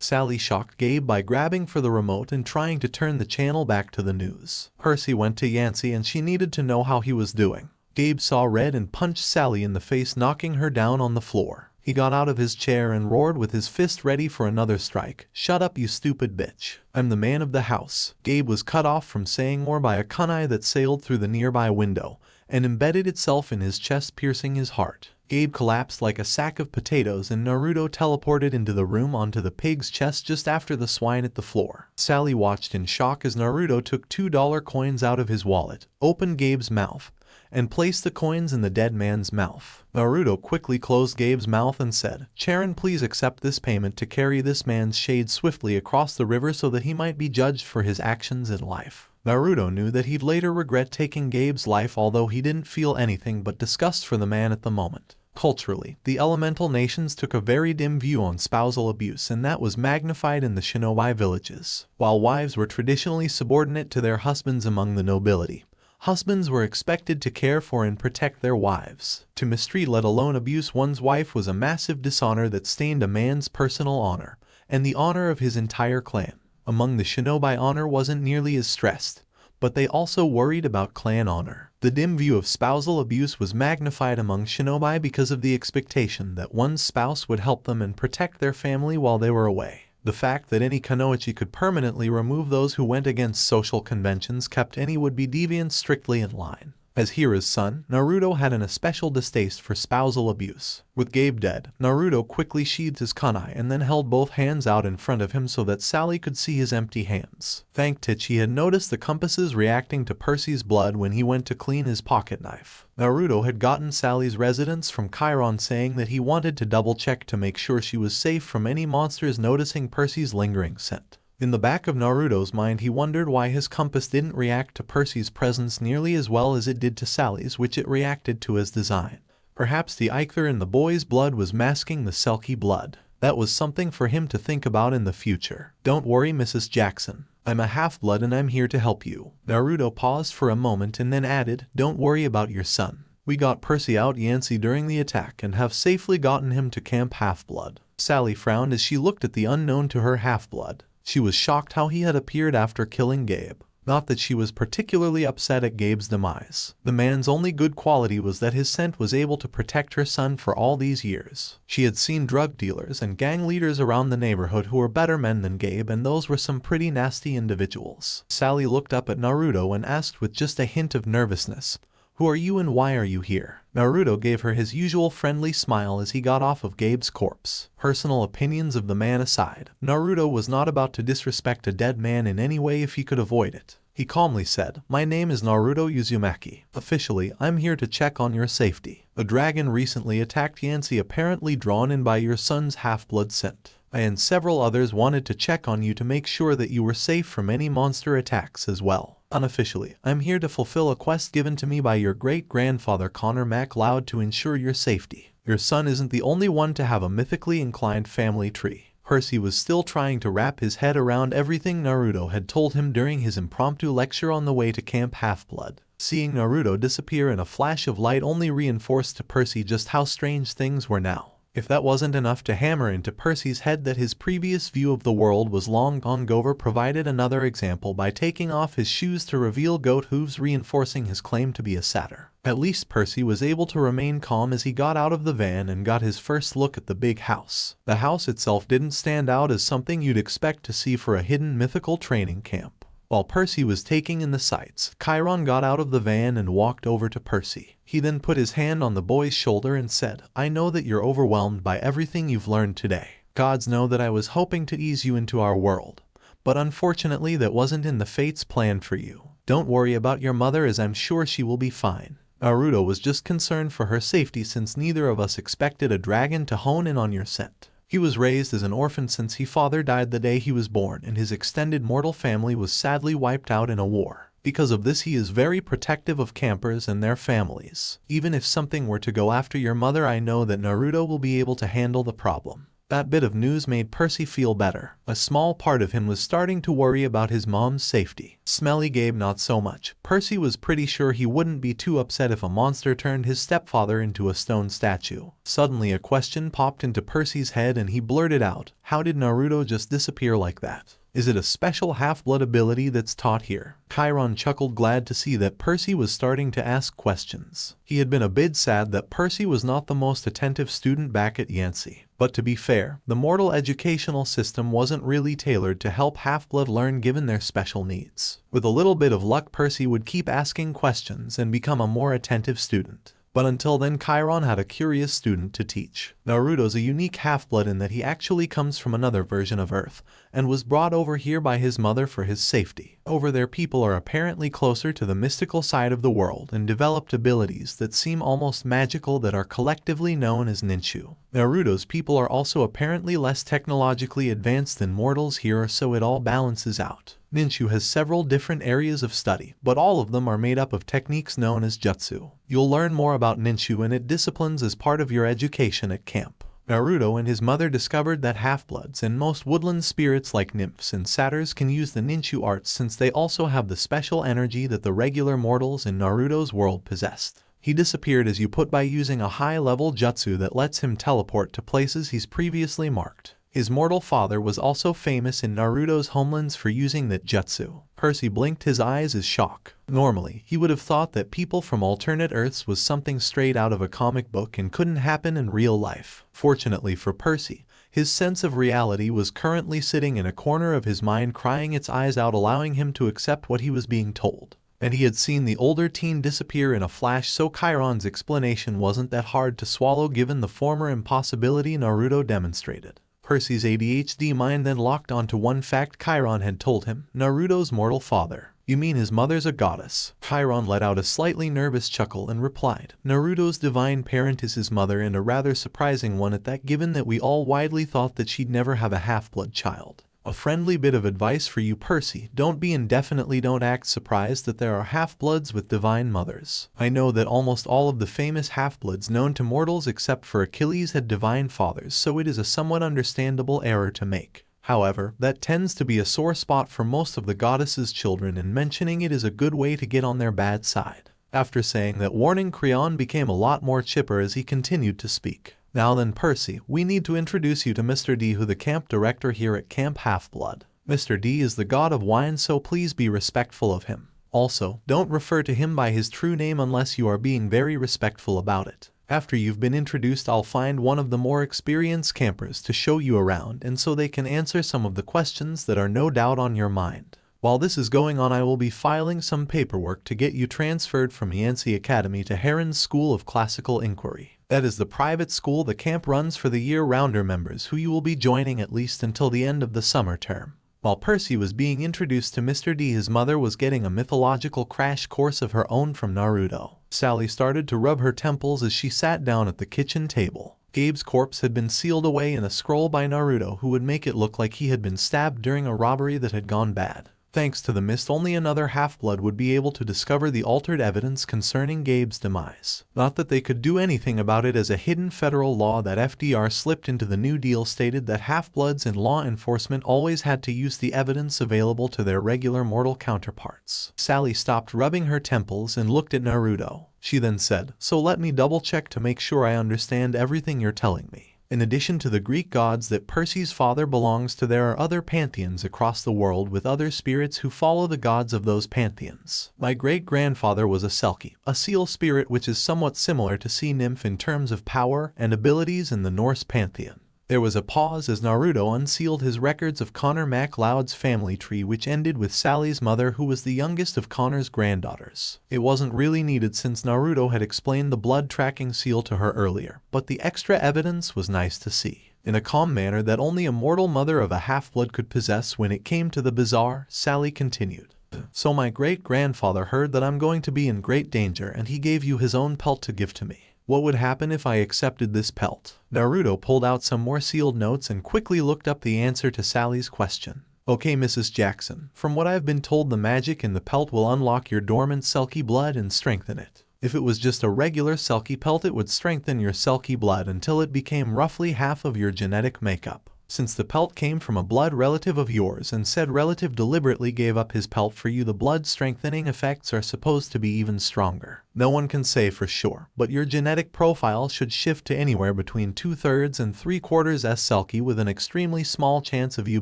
Sally shocked Gabe by grabbing for the remote and trying to turn the channel back to the news. Percy went to Yancy and she needed to know how he was doing. Gabe saw red and punched Sally in the face, knocking her down on the floor. He got out of his chair and roared with his fist ready for another strike. "Shut up, you stupid bitch. I'm the man of the house." Gabe was cut off from saying more by a kunai that sailed through the nearby window and embedded itself in his chest, piercing his heart. Gabe collapsed like a sack of potatoes and Naruto teleported into the room onto the pig's chest just after the swine hit the floor. Sally watched in shock as Naruto took $2 coins out of his wallet, opened Gabe's mouth, and placed the coins in the dead man's mouth. Naruto quickly closed Gabe's mouth and said, "Chiron, please accept this payment to carry this man's shade swiftly across the river so that he might be judged for his actions in life." Naruto knew that he'd later regret taking Gabe's life, although he didn't feel anything but disgust for the man at the moment. Culturally, the elemental nations took a very dim view on spousal abuse, and that was magnified in the shinobi villages. While wives were traditionally subordinate to their husbands among the nobility, husbands were expected to care for and protect their wives. To mistreat, let alone abuse one's wife, was a massive dishonor that stained a man's personal honor, and the honor of his entire clan. Among the shinobi, honor wasn't nearly as stressed, but they also worried about clan honor. The dim view of spousal abuse was magnified among shinobi because of the expectation that one's spouse would help them and protect their family while they were away. The fact that any kunoichi could permanently remove those who went against social conventions kept any would-be deviants strictly in line. As Hira's son, Naruto had an especial distaste for spousal abuse. With Gabe dead, Naruto quickly sheathed his kunai and then held both hands out in front of him so that Sally could see his empty hands. Thankfully, he had noticed the compasses reacting to Percy's blood when he went to clean his pocket knife. Naruto had gotten Sally's residence from Chiron, saying that he wanted to double-check to make sure she was safe from any monsters noticing Percy's lingering scent. In the back of Naruto's mind, he wondered why his compass didn't react to Percy's presence nearly as well as it did to Sally's, which it reacted to as designed. Perhaps the ichor in the boy's blood was masking the Selkie blood. That was something for him to think about in the future. "Don't worry, Mrs. Jackson. I'm a half-blood and I'm here to help you." Naruto paused for a moment and then added, "Don't worry about your son. We got Percy out Yancy during the attack and have safely gotten him to Camp Half-Blood." Sally frowned as she looked at the unknown to her half-blood. She was shocked how he had appeared after killing Gabe. Not that she was particularly upset at Gabe's demise. The man's only good quality was that his scent was able to protect her son for all these years. She had seen drug dealers and gang leaders around the neighborhood who were better men than Gabe, and those were some pretty nasty individuals. Sally looked up at Naruto and asked with just a hint of nervousness, "Who are you and why are you here?" Naruto gave her his usual friendly smile as he got off of Gabe's corpse. Personal opinions of the man aside, Naruto was not about to disrespect a dead man in any way if he could avoid it. He calmly said, "My name is Naruto Uzumaki. Officially, I'm here to check on your safety. A dragon recently attacked Yancy, apparently drawn in by your son's half-blood scent. I and several others wanted to check on you to make sure that you were safe from any monster attacks as well. Unofficially, I'm here to fulfill a quest given to me by your great-grandfather Connor MacLeod to ensure your safety. Your son isn't the only one to have a mythically inclined family tree." Percy was still trying to wrap his head around everything Naruto had told him during his impromptu lecture on the way to Camp Half-Blood. Seeing Naruto disappear in a flash of light only reinforced to Percy just how strange things were now. If that wasn't enough to hammer into Percy's head that his previous view of the world was long gone, Gover provided another example by taking off his shoes to reveal goat hooves, reinforcing his claim to be a satyr. At least Percy was able to remain calm as he got out of the van and got his first look at the big house. The house itself didn't stand out as something you'd expect to see for a hidden mythical training camp. While Percy was taking in the sights, Chiron got out of the van and walked over to Percy. He then put his hand on the boy's shoulder and said, "I know that you're overwhelmed by everything you've learned today. Gods know that I was hoping to ease you into our world, but unfortunately that wasn't in the fates planned for you. Don't worry about your mother, as I'm sure she will be fine." Naruto was just concerned for her safety, since neither of us expected a dragon to hone in on your scent. He was raised as an orphan since his father died the day he was born, and his extended mortal family was sadly wiped out in a war. Because of this, he is very protective of campers and their families. Even if something were to go after your mother, I know that Naruto will be able to handle the problem. That bit of news made Percy feel better. A small part of him was starting to worry about his mom's safety. Smelly Gabe not so much. Percy was pretty sure he wouldn't be too upset if a monster turned his stepfather into a stone statue. Suddenly a question popped into Percy's head and he blurted out, "How did Naruto just disappear like that? Is it a special half-blood ability that's taught here?" Chiron chuckled, glad to see that Percy was starting to ask questions. He had been a bit sad that Percy was not the most attentive student back at Yancy. But to be fair, the mortal educational system wasn't really tailored to help half-blood learn given their special needs. With a little bit of luck, Percy would keep asking questions and become a more attentive student. But until then, Chiron had a curious student to teach. Naruto's a unique half-blood in that he actually comes from another version of Earth, and was brought over here by his mother for his safety. Over there, people are apparently closer to the mystical side of the world and developed abilities that seem almost magical that are collectively known as ninchu. Naruto's people are also apparently less technologically advanced than mortals here, so it all balances out. Ninchu has several different areas of study, but all of them are made up of techniques known as jutsu. You'll learn more about ninchu and its disciplines as part of your education at camp. Naruto and his mother discovered that half-bloods and most woodland spirits like nymphs and satyrs can use the ninchu arts, since they also have the special energy that the regular mortals in Naruto's world possessed. He disappeared, as you put, by using a high-level jutsu that lets him teleport to places he's previously marked. His mortal father was also famous in Naruto's homelands for using that jutsu. Percy blinked his eyes as shock. Normally, he would have thought that people from alternate Earths was something straight out of a comic book and couldn't happen in real life. Fortunately for Percy, his sense of reality was currently sitting in a corner of his mind, crying its eyes out, allowing him to accept what he was being told. And he had seen the older teen disappear in a flash, so Chiron's explanation wasn't that hard to swallow given the former impossibility Naruto demonstrated. Percy's ADHD mind then locked onto one fact Chiron had told him: Naruto's mortal father. "You mean his mother's a goddess?" Chiron let out a slightly nervous chuckle and replied, "Naruto's divine parent is his mother, and a rather surprising one at that, given that we all widely thought that she'd never have a half-blood child. A friendly bit of advice for you, Percy: don't be indefinitely don't act surprised that there are half-bloods with divine mothers. I know that almost all of the famous half-bloods known to mortals except for Achilles had divine fathers, so it is a somewhat understandable error to make. However, that tends to be a sore spot for most of the goddess's children, and mentioning it is a good way to get on their bad side." After saying that warning, Chiron became a lot more chipper as he continued to speak. "Now then, Percy, we need to introduce you to Mr. D, who the camp director here at Camp Half-Blood. Mr. D is the god of wine, so please be respectful of him. Also, don't refer to him by his true name unless you are being very respectful about it. After you've been introduced, I'll find one of the more experienced campers to show you around, and so they can answer some of the questions that are no doubt on your mind. While this is going on, I will be filing some paperwork to get you transferred from Yancy Academy to Heron's School of Classical Inquiry. That is the private school the camp runs for the year-rounder members, who you will be joining at least until the end of the summer term." While Percy was being introduced to Mr. D, his mother was getting a mythological crash course of her own from Naruto. Sally started to rub her temples as she sat down at the kitchen table. Gabe's corpse had been sealed away in a scroll by Naruto, who would make it look like he had been stabbed during a robbery that had gone bad. Thanks to the mist, only another half-blood would be able to discover the altered evidence concerning Gabe's demise. Not that they could do anything about it, as a hidden federal law that FDR slipped into the New Deal stated that half-bloods in law enforcement always had to use the evidence available to their regular mortal counterparts. Sally stopped rubbing her temples and looked at Naruto. She then said, "So let me double-check to make sure I understand everything you're telling me. In addition to the Greek gods that Percy's father belongs to, there are other pantheons across the world with other spirits who follow the gods of those pantheons. My great-grandfather was a selkie, a seal spirit which is somewhat similar to sea nymph in terms of power and abilities in the Norse pantheon." There was a pause as Naruto unsealed his records of Connor MacLeod's family tree, which ended with Sally's mother, who was the youngest of Connor's granddaughters. It wasn't really needed since Naruto had explained the blood tracking seal to her earlier, but the extra evidence was nice to see. In a calm manner that only a mortal mother of a half-blood could possess when it came to the bizarre, Sally continued. "So my great-grandfather heard that I'm going to be in great danger, and he gave you his own pelt to give to me. What would happen if I accepted this pelt?" Naruto pulled out some more sealed notes and quickly looked up the answer to Sally's question. "Okay, Mrs. Jackson, from what I've been told, the magic in the pelt will unlock your dormant Selkie blood and strengthen it. If it was just a regular Selkie pelt, it would strengthen your Selkie blood until it became roughly half of your genetic makeup. Since the pelt came from a blood relative of yours and said relative deliberately gave up his pelt for you, the blood strengthening effects are supposed to be even stronger. No one can say for sure, but your genetic profile should shift to anywhere between 2/3 and 3/4 Selkie, with an extremely small chance of you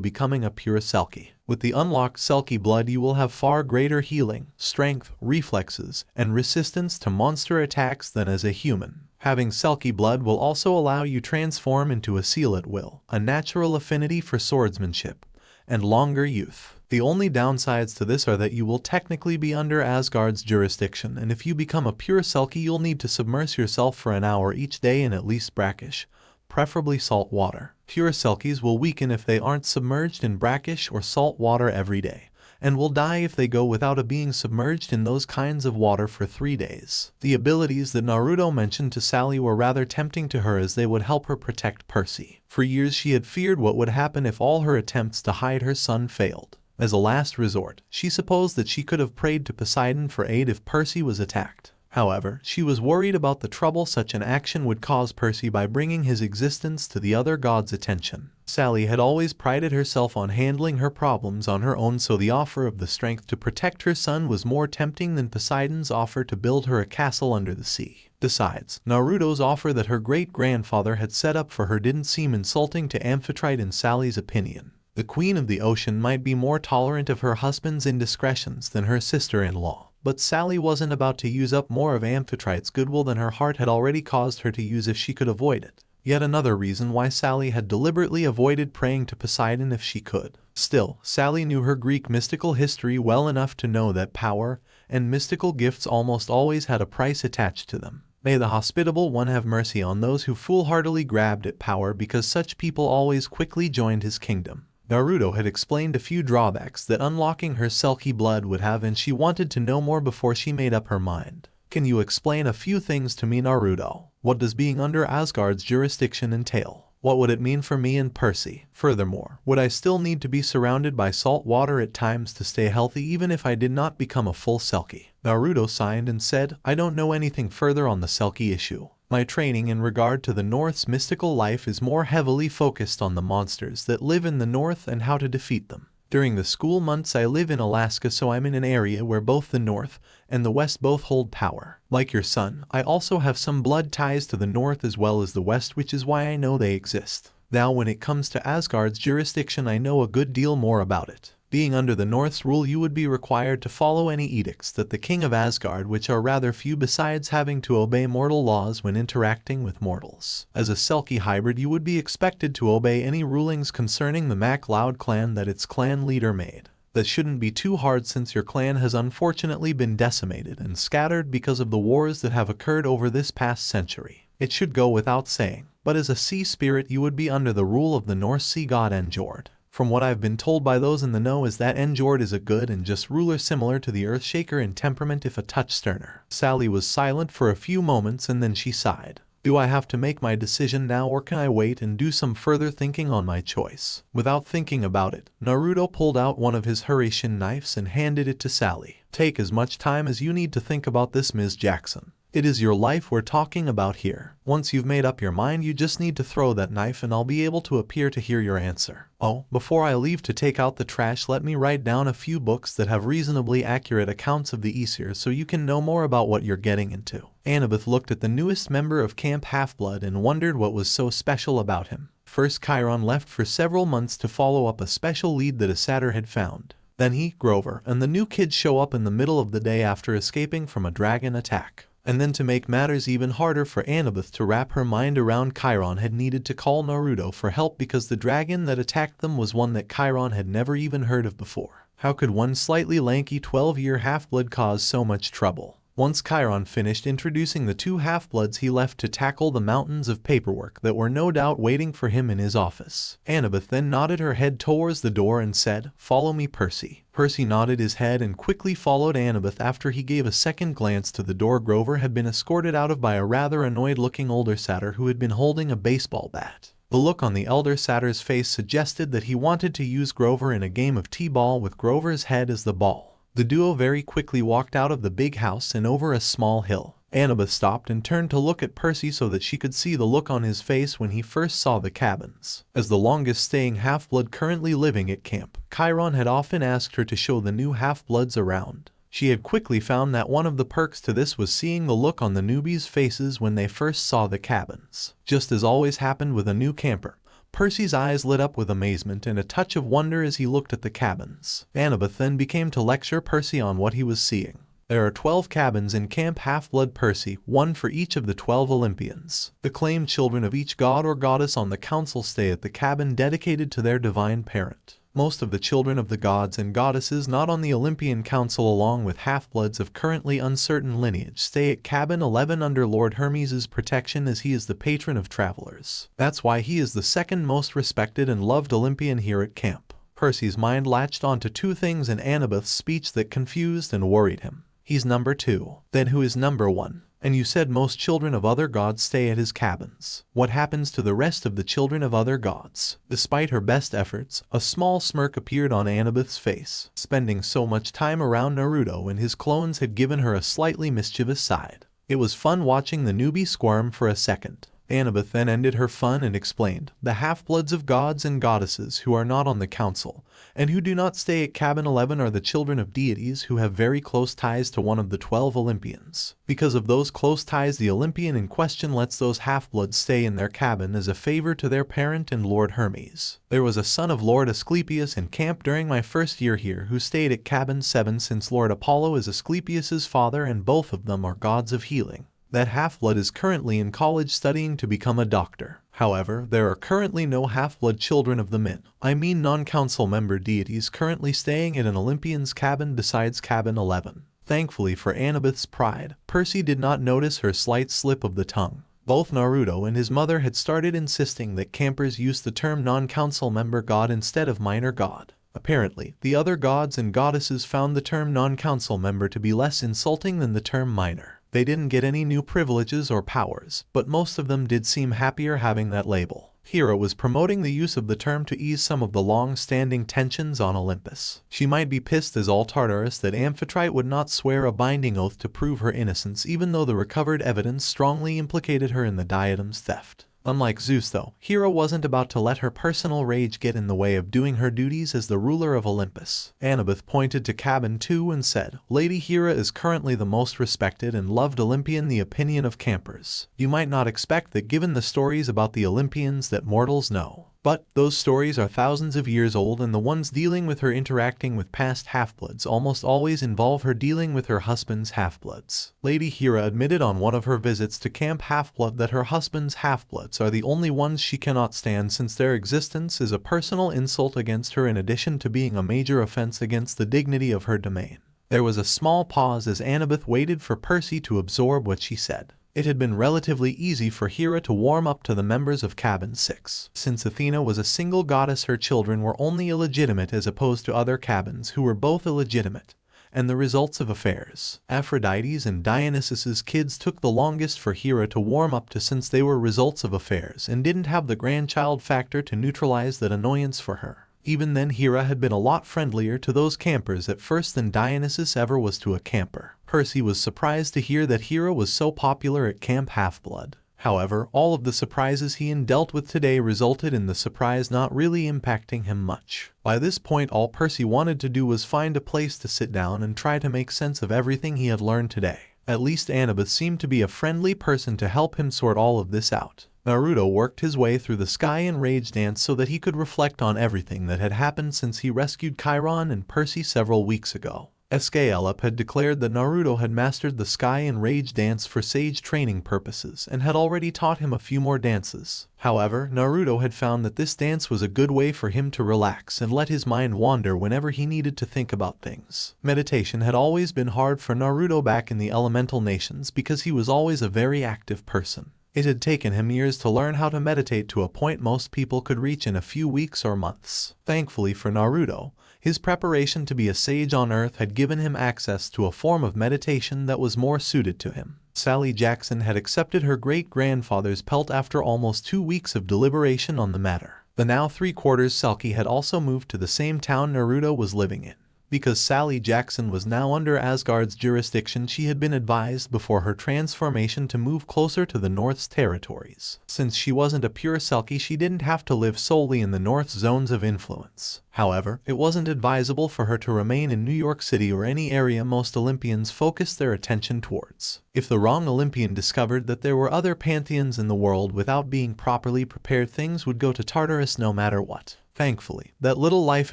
becoming a pure Selkie. With the unlocked Selkie blood, you will have far greater healing, strength, reflexes, and resistance to monster attacks than as a human. Having Selkie blood will also allow you transform into a seal at will, a natural affinity for swordsmanship, and longer youth. The only downsides to this are that you will technically be under Asgard's jurisdiction, and if you become a pure Selkie, you'll need to submerge yourself for an hour each day in at least brackish, preferably salt water. Pure Selkies will weaken if they aren't submerged in brackish or salt water every day, and will die if they go without being submerged in those kinds of water for 3 days. The abilities that Naruto mentioned to Sally were rather tempting to her, as they would help her protect Percy. For years she had feared what would happen if all her attempts to hide her son failed. As a last resort, she supposed that she could have prayed to Poseidon for aid if Percy was attacked. However, she was worried about the trouble such an action would cause Percy by bringing his existence to the other gods' attention. Sally had always prided herself on handling her problems on her own, so the offer of the strength to protect her son was more tempting than Poseidon's offer to build her a castle under the sea. Besides, Naruto's offer that her great-grandfather had set up for her didn't seem insulting to Amphitrite in Sally's opinion. The Queen of the Ocean might be more tolerant of her husband's indiscretions than her sister-in-law. But Sally wasn't about to use up more of Amphitrite's goodwill than her heart had already caused her to use if she could avoid it. Yet another reason why Sally had deliberately avoided praying to Poseidon if she could. Still, Sally knew her Greek mystical history well enough to know that power and mystical gifts almost always had a price attached to them. May the hospitable one have mercy on those who foolhardily grabbed at power, because such people always quickly joined his kingdom. Naruto had explained a few drawbacks that unlocking her Selkie blood would have, and she wanted to know more before she made up her mind. "Can you explain a few things to me, Naruto? What does being under Asgard's jurisdiction entail? What would it mean for me and Percy? Furthermore, would I still need to be surrounded by salt water at times to stay healthy even if I did not become a full Selkie?" Naruto sighed and said, "I don't know anything further on the Selkie issue. My training in regard to the North's mystical life is more heavily focused on the monsters that live in the North and how to defeat them. During the school months I live in Alaska, so I'm in an area where both the North and the West both hold power. Like your son, I also have some blood ties to the North as well as the West, which is why I know they exist. Now when it comes to Asgard's jurisdiction, I know a good deal more about it. Being under the North's rule, you would be required to follow any edicts that the king of Asgard, which are rather few, besides having to obey mortal laws when interacting with mortals. As a Selkie hybrid, you would be expected to obey any rulings concerning the MacLeod clan that its clan leader made. That shouldn't be too hard, since your clan has unfortunately been decimated and scattered because of the wars that have occurred over this past century. It should go without saying, but as a sea spirit you would be under the rule of the Norse sea god Njord. From what I've been told by those in the know is that Njord is a good and just ruler, similar to the Earthshaker in temperament if a touch sterner." Sally was silent for a few moments and then she sighed. Do I have to make my decision now, or can I wait and do some further thinking on my choice? Without thinking about it, Naruto pulled out one of his Hiraishin knives and handed it to Sally. Take as much time as you need to think about this, Ms. Jackson. It is your life we're talking about here. Once you've made up your mind, you just need to throw that knife and I'll be able to appear to hear your answer. Oh, before I leave to take out the trash, let me write down a few books that have reasonably accurate accounts of the Aesir so you can know more about what you're getting into. Annabeth looked at the newest member of Camp Half-Blood and wondered what was so special about him. First, Chiron left for several months to follow up a special lead that a satyr had found. Then he, Grover, and the new kid show up in the middle of the day after escaping from a dragon attack. And then to make matters even harder for Annabeth to wrap her mind around, Chiron had needed to call Naruto for help because the dragon that attacked them was one that Chiron had never even heard of before. How could one slightly lanky 12-year half-blood cause so much trouble? Once Chiron finished introducing the two half-bloods, he left to tackle the mountains of paperwork that were no doubt waiting for him in his office. Annabeth then nodded her head towards the door and said, "Follow me, Percy." Percy nodded his head and quickly followed Annabeth. After he gave a second glance to the door Grover had been escorted out of by a rather annoyed-looking older satyr who had been holding a baseball bat. The look on the elder satyr's face suggested that he wanted to use Grover in a game of t-ball with Grover's head as the ball. The duo very quickly walked out of the big house and over a small hill. Annabeth stopped and turned to look at Percy so that she could see the look on his face when he first saw the cabins. As the longest-staying half-blood currently living at camp, Chiron had often asked her to show the new half-bloods around. She had quickly found that one of the perks to this was seeing the look on the newbies' faces when they first saw the cabins. Just as always happened with a new camper, Percy's eyes lit up with amazement and a touch of wonder as he looked at the cabins. Annabeth then became to lecture Percy on what he was seeing. There are 12 cabins in Camp Half-Blood, Percy, one for each of the 12 Olympians. The claimed children of each god or goddess on the council stay at the cabin dedicated to their divine parent. Most of the children of the gods and goddesses not on the Olympian Council, along with half-bloods of currently uncertain lineage, stay at cabin 11 under Lord Hermes' protection, as he is the patron of travelers. That's why he is the second most respected and loved Olympian here at camp. Percy's mind latched onto two things in Annabeth's speech that confused and worried him. He's number 2. Then who is number 1? And you said most children of other gods stay at his cabins. What happens to the rest of the children of other gods? Despite her best efforts, a small smirk appeared on Annabeth's face. Spending so much time around Naruto and his clones had given her a slightly mischievous side. It was fun watching the newbie squirm for a second. Annabeth then ended her fun and explained, the half-bloods of gods and goddesses who are not on the council, and who do not stay at cabin 11 are the children of deities who have very close ties to one of the 12 Olympians. Because of those close ties, the Olympian in question lets those half-bloods stay in their cabin as a favor to their parent and Lord Hermes. There was a son of Lord Asclepius in camp during my first year here who stayed at cabin 7 since Lord Apollo is Asclepius's father and both of them are gods of healing. That half-blood is currently in college studying to become a doctor. However, there are currently no half-blood children of the non-council member deities currently staying at an Olympian's cabin besides cabin 11. Thankfully for Annabeth's pride, Percy did not notice her slight slip of the tongue. Both Naruto and his mother had started insisting that campers use the term non-council member god instead of minor god. Apparently, the other gods and goddesses found the term non-council member to be less insulting than the term minor. They didn't get any new privileges or powers, but most of them did seem happier having that label. Hera was promoting the use of the term to ease some of the long-standing tensions on Olympus. She might be pissed as all Tartarus that Amphitrite would not swear a binding oath to prove her innocence, even though the recovered evidence strongly implicated her in the diadem's theft. Unlike Zeus though, Hera wasn't about to let her personal rage get in the way of doing her duties as the ruler of Olympus. Annabeth pointed to cabin 2 and said, Lady Hera is currently the most respected and loved Olympian in the opinion of campers. You might not expect that given the stories about the Olympians that mortals know. But those stories are thousands of years old, and the ones dealing with her interacting with past half-bloods almost always involve her dealing with her husband's half-bloods. Lady Hera admitted on one of her visits to Camp Half-Blood that her husband's half-bloods are the only ones she cannot stand, since their existence is a personal insult against her in addition to being a major offense against the dignity of her domain. There was a small pause as Annabeth waited for Percy to absorb what she said. It had been relatively easy for Hera to warm up to the members of Cabin 6. Since Athena was a single goddess, her children were only illegitimate as opposed to other cabins who were both illegitimate. and the results of affairs. Aphrodite's and Dionysus's kids took the longest for Hera to warm up to since they were results of affairs and didn't have the grandchild factor to neutralize that annoyance for her. Even then, Hera had been a lot friendlier to those campers at first than Dionysus ever was to a camper. Percy was surprised to hear that Hera was so popular at Camp Half-Blood. However, all of the surprises he dealt with today resulted in the surprise not really impacting him much. By this point, all Percy wanted to do was find a place to sit down and try to make sense of everything he had learned today. At least Annabeth seemed to be a friendly person to help him sort all of this out. Naruto worked his way through the sky and rage dance so that he could reflect on everything that had happened since he rescued Chiron and Percy several weeks ago. Escalip had declared that Naruto had mastered the sky and rage dance for sage training purposes and had already taught him a few more dances. However, Naruto had found that this dance was a good way for him to relax and let his mind wander whenever he needed to think about things. Meditation had always been hard for Naruto back in the elemental nations because he was always a very active person. It had taken him years to learn how to meditate to a point most people could reach in a few weeks or months. Thankfully for Naruto, his preparation to be a sage on Earth had given him access to a form of meditation that was more suited to him. Sally Jackson had accepted her great-grandfather's pelt after almost 2 weeks of deliberation on the matter. The now 3/4 Selkie had also moved to the same town Naruto was living in. Because Sally Jackson was now under Asgard's jurisdiction, she had been advised before her transformation to move closer to the North's territories. Since she wasn't a pure Selkie, she didn't have to live solely in the North's zones of influence. However, it wasn't advisable for her to remain in New York City or any area most Olympians focused their attention towards. If the wrong Olympian discovered that there were other pantheons in the world without being properly prepared, things would go to Tartarus no matter what. Thankfully, that little life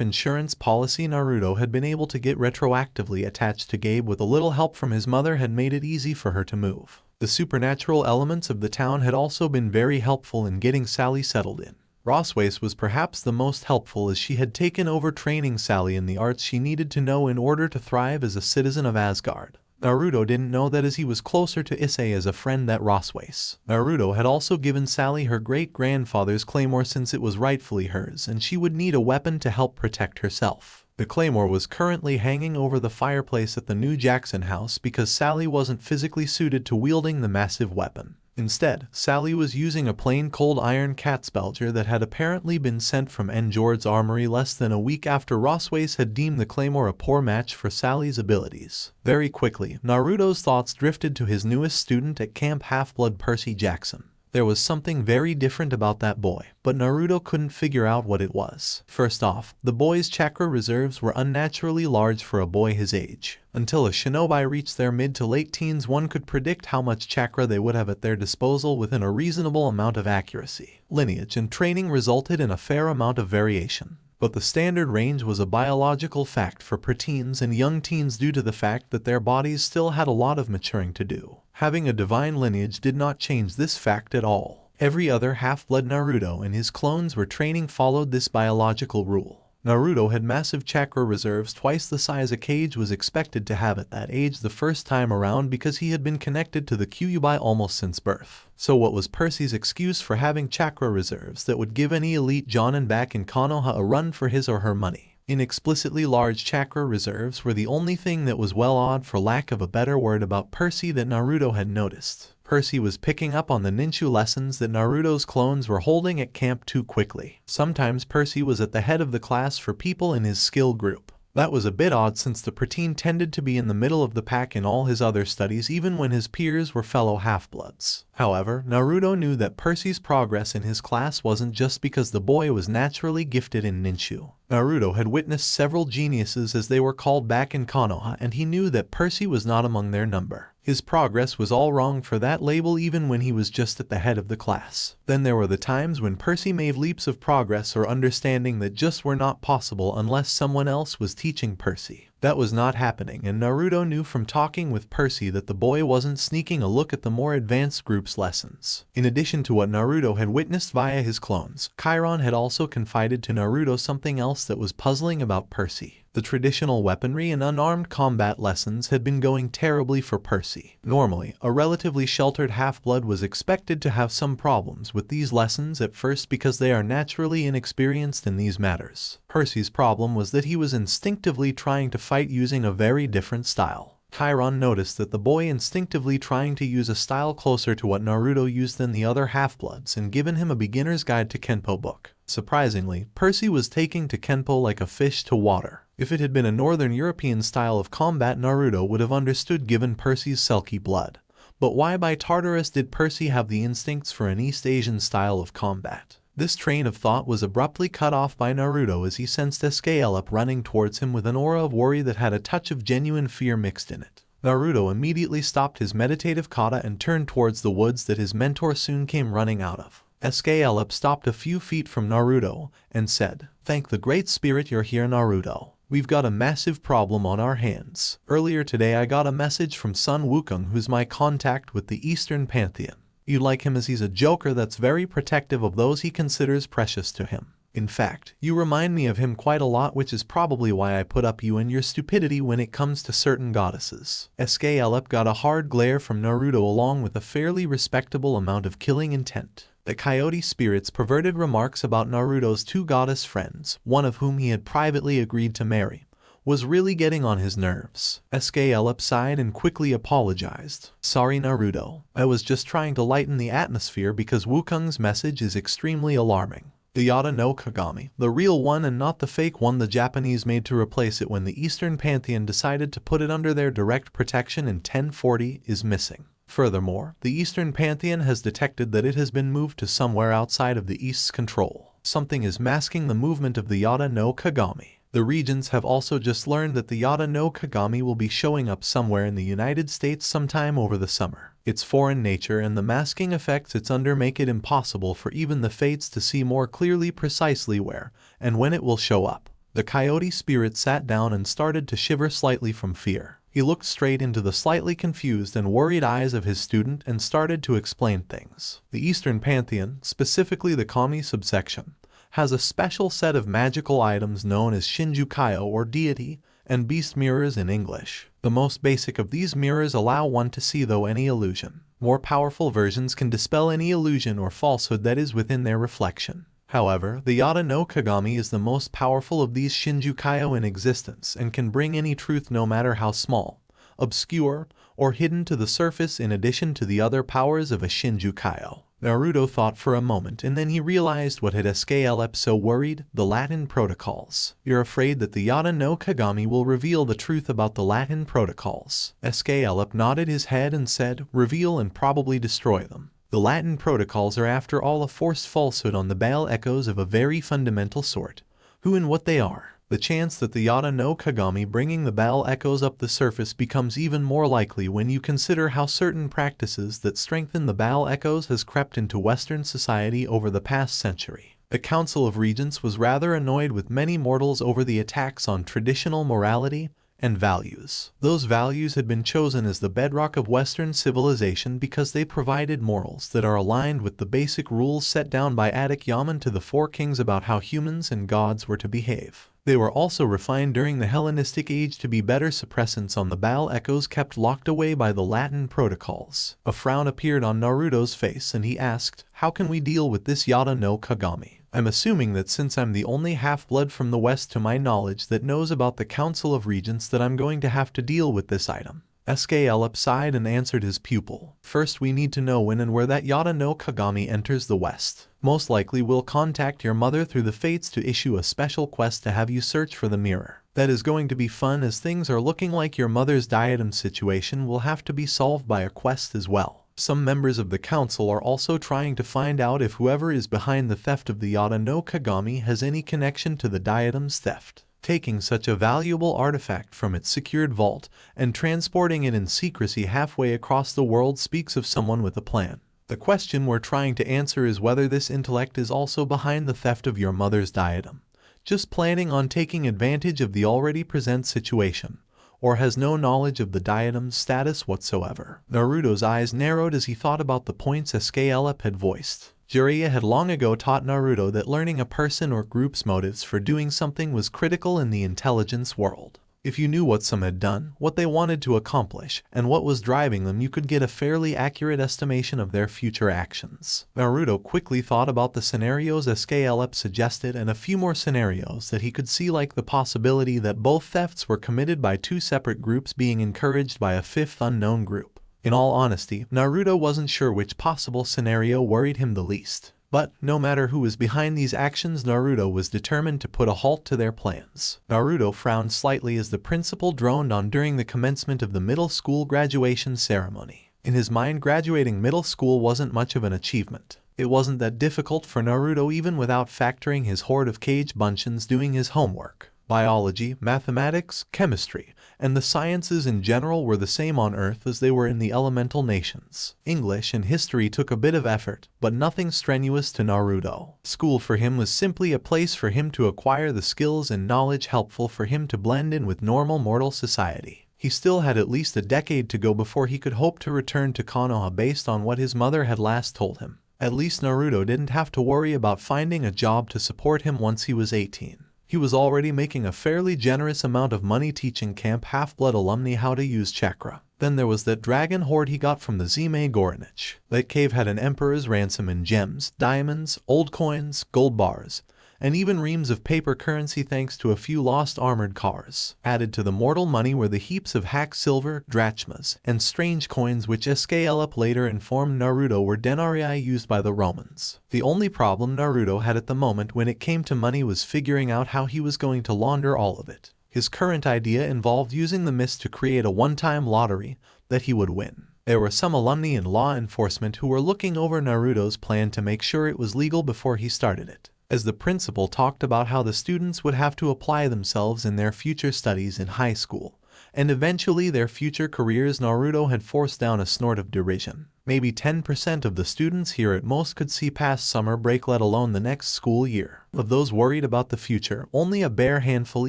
insurance policy Naruto had been able to get retroactively attached to Gabe with a little help from his mother had made it easy for her to move. The supernatural elements of the town had also been very helpful in getting Sally settled in. Rosswace was perhaps the most helpful as she had taken over training Sally in the arts she needed to know in order to thrive as a citizen of Asgard. Naruto didn't know that as he was closer to Issei as a friend that Rosswace. Naruto had also given Sally her great-grandfather's claymore since it was rightfully hers and she would need a weapon to help protect herself. The claymore was currently hanging over the fireplace at the new Jackson house because Sally wasn't physically suited to wielding the massive weapon. Instead, Sally was using a plain cold iron catsbelger that had apparently been sent from Njord's armory less than a week after Rosswace had deemed the claymore a poor match for Sally's abilities. Very quickly, Naruto's thoughts drifted to his newest student at Camp Half-Blood, Percy Jackson. There was something very different about that boy, but Naruto couldn't figure out what it was. First off, the boy's chakra reserves were unnaturally large for a boy his age. Until a shinobi reached their mid to late teens, one could predict how much chakra they would have at their disposal within a reasonable amount of accuracy. Lineage and training resulted in a fair amount of variation. But the standard range was a biological fact for preteens and young teens due to the fact that their bodies still had a lot of maturing to do. Having a divine lineage did not change this fact at all. Every other half-blood Naruto and his clones were training followed this biological rule. Naruto had massive chakra reserves, twice the size a Kage was expected to have at that age the first time around because he had been connected to the Kyuubi almost since birth. So what was Percy's excuse for having chakra reserves that would give any elite jonin back in Konoha a run for his or her money? Inexplicitly large chakra reserves were the only thing that was well odd, for lack of a better word, about Percy that Naruto had noticed. Percy was picking up on the ninchu lessons that Naruto's clones were holding at camp too quickly. Sometimes Percy was at the head of the class for people in his skill group. That was a bit odd since the preteen tended to be in the middle of the pack in all his other studies even when his peers were fellow half-bloods. However, Naruto knew that Percy's progress in his class wasn't just because the boy was naturally gifted in ninchu. Naruto had witnessed several geniuses as they were called back in Konoha, and he knew that Percy was not among their number. His progress was all wrong for that label even when he was just at the head of the class. Then there were the times when Percy made leaps of progress or understanding that just were not possible unless someone else was teaching Percy. That was not happening, and Naruto knew from talking with Percy that the boy wasn't sneaking a look at the more advanced group's lessons. In addition to what Naruto had witnessed via his clones, Chiron had also confided to Naruto something else that was puzzling about Percy. The traditional weaponry and unarmed combat lessons had been going terribly for Percy. Normally, a relatively sheltered half-blood was expected to have some problems with these lessons at first because they are naturally inexperienced in these matters. Percy's problem was that he was instinctively trying to fight using a very different style. Chiron noticed that the boy instinctively trying to use a style closer to what Naruto used than the other half-bloods and given him a beginner's guide to Kenpo book. Surprisingly, Percy was taking to Kenpo like a fish to water. If it had been a Northern European style of combat, Naruto would have understood given Percy's Selkie blood. But why by Tartarus did Percy have the instincts for an East Asian style of combat? This train of thought was abruptly cut off by Naruto as he sensed Escalep running towards him with an aura of worry that had a touch of genuine fear mixed in it. Naruto immediately stopped his meditative kata and turned towards the woods that his mentor soon came running out of. Escalep stopped a few feet from Naruto and said, "Thank the Great Spirit you're here, Naruto. We've got a massive problem on our hands. Earlier today I got a message from Sun Wukong, who's my contact with the Eastern Pantheon. You like him as he's a joker that's very protective of those he considers precious to him. In fact, you remind me of him quite a lot, which is probably why I put up you and your stupidity when it comes to certain goddesses." Escalep got a hard glare from Naruto along with a fairly respectable amount of killing intent. The coyote spirit's perverted remarks about Naruto's two goddess friends, one of whom he had privately agreed to marry, was really getting on his nerves. Escalep sighed and quickly apologized. "Sorry Naruto, I was just trying to lighten the atmosphere because Wukong's message is extremely alarming. The Yada no Kagami, the real one and not the fake one the Japanese made to replace it when the Eastern Pantheon decided to put it under their direct protection in 1040, is missing. Furthermore, the Eastern Pantheon has detected that it has been moved to somewhere outside of the East's control. Something is masking the movement of the Yada no Kagami. The regents have also just learned that the Yada no Kagami will be showing up somewhere in the United States sometime over the summer. Its foreign nature and the masking effects it's under make it impossible for even the fates to see more clearly precisely where and when it will show up." The coyote spirit sat down and started to shiver slightly from fear. He looked straight into the slightly confused and worried eyes of his student and started to explain things. The Eastern Pantheon, specifically the Kami subsection, has a special set of magical items known as Shinjukayo or deity, and beast mirrors in English. The most basic of these mirrors allow one to see through any illusion. More powerful versions can dispel any illusion or falsehood that is within their reflection. However, the Yada no Kagami is the most powerful of these Shinjukayo in existence and can bring any truth no matter how small, obscure, or hidden to the surface in addition to the other powers of a Shinjukayo. Naruto thought for a moment and then he realized what had Escalep so worried: the Latin protocols. "You're afraid that the Yada no Kagami will reveal the truth about the Latin protocols?" Escalep nodded his head and said, "Reveal and probably destroy them. The Latin protocols are after all a forced falsehood on the Baal echoes of a very fundamental sort. Who and what they are. The chance that the Yada no Kagami bringing the Baal echoes up the surface becomes even more likely when you consider how certain practices that strengthen the Baal echoes has crept into Western society over the past century." The Council of Regents was rather annoyed with many mortals over the attacks on traditional morality and values. Those values had been chosen as the bedrock of Western civilization because they provided morals that are aligned with the basic rules set down by Attic Yaman to the four kings about how humans and gods were to behave. They were also refined during the Hellenistic age to be better suppressants on the Baal echoes kept locked away by the Latin protocols. A frown appeared on Naruto's face and he asked, "How can we deal with this Yada no Kagami? I'm assuming that since I'm the only half-blood from the West to my knowledge that knows about the Council of Regents that I'm going to have to deal with this item." Escalep sighed and answered his pupil, "First we need to know when and where that Yada no Kagami enters the West. Most likely we'll contact your mother through the fates to issue a special quest to have you search for the mirror. That is going to be fun as things are looking like your mother's diadem situation will have to be solved by a quest as well. Some members of the council are also trying to find out if whoever is behind the theft of the Yada no Kagami has any connection to the diadem's theft. Taking such a valuable artifact from its secured vault and transporting it in secrecy halfway across the world speaks of someone with a plan. The question we're trying to answer is whether this intellect is also behind the theft of your mother's diadem, just planning on taking advantage of the already present situation, or has no knowledge of the diadem's status whatsoever." Naruto's eyes narrowed as he thought about the points Escalep had voiced. Jiraiya had long ago taught Naruto that learning a person or group's motives for doing something was critical in the intelligence world. If you knew what some had done, what they wanted to accomplish, and what was driving them, you could get a fairly accurate estimation of their future actions. Naruto quickly thought about the scenarios SKLF suggested and a few more scenarios that he could see, like the possibility that both thefts were committed by two separate groups being encouraged by a fifth unknown group. In all honesty, Naruto wasn't sure which possible scenario worried him the least. But, no matter who was behind these actions, Naruto was determined to put a halt to their plans. Naruto frowned slightly as the principal droned on during the commencement of the middle school graduation ceremony. In his mind, graduating middle school wasn't much of an achievement. It wasn't that difficult for Naruto even without factoring his horde of cage bunchins doing his homework. Biology, mathematics, chemistry, and the sciences in general were the same on Earth as they were in the elemental nations. English and history took a bit of effort, but nothing strenuous to Naruto. School for him was simply a place for him to acquire the skills and knowledge helpful for him to blend in with normal mortal society. He still had at least a decade to go before he could hope to return to Konoha based on what his mother had last told him. At least Naruto didn't have to worry about finding a job to support him once he was 18. He was already making a fairly generous amount of money teaching Camp Half-Blood alumni how to use chakra. Then there was that dragon hoard he got from the Zime Goronich. That cave had an emperor's ransom in gems, diamonds, old coins, gold bars, and even reams of paper currency thanks to a few lost armored cars. Added to the mortal money were the heaps of hack silver, drachmas, and strange coins which SKLF later informed Naruto were denarii used by the Romans. The only problem Naruto had at the moment when it came to money was figuring out how he was going to launder all of it. His current idea involved using the mist to create a one-time lottery that he would win. There were some alumni and law enforcement who were looking over Naruto's plan to make sure it was legal before he started it. As the principal talked about how the students would have to apply themselves in their future studies in high school, and eventually their future careers, Naruto had forced down a snort of derision. Maybe 10% of the students here at most could see past summer break, let alone the next school year. Of those worried about the future, only a bare handful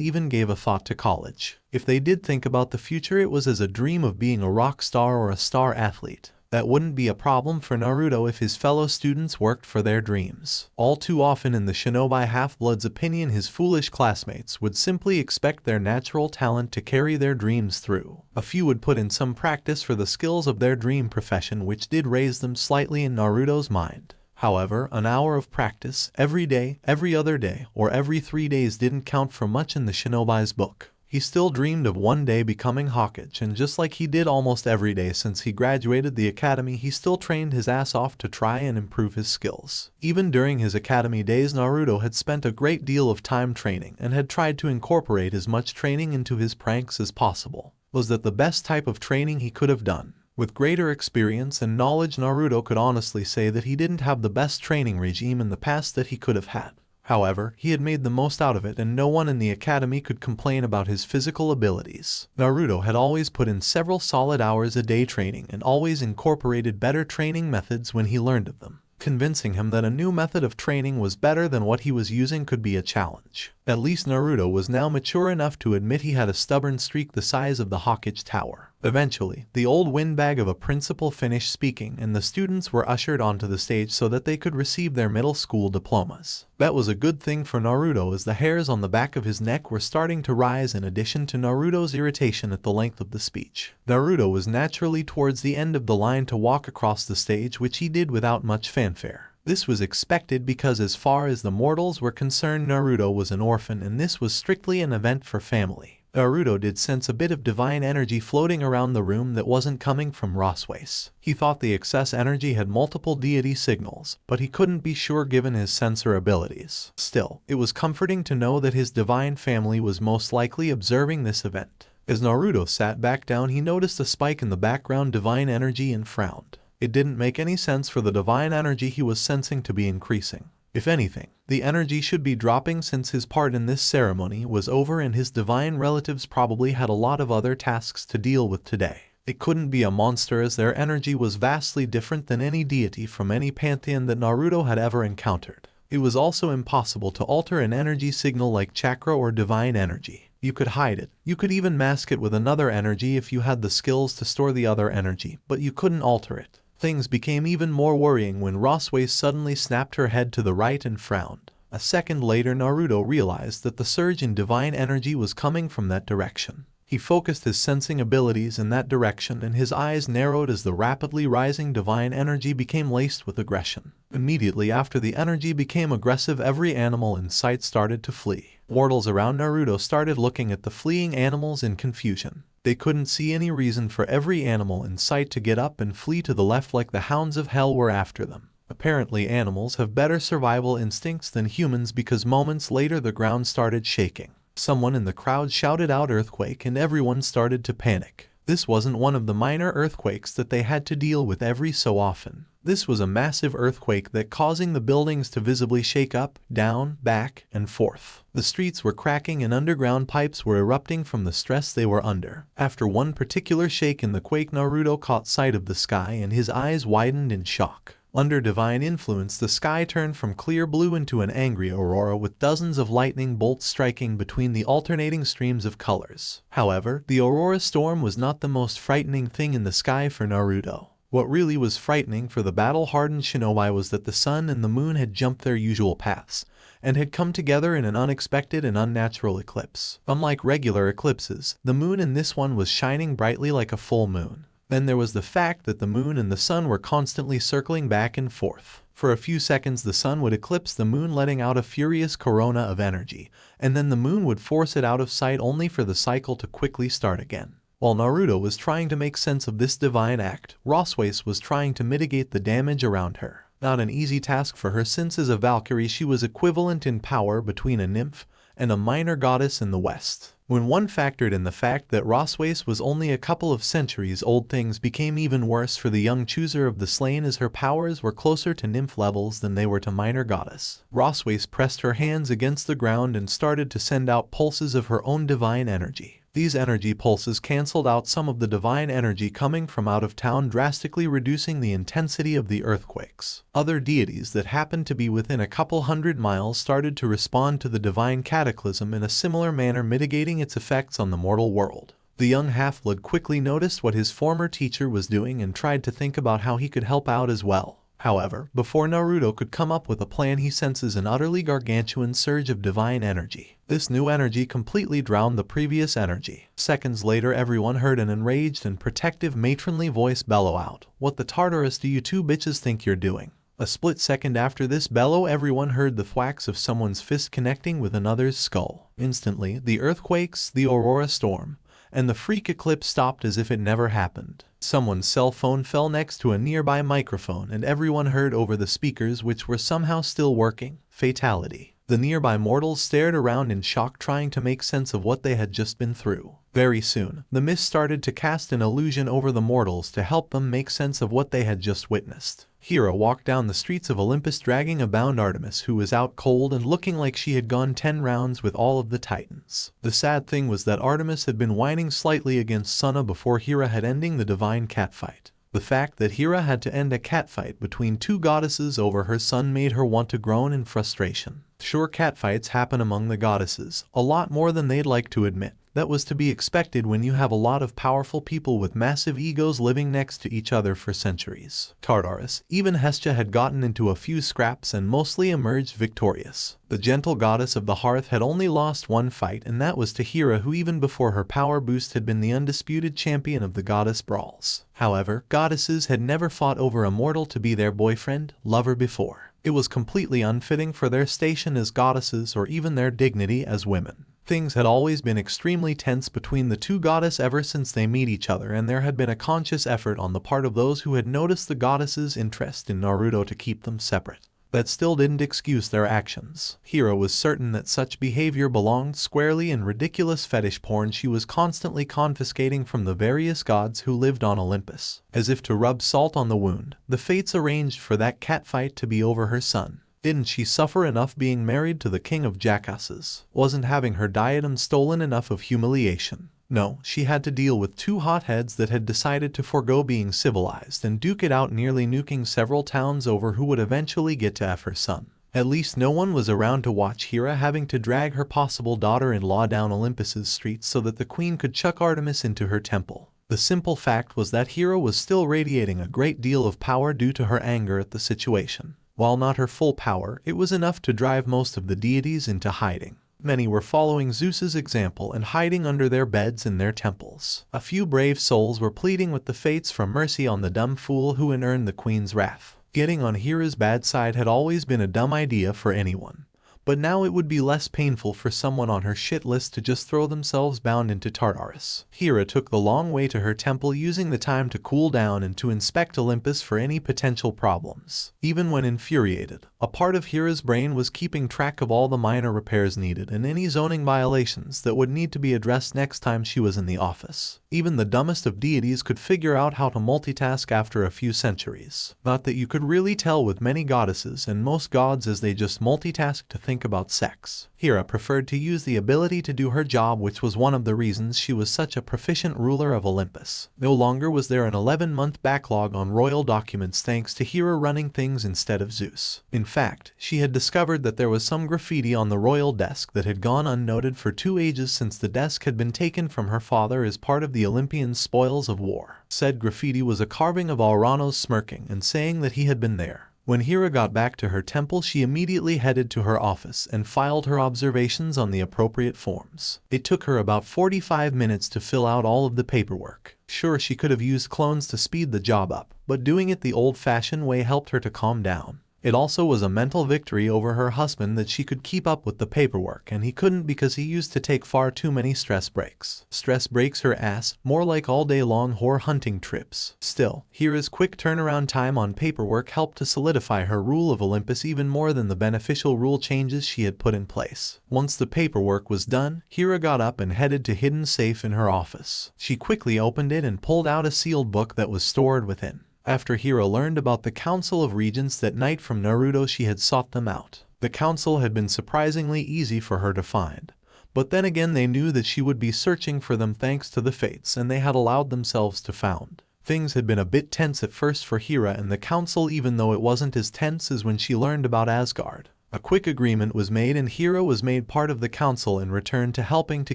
even gave a thought to college. If they did think about the future, it was as a dream of being a rock star or a star athlete. That wouldn't be a problem for Naruto if his fellow students worked for their dreams. All too often in the shinobi half-blood's opinion, his foolish classmates would simply expect their natural talent to carry their dreams through. A few would put in some practice for the skills of their dream profession, which did raise them slightly in Naruto's mind. However, an hour of practice, every day, every other day, or every 3 days didn't count for much in the shinobi's book. He still dreamed of one day becoming Hokage, and just like he did almost every day since he graduated the academy, he still trained his ass off to try and improve his skills. Even during his academy days, Naruto had spent a great deal of time training and had tried to incorporate as much training into his pranks as possible. Was that the best type of training he could have done? With greater experience and knowledge, Naruto could honestly say that he didn't have the best training regime in the past that he could have had. However, he had made the most out of it, and no one in the academy could complain about his physical abilities. Naruto had always put in several solid hours a day training and always incorporated better training methods when he learned of them. Convincing him that a new method of training was better than what he was using could be a challenge. At least Naruto was now mature enough to admit he had a stubborn streak the size of the Hokage Tower. Eventually, the old windbag of a principal finished speaking and the students were ushered onto the stage so that they could receive their middle school diplomas. That was a good thing for Naruto, as the hairs on the back of his neck were starting to rise in addition to Naruto's irritation at the length of the speech. Naruto was naturally towards the end of the line to walk across the stage, which he did without much fanfare. This was expected because as far as the mortals were concerned, Naruto was an orphan and this was strictly an event for family. Naruto did sense a bit of divine energy floating around the room that wasn't coming from Roswace. He thought the excess energy had multiple deity signals, but he couldn't be sure given his sensor abilities. Still, it was comforting to know that his divine family was most likely observing this event. As Naruto sat back down, he noticed a spike in the background divine energy and frowned. It didn't make any sense for the divine energy he was sensing to be increasing. If anything, the energy should be dropping since his part in this ceremony was over and his divine relatives probably had a lot of other tasks to deal with today. It couldn't be a monster, as their energy was vastly different than any deity from any pantheon that Naruto had ever encountered. It was also impossible to alter an energy signal like chakra or divine energy. You could hide it, you could even mask it with another energy if you had the skills to store the other energy, but you couldn't alter it. Things became even more worrying when Roswace suddenly snapped her head to the right and frowned. A second later, Naruto realized that the surge in divine energy was coming from that direction. He focused his sensing abilities in that direction and his eyes narrowed as the rapidly rising divine energy became laced with aggression. Immediately after the energy became aggressive, every animal in sight started to flee. Mortals around Naruto started looking at the fleeing animals in confusion. They couldn't see any reason for every animal in sight to get up and flee to the left like the hounds of hell were after them. Apparently animals have better survival instincts than humans, because moments later the ground started shaking. Someone in the crowd shouted out earthquake and everyone started to panic. This wasn't one of the minor earthquakes that they had to deal with every so often. This was a massive earthquake that causing the buildings to visibly shake up, down, back, and forth. The streets were cracking and underground pipes were erupting from the stress they were under. After one particular shake in the quake, Naruto caught sight of the sky and his eyes widened in shock. Under divine influence, the sky turned from clear blue into an angry aurora with dozens of lightning bolts striking between the alternating streams of colors. However, the aurora storm was not the most frightening thing in the sky for Naruto. What really was frightening for the battle-hardened shinobi was that the sun and the moon had jumped their usual paths and had come together in an unexpected and unnatural eclipse. Unlike regular eclipses, the moon in this one was shining brightly like a full moon. Then there was the fact that the moon and the sun were constantly circling back and forth. For a few seconds the sun would eclipse the moon, letting out a furious corona of energy, and then the moon would force it out of sight only for the cycle to quickly start again. While Naruto was trying to make sense of this divine act, Roswace was trying to mitigate the damage around her. Not an easy task for her, since as a Valkyrie she was equivalent in power between a nymph and a minor goddess in the West. When one factored in the fact that Roswace was only a couple of centuries old, things became even worse for the young chooser of the slain, as her powers were closer to nymph levels than they were to minor goddess. Roswace pressed her hands against the ground and started to send out pulses of her own divine energy. These energy pulses canceled out some of the divine energy coming from out of town, drastically reducing the intensity of the earthquakes. Other deities that happened to be within a couple hundred miles started to respond to the divine cataclysm in a similar manner, mitigating its effects on the mortal world. The young half-blood quickly noticed what his former teacher was doing and tried to think about how he could help out as well. However, before Naruto could come up with a plan, he senses an utterly gargantuan surge of divine energy. This new energy completely drowned the previous energy. Seconds later, everyone heard an enraged and protective matronly voice bellow out, "What the Tartarus do you two bitches think you're doing?" A split second after this bellow, everyone heard the thwacks of someone's fist connecting with another's skull. Instantly, the earthquakes, the aurora storm, and the freak eclipse stopped as if it never happened. Someone's cell phone fell next to a nearby microphone and everyone heard over the speakers, which were somehow still working, "Fatality." The nearby mortals stared around in shock, trying to make sense of what they had just been through. Very soon, the mist started to cast an illusion over the mortals to help them make sense of what they had just witnessed. Hera walked down the streets of Olympus dragging a bound Artemis, who was out cold and looking like she had gone 10 rounds with all of the titans. The sad thing was that Artemis had been whining slightly against Sunna before Hera had ending the divine catfight. The fact that Hera had to end a catfight between two goddesses over her son made her want to groan in frustration. Sure, catfights happen among the goddesses, a lot more than they'd like to admit. That was to be expected when you have a lot of powerful people with massive egos living next to each other for centuries. Tartarus, even Hestia, had gotten into a few scraps and mostly emerged victorious. The gentle goddess of the hearth had only lost one fight, and that was to Hera, who even before her power boost had been the undisputed champion of the goddess brawls. However, goddesses had never fought over a mortal to be their boyfriend, lover before. It was completely unfitting for their station as goddesses or even their dignity as women. Things had always been extremely tense between the two goddesses ever since they met each other, and there had been a conscious effort on the part of those who had noticed the goddesses' interest in Naruto to keep them separate. That still didn't excuse their actions. Hera was certain that such behavior belonged squarely in ridiculous fetish porn she was constantly confiscating from the various gods who lived on Olympus. As if to rub salt on the wound, the fates arranged for that catfight to be over her son. Didn't she suffer enough being married to the king of jackasses? Wasn't having her diadem stolen enough of humiliation? No, she had to deal with two hotheads that had decided to forego being civilized and duke it out, nearly nuking several towns over who would eventually get to F her son. At least no one was around to watch Hera having to drag her possible daughter-in-law down Olympus's streets so that the queen could chuck Artemis into her temple. The simple fact was that Hera was still radiating a great deal of power due to her anger at the situation. While not her full power, it was enough to drive most of the deities into hiding. Many were following Zeus's example and hiding under their beds in their temples. A few brave souls were pleading with the fates for mercy on the dumb fool who had earned the queen's wrath. Getting on Hera's bad side had always been a dumb idea for anyone, but now it would be less painful for someone on her shit list to just throw themselves bound into Tartarus. Hera took the long way to her temple, using the time to cool down and to inspect Olympus for any potential problems. Even when infuriated, a part of Hera's brain was keeping track of all the minor repairs needed and any zoning violations that would need to be addressed next time she was in the office. Even the dumbest of deities could figure out how to multitask after a few centuries. Not that you could really tell with many goddesses and most gods, as they just multitask to think about sex. Hera preferred to use the ability to do her job, which was one of the reasons she was such a proficient ruler of Olympus. No longer was there an 11-month backlog on royal documents thanks to Hera running things instead of Zeus. In fact, she had discovered that there was some graffiti on the royal desk that had gone unnoted for 2 ages, since the desk had been taken from her father as part of the Olympians' spoils of war. Said graffiti was a carving of Alranos smirking and saying that he had been there. When Hera got back to her temple, she immediately headed to her office and filed her observations on the appropriate forms. It took her about 45 minutes to fill out all of the paperwork. Sure, she could have used clones to speed the job up, but doing it the old-fashioned way helped her to calm down. It also was a mental victory over her husband that she could keep up with the paperwork, and he couldn't because he used to take far too many stress breaks. Stress breaks her ass, more like all-day-long whore hunting trips. Still, Hera's quick turnaround time on paperwork helped to solidify her rule of Olympus even more than the beneficial rule changes she had put in place. Once the paperwork was done, Hera got up and headed to hidden safe in her office. She quickly opened it and pulled out a sealed book that was stored within. After Hera learned about the Council of Regents that night from Naruto, she had sought them out. The council had been surprisingly easy for her to find, but then again they knew that she would be searching for them thanks to the fates, and they had allowed themselves to found. Things had been a bit tense at first for Hera and the council, even though it wasn't as tense as when she learned about Asgard. A quick agreement was made and Hera was made part of the council in return to helping to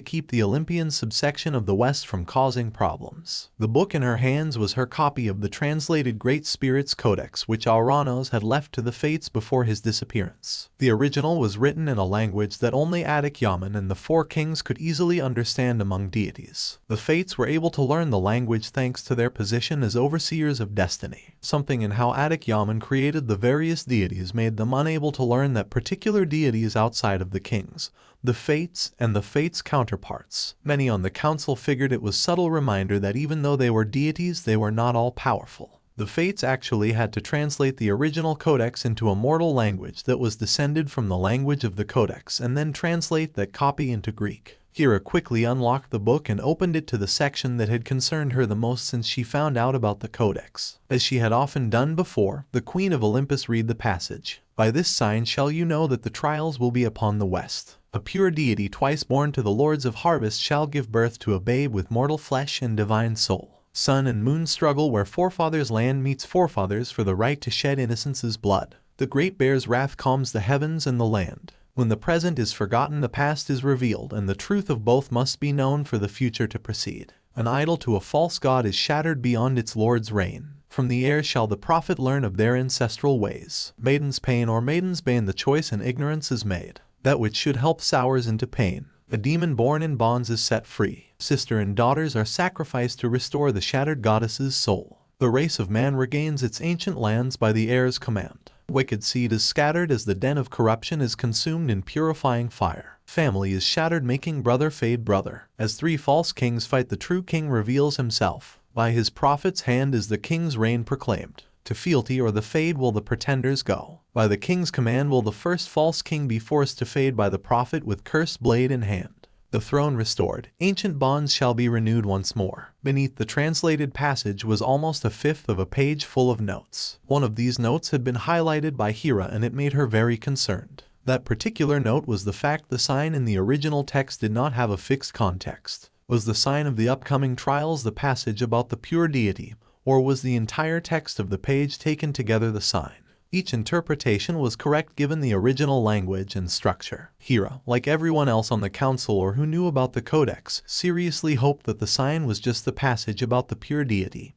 keep the Olympians subsection of the West from causing problems. The book in her hands was her copy of the translated Great Spirit's Codex, which Alranos had left to the Fates before his disappearance. The original was written in a language that only Yaman and the 4 kings could easily understand among deities. The Fates were able to learn the language thanks to their position as overseers of destiny. Something in how Yaman created the various deities made them unable to learn that particular deities outside of the kings, the fates, and the fates' counterparts. Many on the council figured it was a subtle reminder that even though they were deities, they were not all powerful. The fates actually had to translate the original codex into a mortal language that was descended from the language of the codex and then translate that copy into Greek. Hera quickly unlocked the book and opened it to the section that had concerned her the most since she found out about the codex. As she had often done before, the Queen of Olympus read the passage. By this sign shall you know that the trials will be upon the west. A pure deity twice born to the lords of harvest shall give birth to a babe with mortal flesh and divine soul. Sun and moon struggle where forefathers' land meets forefathers for the right to shed innocence's blood. The great bear's wrath calms the heavens and the land. When the present is forgotten, the past is revealed, and the truth of both must be known for the future to proceed. An idol to a false god is shattered beyond its lord's reign. From the air shall the prophet learn of their ancestral ways. Maiden's pain or maiden's bane, the choice in ignorance is made. That which should help sours into pain. A demon born in bonds is set free. Sister and daughters are sacrificed to restore the shattered goddess's soul. The race of man regains its ancient lands by the heir's command. Wicked seed is scattered as the den of corruption is consumed in purifying fire. Family is shattered, making brother fade brother. As 3 false kings fight, the true king reveals himself. By his prophet's hand is the king's reign proclaimed. To fealty or the fade will the pretenders go. By the king's command will the first false king be forced to fade by the prophet with cursed blade in hand. The throne restored, ancient bonds shall be renewed once more. Beneath the translated passage was almost a fifth of a page full of notes. One of these notes had been highlighted by Hera and it made her very concerned. That particular note was the fact the sign in the original text did not have a fixed context. Was the sign of the upcoming trials the passage about the pure deity, or was the entire text of the page taken together the sign? Each interpretation was correct given the original language and structure. Hera, like everyone else on the council or who knew about the codex, seriously hoped that the sign was just the passage about the pure deity,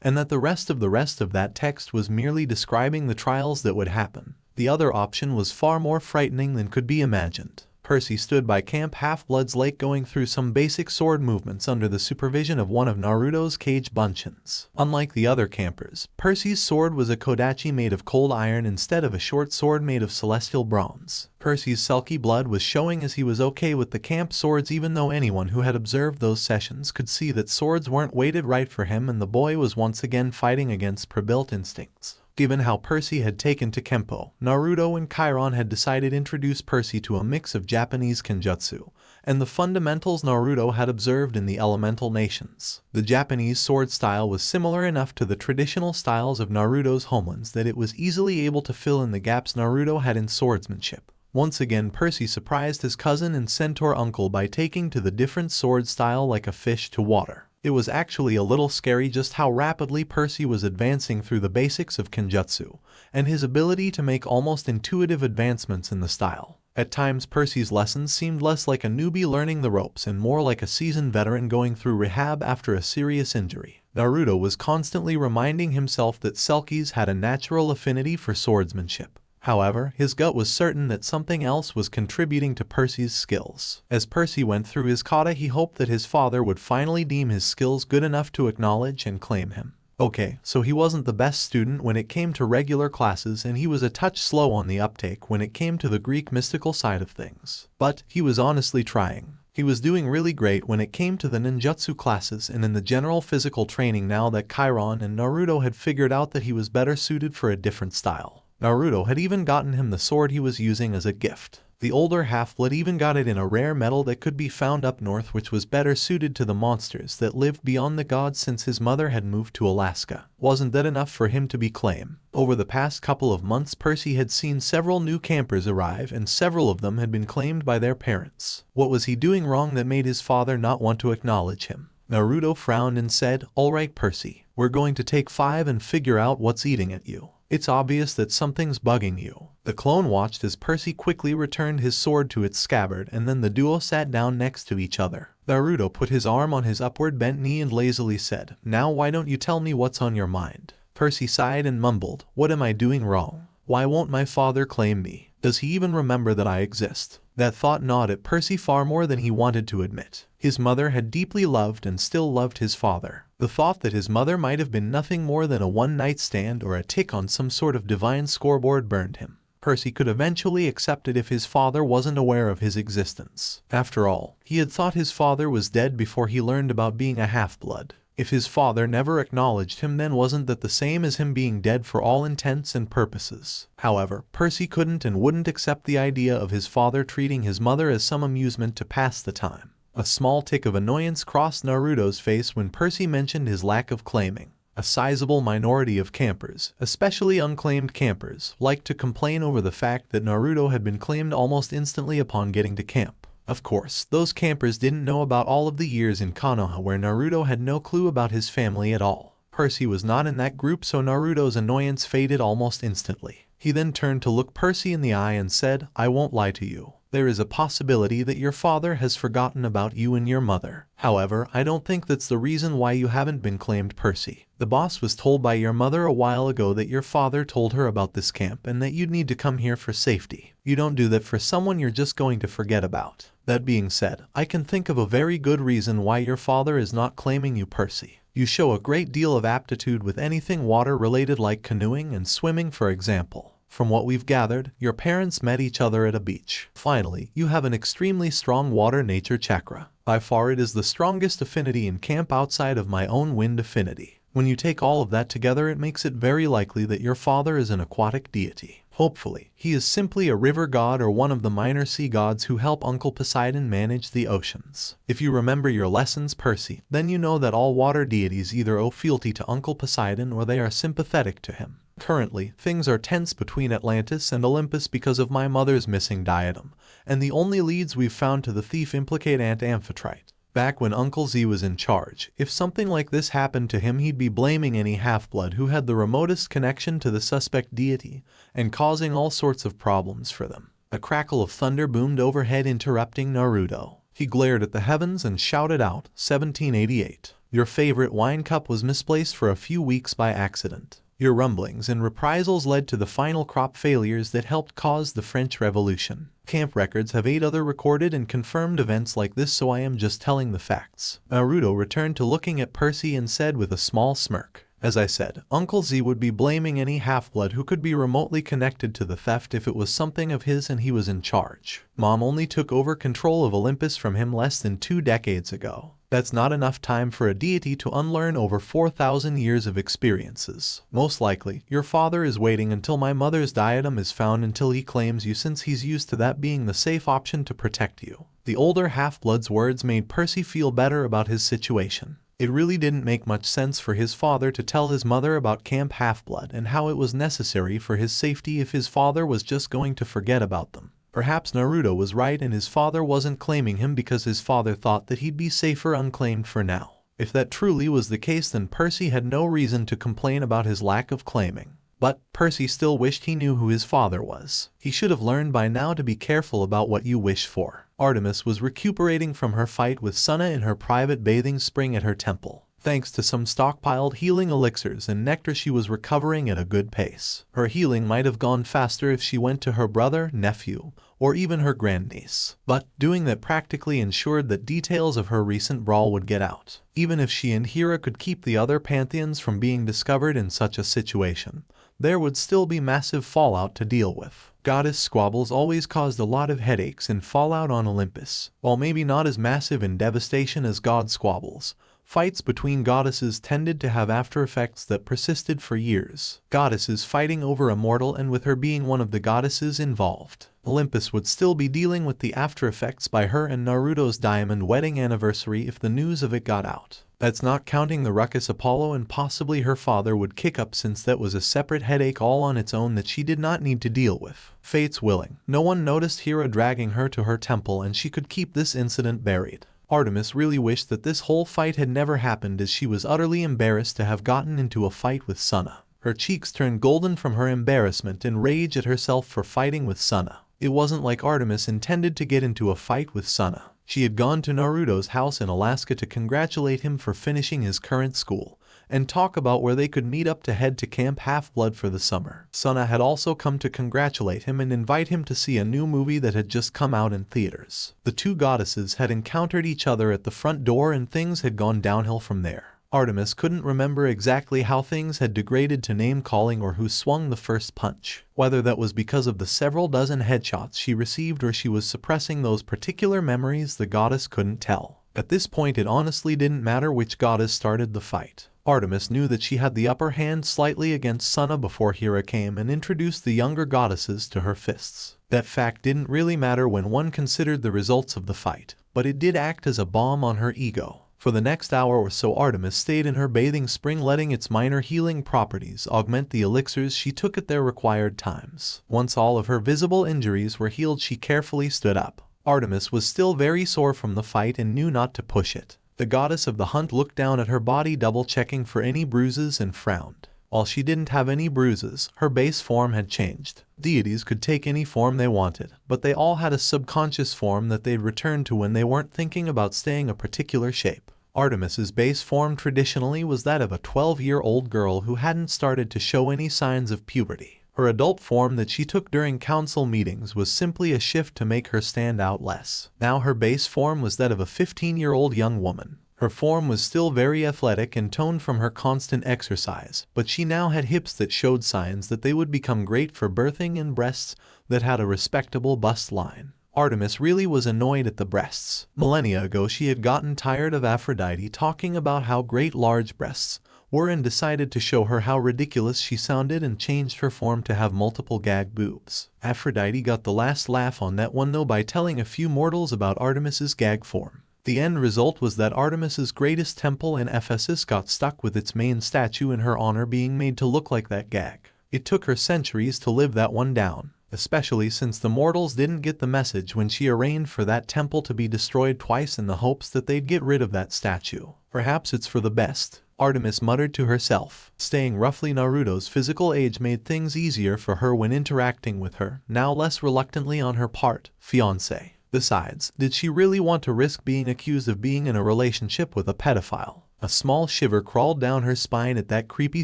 and that the rest of that text was merely describing the trials that would happen. The other option was far more frightening than could be imagined. Percy stood by Camp Half-Blood's lake going through some basic sword movements under the supervision of one of Naruto's Kage Bunchins. Unlike the other campers, Percy's sword was a kodachi made of cold iron instead of a short sword made of celestial bronze. Percy's sulky blood was showing as he was okay with the camp swords, even though anyone who had observed those sessions could see that swords weren't weighted right for him, and the boy was once again fighting against pre-built instincts. Given how Percy had taken to Kempo, Naruto and Chiron had decided to introduce Percy to a mix of Japanese kenjutsu and the fundamentals Naruto had observed in the elemental nations. The Japanese sword style was similar enough to the traditional styles of Naruto's homelands that it was easily able to fill in the gaps Naruto had in swordsmanship. Once again, Percy surprised his cousin and centaur uncle by taking to the different sword style like a fish to water. It was actually a little scary just how rapidly Percy was advancing through the basics of kenjutsu, and his ability to make almost intuitive advancements in the style. At times, Percy's lessons seemed less like a newbie learning the ropes and more like a seasoned veteran going through rehab after a serious injury. Naruto was constantly reminding himself that Selkies had a natural affinity for swordsmanship. However, his gut was certain that something else was contributing to Percy's skills. As Percy went through his kata, he hoped that his father would finally deem his skills good enough to acknowledge and claim him. Okay, so he wasn't the best student when it came to regular classes, and he was a touch slow on the uptake when it came to the Greek mystical side of things. But he was honestly trying. He was doing really great when it came to the ninjutsu classes and in the general physical training now that Chiron and Naruto had figured out that he was better suited for a different style. Naruto had even gotten him the sword he was using as a gift. The older half-blood even got it in a rare metal that could be found up north, which was better suited to the monsters that lived beyond the gods since his mother had moved to Alaska. Wasn't that enough for him to be claimed? Over the past couple of months, Percy had seen several new campers arrive, and several of them had been claimed by their parents. What was he doing wrong that made his father not want to acknowledge him? Naruto frowned and said, "Alright Percy, we're going to take 5 and figure out what's eating at you. It's obvious that something's bugging you." The clone watched as Percy quickly returned his sword to its scabbard, and then the duo sat down next to each other. Naruto put his arm on his upward bent knee and lazily said, "Now why don't you tell me what's on your mind?" Percy sighed and mumbled, "What am I doing wrong? Why won't my father claim me? Does he even remember that I exist?" That thought gnawed at Percy far more than he wanted to admit. His mother had deeply loved and still loved his father. The thought that his mother might have been nothing more than a one-night stand or a tick on some sort of divine scoreboard burned him. Percy could eventually accept it if his father wasn't aware of his existence. After all, he had thought his father was dead before he learned about being a half-blood. If his father never acknowledged him, then wasn't that the same as him being dead for all intents and purposes? However, Percy couldn't and wouldn't accept the idea of his father treating his mother as some amusement to pass the time. A small tick of annoyance crossed Naruto's face when Percy mentioned his lack of claiming. A sizable minority of campers, especially unclaimed campers, liked to complain over the fact that Naruto had been claimed almost instantly upon getting to camp. Of course, those campers didn't know about all of the years in Konoha where Naruto had no clue about his family at all. Percy was not in that group, so Naruto's annoyance faded almost instantly. He then turned to look Percy in the eye and said, "I won't lie to you. There is a possibility that your father has forgotten about you and your mother. However, I don't think that's the reason why you haven't been claimed, Percy. The boss was told by your mother a while ago that your father told her about this camp and that you'd need to come here for safety. You don't do that for someone you're just going to forget about. That being said, I can think of a very good reason why your father is not claiming you, Percy. You show a great deal of aptitude with anything water-related like canoeing and swimming, for example. From what we've gathered, your parents met each other at a beach. Finally, you have an extremely strong water nature chakra. By far it is the strongest affinity in camp outside of my own wind affinity. When you take all of that together, it makes it very likely that your father is an aquatic deity. Hopefully, he is simply a river god or one of the minor sea gods who help Uncle Poseidon manage the oceans. If you remember your lessons, Percy, then you know that all water deities either owe fealty to Uncle Poseidon or they are sympathetic to him. Currently, things are tense between Atlantis and Olympus because of my mother's missing diadem, and the only leads we've found to the thief implicate Aunt Amphitrite. Back when Uncle Z was in charge, if something like this happened to him, he'd be blaming any half-blood who had the remotest connection to the suspect deity and causing all sorts of problems for them. A crackle of thunder boomed overhead, interrupting Naruto. He glared at the heavens and shouted out, 1788. Your favorite wine cup was misplaced for a few weeks by accident. Your rumblings and reprisals led to the final crop failures that helped cause the French Revolution. Camp records have 8 other recorded and confirmed events like this, so I am just telling the facts. Naruto returned to looking at Percy and said with a small smirk, as I said, Uncle Z would be blaming any half-blood who could be remotely connected to the theft if it was something of his and he was in charge. Mom only took over control of Olympus from him less than 2 decades ago. That's not enough time for a deity to unlearn over 4,000 years of experiences. Most likely, your father is waiting until my mother's diadem is found until he claims you, since he's used to that being the safe option to protect you. The older half-blood's words made Percy feel better about his situation. It really didn't make much sense for his father to tell his mother about Camp Half-Blood and how it was necessary for his safety if his father was just going to forget about them. Perhaps Naruto was right and his father wasn't claiming him because his father thought that he'd be safer unclaimed for now. If that truly was the case, then Percy had no reason to complain about his lack of claiming. But Percy still wished he knew who his father was. He should have learned by now to be careful about what you wish for. Artemis was recuperating from her fight with Sunna in her private bathing spring at her temple. Thanks to some stockpiled healing elixirs and nectar, she was recovering at a good pace. Her healing might have gone faster if she went to her brother, nephew, or even her grandniece. But doing that practically ensured that details of her recent brawl would get out. Even if she and Hira could keep the other pantheons from being discovered in such a situation, there would still be massive fallout to deal with. Goddess squabbles always caused a lot of headaches and fallout on Olympus. While maybe not as massive in devastation as god squabbles, fights between goddesses tended to have after effects that persisted for years. Goddesses fighting over a mortal, and with her being one of the goddesses involved, Olympus would still be dealing with the after effects by her and Naruto's diamond wedding anniversary if the news of it got out. That's not counting the ruckus Apollo and possibly her father would kick up, since that was a separate headache all on its own that she did not need to deal with. Fates willing, no one noticed Hira dragging her to her temple and she could keep this incident buried. Artemis really wished that this whole fight had never happened, as she was utterly embarrassed to have gotten into a fight with Sunna. Her cheeks turned golden from her embarrassment and rage at herself for fighting with Sunna. It wasn't like Artemis intended to get into a fight with Sunna. She had gone to Naruto's house in Alaska to congratulate him for finishing his current school, and talk about where they could meet up to head to Camp Half-Blood for the summer. Sunna had also come to congratulate him and invite him to see a new movie that had just come out in theaters. The two goddesses had encountered each other at the front door and things had gone downhill from there. Artemis couldn't remember exactly how things had degraded to name-calling or who swung the first punch. Whether that was because of the several dozen headshots she received or she was suppressing those particular memories, the goddess couldn't tell. At this point, it honestly didn't matter which goddess started the fight. Artemis knew that she had the upper hand slightly against Sunna before Hira came and introduced the younger goddesses to her fists. That fact didn't really matter when one considered the results of the fight, but it did act as a bomb on her ego. For the next hour or so, Artemis stayed in her bathing spring, letting its minor healing properties augment the elixirs she took at their required times. Once all of her visible injuries were healed, she carefully stood up. Artemis was still very sore from the fight and knew not to push it. The goddess of the hunt looked down at her body, double-checking for any bruises, and frowned. While she didn't have any bruises, her base form had changed. Deities could take any form they wanted, but they all had a subconscious form that they'd return to when they weren't thinking about staying a particular shape. Artemis's base form traditionally was that of a 12-year-old girl who hadn't started to show any signs of puberty. Her adult form that she took during council meetings was simply a shift to make her stand out less. Now her base form was that of a 15-year-old young woman. Her form was still very athletic and toned from her constant exercise, but she now had hips that showed signs that they would become great for birthing and breasts that had a respectable bust line. Artemis really was annoyed at the breasts. Millennia ago she had gotten tired of Aphrodite talking about how great large breasts were and decided to show her how ridiculous she sounded and changed her form to have multiple gag boobs. Aphrodite got the last laugh on that one though by telling a few mortals about Artemis's gag form. The end result was that Artemis's greatest temple in Ephesus got stuck with its main statue in her honor being made to look like that gag. It took her centuries to live that one down, especially since the mortals didn't get the message when she arranged for that temple to be destroyed twice in the hopes that they'd get rid of that statue. Perhaps it's for the best, Artemis muttered to herself. Staying roughly Naruto's physical age made things easier for her when interacting with her, now less reluctantly on her part, fiancé. Besides, did she really want to risk being accused of being in a relationship with a pedophile? A small shiver crawled down her spine at that creepy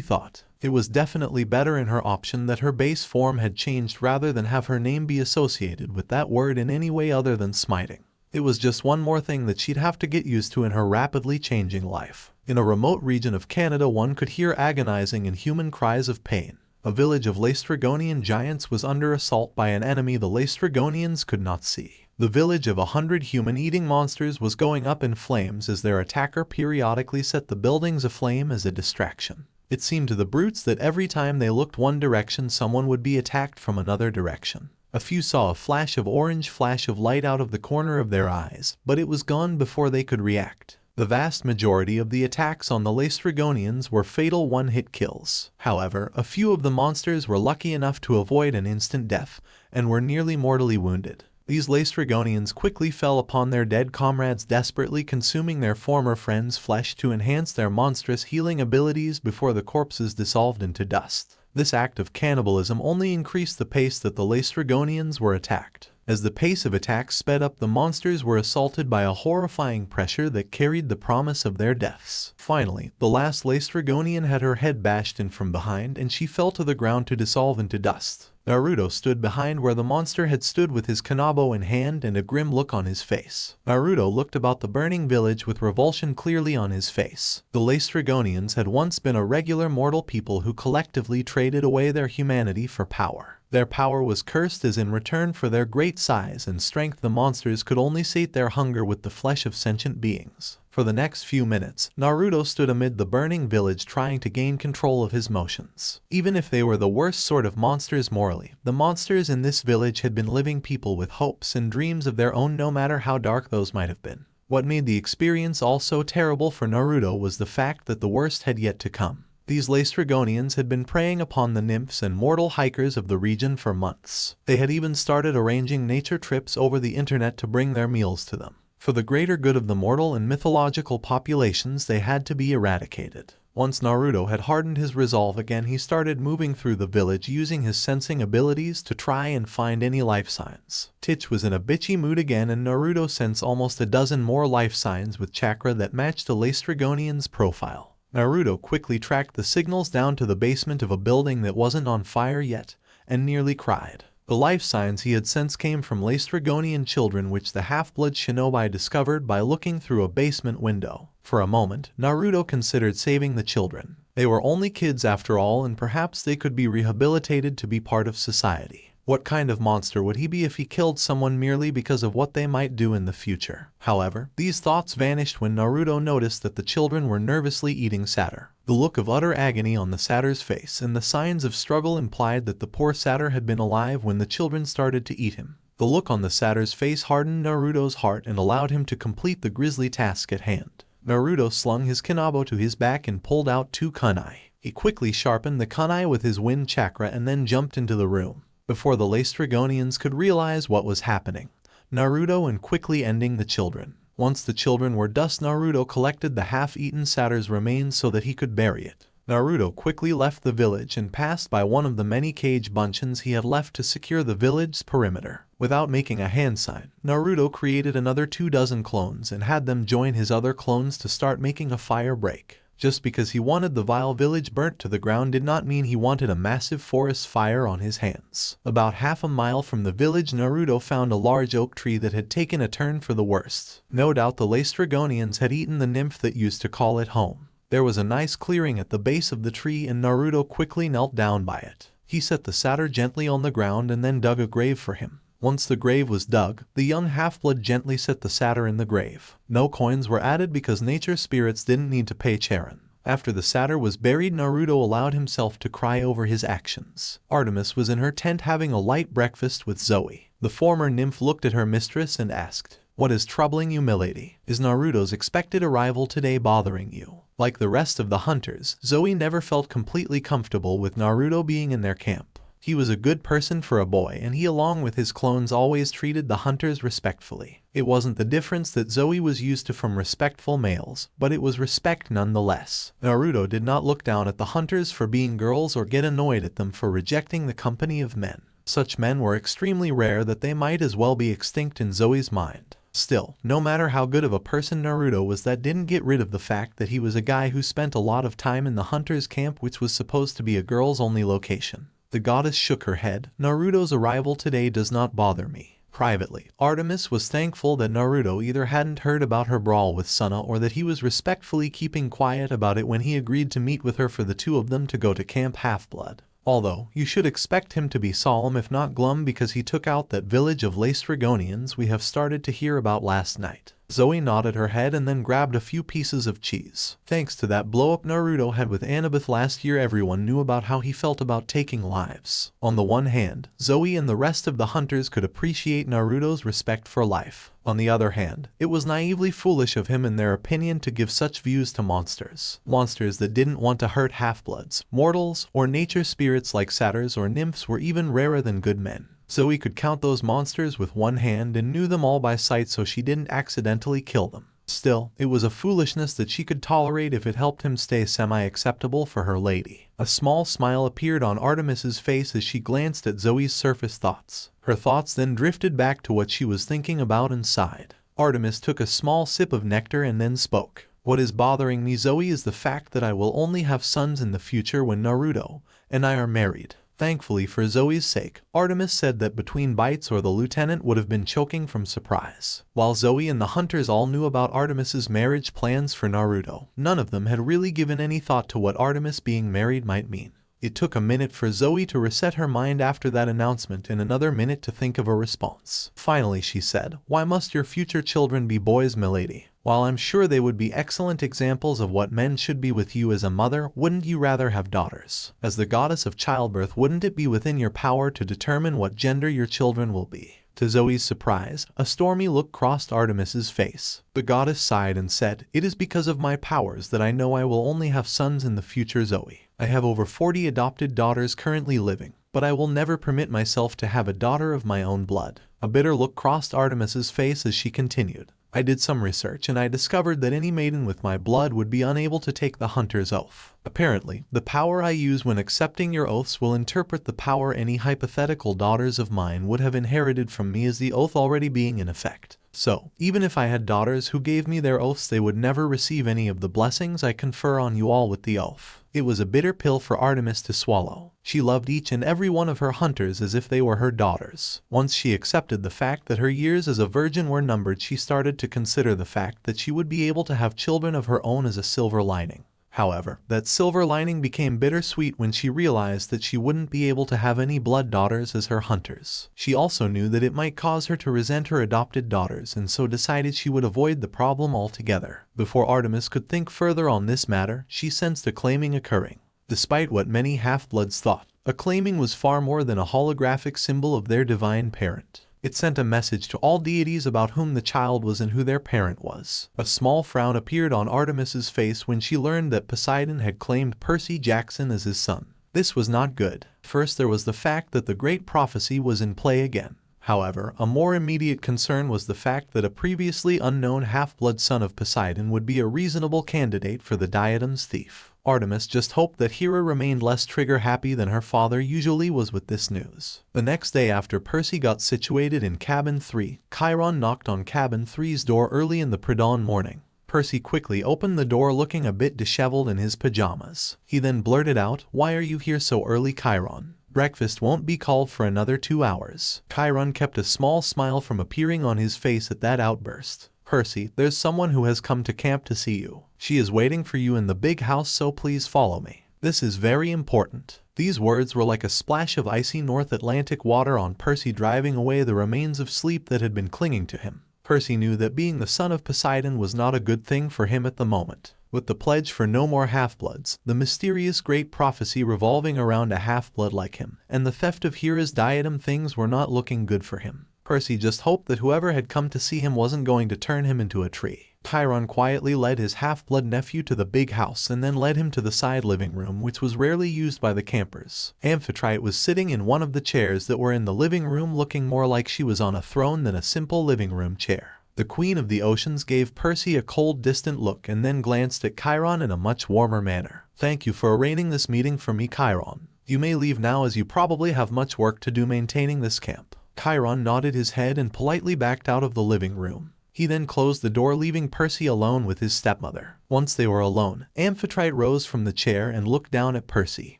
thought. It was definitely better in her option that her base form had changed rather than have her name be associated with that word in any way other than smiting. It was just one more thing that she'd have to get used to in her rapidly changing life. In a remote region of Canada, one could hear agonizing and human cries of pain. A village of Laestrygonian giants was under assault by an enemy the Laestrygonians could not see. The village of 100 human-eating monsters was going up in flames as their attacker periodically set the buildings aflame as a distraction. It seemed to the brutes that every time they looked one direction, someone would be attacked from another direction. A few saw a flash of light out of the corner of their eyes, but it was gone before they could react. The vast majority of the attacks on the Laestrygonians were fatal one-hit kills. However, a few of the monsters were lucky enough to avoid an instant death, and were nearly mortally wounded. These Laestrygonians quickly fell upon their dead comrades, desperately consuming their former friends' flesh to enhance their monstrous healing abilities before the corpses dissolved into dust. This act of cannibalism only increased the pace that the Laestrygonians were attacked. As the pace of attacks sped up, the monsters were assaulted by a horrifying pressure that carried the promise of their deaths. Finally, the last Laestrygonian had her head bashed in from behind, and she fell to the ground to dissolve into dust. Naruto stood behind where the monster had stood with his kanabo in hand and a grim look on his face. Naruto looked about the burning village with revulsion clearly on his face. The Laestrygonians had once been a regular mortal people who collectively traded away their humanity for power. Their power was cursed, as in return for their great size and strength the monsters could only sate their hunger with the flesh of sentient beings. For the next few minutes, Naruto stood amid the burning village trying to gain control of his motions. Even if they were the worst sort of monsters morally, the monsters in this village had been living people with hopes and dreams of their own, no matter how dark those might have been. What made the experience all so terrible for Naruto was the fact that the worst had yet to come. These Laestrygonians had been preying upon the nymphs and mortal hikers of the region for months. They had even started arranging nature trips over the internet to bring their meals to them. For the greater good of the mortal and mythological populations, they had to be eradicated. Once Naruto had hardened his resolve again, he started moving through the village using his sensing abilities to try and find any life signs. Titch was in a bitchy mood again, and Naruto sensed almost a dozen more life signs with chakra that matched the Laestrygonian's profile. Naruto quickly tracked the signals down to the basement of a building that wasn't on fire yet, and nearly cried. The life signs he had sensed came from Laestrygonian children, which the half-blood shinobi discovered by looking through a basement window. For a moment, Naruto considered saving the children. They were only kids after all, and perhaps they could be rehabilitated to be part of society. What kind of monster would he be if he killed someone merely because of what they might do in the future? However, these thoughts vanished when Naruto noticed that the children were nervously eating satyr. The look of utter agony on the satyr's face and the signs of struggle implied that the poor satyr had been alive when the children started to eat him. The look on the satyr's face hardened Naruto's heart and allowed him to complete the grisly task at hand. Naruto slung his kanabo to his back and pulled out 2 kunai. He quickly sharpened the kunai with his wind chakra and then jumped into the room. Before the Laestrygonians could realize what was happening, Naruto and quickly ending the children. Once the children were dust, Naruto collected the half-eaten satyr's remains so that he could bury it. Naruto quickly left the village and passed by one of the many cage buncheons he had left to secure the village's perimeter. Without making a hand sign, Naruto created another 24 clones and had them join his other clones to start making a fire break. Just because he wanted the vile village burnt to the ground did not mean he wanted a massive forest fire on his hands. About half a mile from the village, Naruto found a large oak tree that had taken a turn for the worst. No doubt the Laestrygonians had eaten the nymph that used to call it home. There was a nice clearing at the base of the tree, and Naruto quickly knelt down by it. He set the satyr gently on the ground and then dug a grave for him. Once the grave was dug, the young half-blood gently set the satyr in the grave. No coins were added because nature spirits didn't need to pay Chiron. After the satyr was buried, Naruto allowed himself to cry over his actions. Artemis was in her tent having a light breakfast with Zoe. The former nymph looked at her mistress and asked, "What is troubling you, milady? Is Naruto's expected arrival today bothering you?" Like the rest of the hunters, Zoe never felt completely comfortable with Naruto being in their camp. He was a good person for a boy, and he along with his clones always treated the hunters respectfully. It wasn't the difference that Zoe was used to from respectful males, but it was respect nonetheless. Naruto did not look down at the hunters for being girls or get annoyed at them for rejecting the company of men. Such men were extremely rare that they might as well be extinct in Zoe's mind. Still, no matter how good of a person Naruto was, that didn't get rid of the fact that he was a guy who spent a lot of time in the hunter's camp, which was supposed to be a girls-only location. The goddess shook her head. Naruto's arrival today does not bother me. Privately, Artemis was thankful that Naruto either hadn't heard about her brawl with Sana or that he was respectfully keeping quiet about it when he agreed to meet with her for the two of them to go to Camp Half-Blood. Although, you should expect him to be solemn if not glum, because he took out that village of Laconians we have started to hear about last night. Zoe nodded her head and then grabbed a few pieces of cheese. Thanks to that blow-up Naruto had with Annabeth last year, everyone knew about how he felt about taking lives. On the one hand, Zoe and the rest of the hunters could appreciate Naruto's respect for life. On the other hand, it was naively foolish of him in their opinion to give such views to monsters. Monsters that didn't want to hurt half-bloods, mortals, or nature spirits like satyrs or nymphs were even rarer than good men. Zoe could count those monsters with one hand and knew them all by sight, so she didn't accidentally kill them. Still, it was a foolishness that she could tolerate if it helped him stay semi-acceptable for her lady. A small smile appeared on Artemis's face as she glanced at Zoe's surface thoughts. Her thoughts then drifted back to what she was thinking about and sighed. Artemis took a small sip of nectar and then spoke. What is bothering me, Zoe, is the fact that I will only have sons in the future when Naruto and I are married. Thankfully for Zoe's sake, Artemis said that between bites or the lieutenant would have been choking from surprise. While Zoe and the hunters all knew about Artemis's marriage plans for Naruto, none of them had really given any thought to what Artemis being married might mean. It took a minute for Zoe to reset her mind after that announcement and another minute to think of a response. Finally she said, "Why must your future children be boys, milady? While I'm sure they would be excellent examples of what men should be with you as a mother, wouldn't you rather have daughters? As the goddess of childbirth, wouldn't it be within your power to determine what gender your children will be?" To Zoe's surprise, a stormy look crossed Artemis's face. The goddess sighed and said, "It is because of my powers that I know I will only have sons in the future, Zoe. I have over 40 adopted daughters currently living, but I will never permit myself to have a daughter of my own blood." A bitter look crossed Artemis's face as she continued. "I did some research and I discovered that any maiden with my blood would be unable to take the hunter's oath. Apparently, the power I use when accepting your oaths will interpret the power any hypothetical daughters of mine would have inherited from me as the oath already being in effect. So, even if I had daughters who gave me their oaths, they would never receive any of the blessings I confer on you all with the oath." It was a bitter pill for Artemis to swallow. She loved each and every one of her hunters as if they were her daughters. Once she accepted the fact that her years as a virgin were numbered, she started to consider the fact that she would be able to have children of her own as a silver lining. However, that silver lining became bittersweet when she realized that she wouldn't be able to have any blood daughters as her hunters. She also knew that it might cause her to resent her adopted daughters, and so decided she would avoid the problem altogether. Before Artemis could think further on this matter, she sensed a claiming occurring. Despite what many half-bloods thought, a claiming was far more than a holographic symbol of their divine parent. It sent a message to all deities about whom the child was and who their parent was. A small frown appeared on Artemis's face when she learned that Poseidon had claimed Percy Jackson as his son. This was not good. First, there was the fact that the great prophecy was in play again. However, a more immediate concern was the fact that a previously unknown half-blood son of Poseidon would be a reasonable candidate for the diadem's thief. Artemis just hoped that Hera remained less trigger-happy than her father usually was with this news. The next day after Percy got situated in Cabin 3, Chiron knocked on Cabin 3's door early in the pre-dawn morning. Percy quickly opened the door looking a bit disheveled in his pajamas. He then blurted out, "Why are you here so early, Chiron? Breakfast won't be called for another 2 hours." Chiron kept a small smile from appearing on his face at that outburst. "Percy, there's someone who has come to camp to see you. She is waiting for you in the big house, so please follow me. This is very important." These words were like a splash of icy North Atlantic water on Percy, driving away the remains of sleep that had been clinging to him. Percy knew that being the son of Poseidon was not a good thing for him at the moment. With the pledge for no more half-bloods, the mysterious great prophecy revolving around a half-blood like him, and the theft of Hera's diadem, things were not looking good for him. Percy just hoped that whoever had come to see him wasn't going to turn him into a tree. Chiron quietly led his half-blood nephew to the big house and then led him to the side living room, which was rarely used by the campers. Amphitrite was sitting in one of the chairs that were in the living room, looking more like she was on a throne than a simple living room chair. The Queen of the Oceans gave Percy a cold, distant look and then glanced at Chiron in a much warmer manner. "Thank you for arranging this meeting for me, Chiron. You may leave now as you probably have much work to do maintaining this camp. Chiron nodded his head and politely backed out of the living room. He then closed the door, leaving Percy alone with his stepmother. Once they were alone, Amphitrite rose from the chair and looked down at Percy.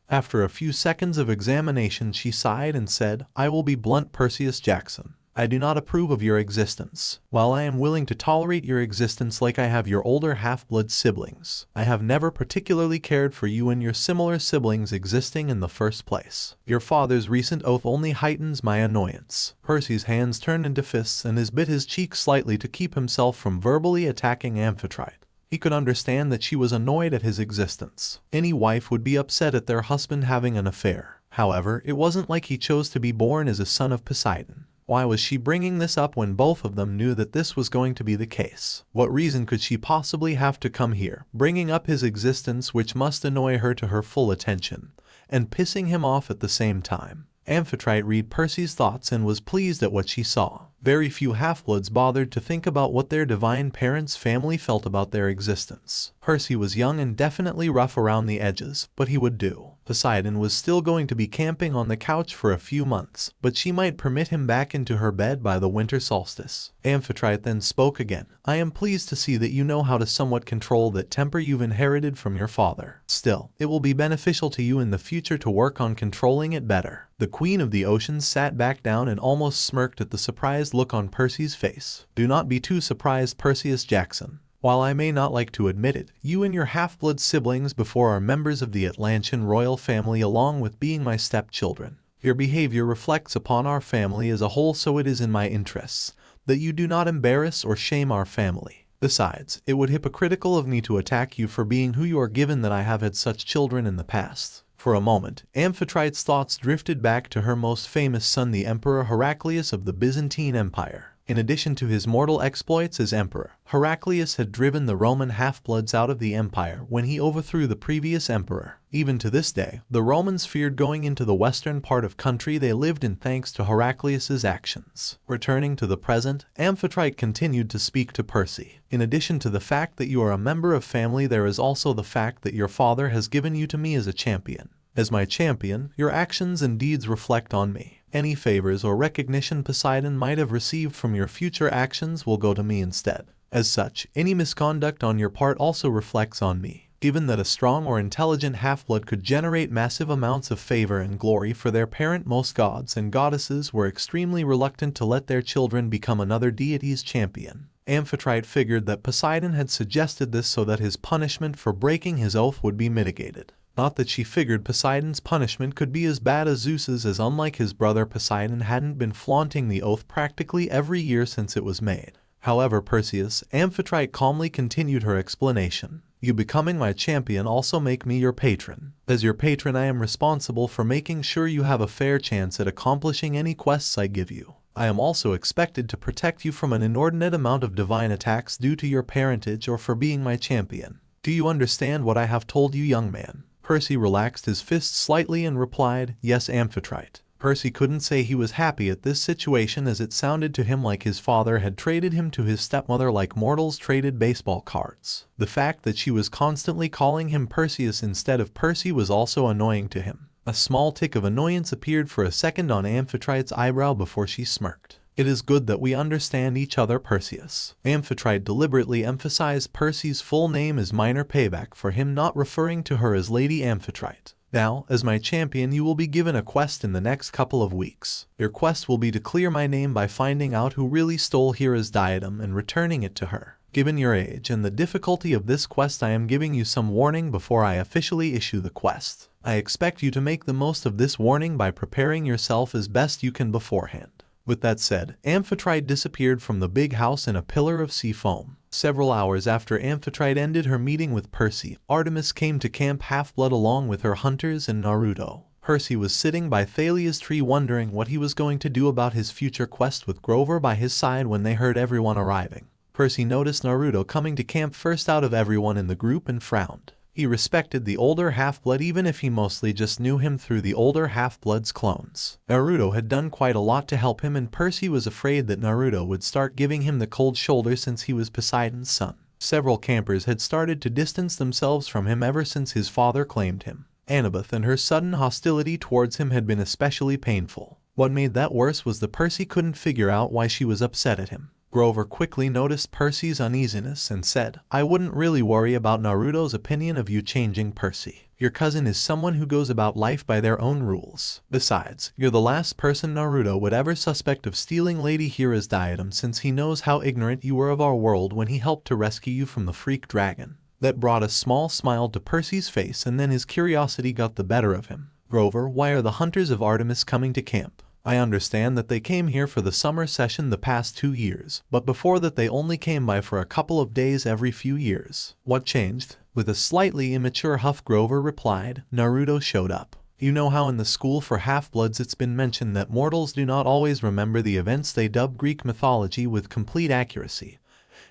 After a few seconds of examination, she sighed and said, "I will be blunt, Percyjackson. I do not approve of your existence. While I am willing to tolerate your existence like I have your older half-blood siblings, I have never particularly cared for you and your similar siblings existing in the first place. Your father's recent oath only heightens my annoyance." Percy's hands turned into fists and bit his cheek slightly to keep himself from verbally attacking Amphitrite. He could understand that she was annoyed at his existence. Any wife would be upset at their husband having an affair. However, it wasn't like he chose to be born as a son of Poseidon. Why was she bringing this up when both of them knew that this was going to be the case? What reason could she possibly have to come here, bringing up his existence, which must annoy her to her full attention, and pissing him off at the same time? Amphitrite read Percy's thoughts and was pleased at what she saw. Very few half-bloods bothered to think about what their divine parents' family felt about their existence. Percy was young and definitely rough around the edges, but he would do. Poseidon was still going to be camping on the couch for a few months, but she might permit him back into her bed by the winter solstice. Amphitrite then spoke again. "I am pleased to see that you know how to somewhat control that temper you've inherited from your father. Still, it will be beneficial to you in the future to work on controlling it better." The Queen of the Oceans sat back down and almost smirked at the surprised look on Percy's face. "Do not be too surprised, Percyjackson. While I may not like to admit it, you and your half-blood siblings before are members of the Atlantean royal family along with being my stepchildren. Your behavior reflects upon our family as a whole, so it is in my interests that you do not embarrass or shame our family. Besides, it would be hypocritical of me to attack you for being who you are, given that I have had such children in the past." For a moment, Amphitrite's thoughts drifted back to her most famous son, the Emperor Heraclius of the Byzantine Empire. In addition to his mortal exploits as emperor, Heraclius had driven the Roman half-bloods out of the empire when he overthrew the previous emperor. Even to this day, the Romans feared going into the western part of country they lived in thanks to Heraclius's actions. Returning to the present, Amphitrite continued to speak to Percy. "In addition to the fact that you are a member of family, there is also the fact that your father has given you to me as a champion. As my champion, your actions and deeds reflect on me. Any favors or recognition Poseidon might have received from your future actions will go to me instead. As such, any misconduct on your part also reflects on me. Given that a strong or intelligent half-blood could generate massive amounts of favor and glory for their parent, most gods and goddesses were extremely reluctant to let their children become another deity's champion." Amphitrite figured that Poseidon had suggested this so that his punishment for breaking his oath would be mitigated. Not that she figured Poseidon's punishment could be as bad as Zeus's, as unlike his brother, Poseidon hadn't been flaunting the oath practically every year since it was made. However, Amphitrite calmly continued her explanation. "You becoming my champion also make me your patron. As your patron, I am responsible for making sure you have a fair chance at accomplishing any quests I give you. I am also expected to protect you from an inordinate amount of divine attacks due to your parentage or for being my champion. Do you understand what I have told you, young man?" Percy relaxed his fist slightly and replied, "Yes, Amphitrite." Percy couldn't say he was happy at this situation, as it sounded to him like his father had traded him to his stepmother like mortals traded baseball cards. The fact that she was constantly calling him Perseus instead of Percy was also annoying to him. A small tick of annoyance appeared for a second on Amphitrite's eyebrow before she smirked. "It is good that we understand each other, Perseus." Amphitrite deliberately emphasized Percy's full name as minor payback for him not referring to her as Lady Amphitrite. "Now, as my champion, you will be given a quest in the next couple of weeks. Your quest will be to clear my name by finding out who really stole Hera's diadem and returning it to her. Given your age and the difficulty of this quest, I am giving you some warning before I officially issue the quest. I expect you to make the most of this warning by preparing yourself as best you can beforehand." With that said, Amphitrite disappeared from the big house in a pillar of sea foam. Several hours after Amphitrite ended her meeting with Percy, Artemis came to Camp Half-Blood along with her hunters and Naruto. Percy was sitting by Thalia's tree wondering what he was going to do about his future quest with Grover by his side when they heard everyone arriving. Percy noticed Naruto coming to camp first out of everyone in the group and frowned. He respected the older half-blood even if he mostly just knew him through the older half-blood's clones. Naruto had done quite a lot to help him, and Percy was afraid that Naruto would start giving him the cold shoulder since he was Poseidon's son. Several campers had started to distance themselves from him ever since his father claimed him. Annabeth and her sudden hostility towards him had been especially painful. What made that worse was that Percy couldn't figure out why she was upset at him. Grover quickly noticed Percy's uneasiness and said, "I wouldn't really worry about Naruto's opinion of you changing, Percy. Your cousin is someone who goes about life by their own rules. Besides, you're the last person Naruto would ever suspect of stealing Lady Hira's diadem, since he knows how ignorant you were of our world when he helped to rescue you from the freak dragon." That brought a small smile to Percy's face, and then his curiosity got the better of him. "Grover, why are the hunters of Artemis coming to camp? I understand that they came here for the summer session the past 2 years, but before that they only came by for a couple of days every few years. What changed?" With a slightly immature huff, Grover replied, "Naruto showed up. You know how in the school for half-bloods it's been mentioned that mortals do not always remember the events they dub Greek mythology with complete accuracy,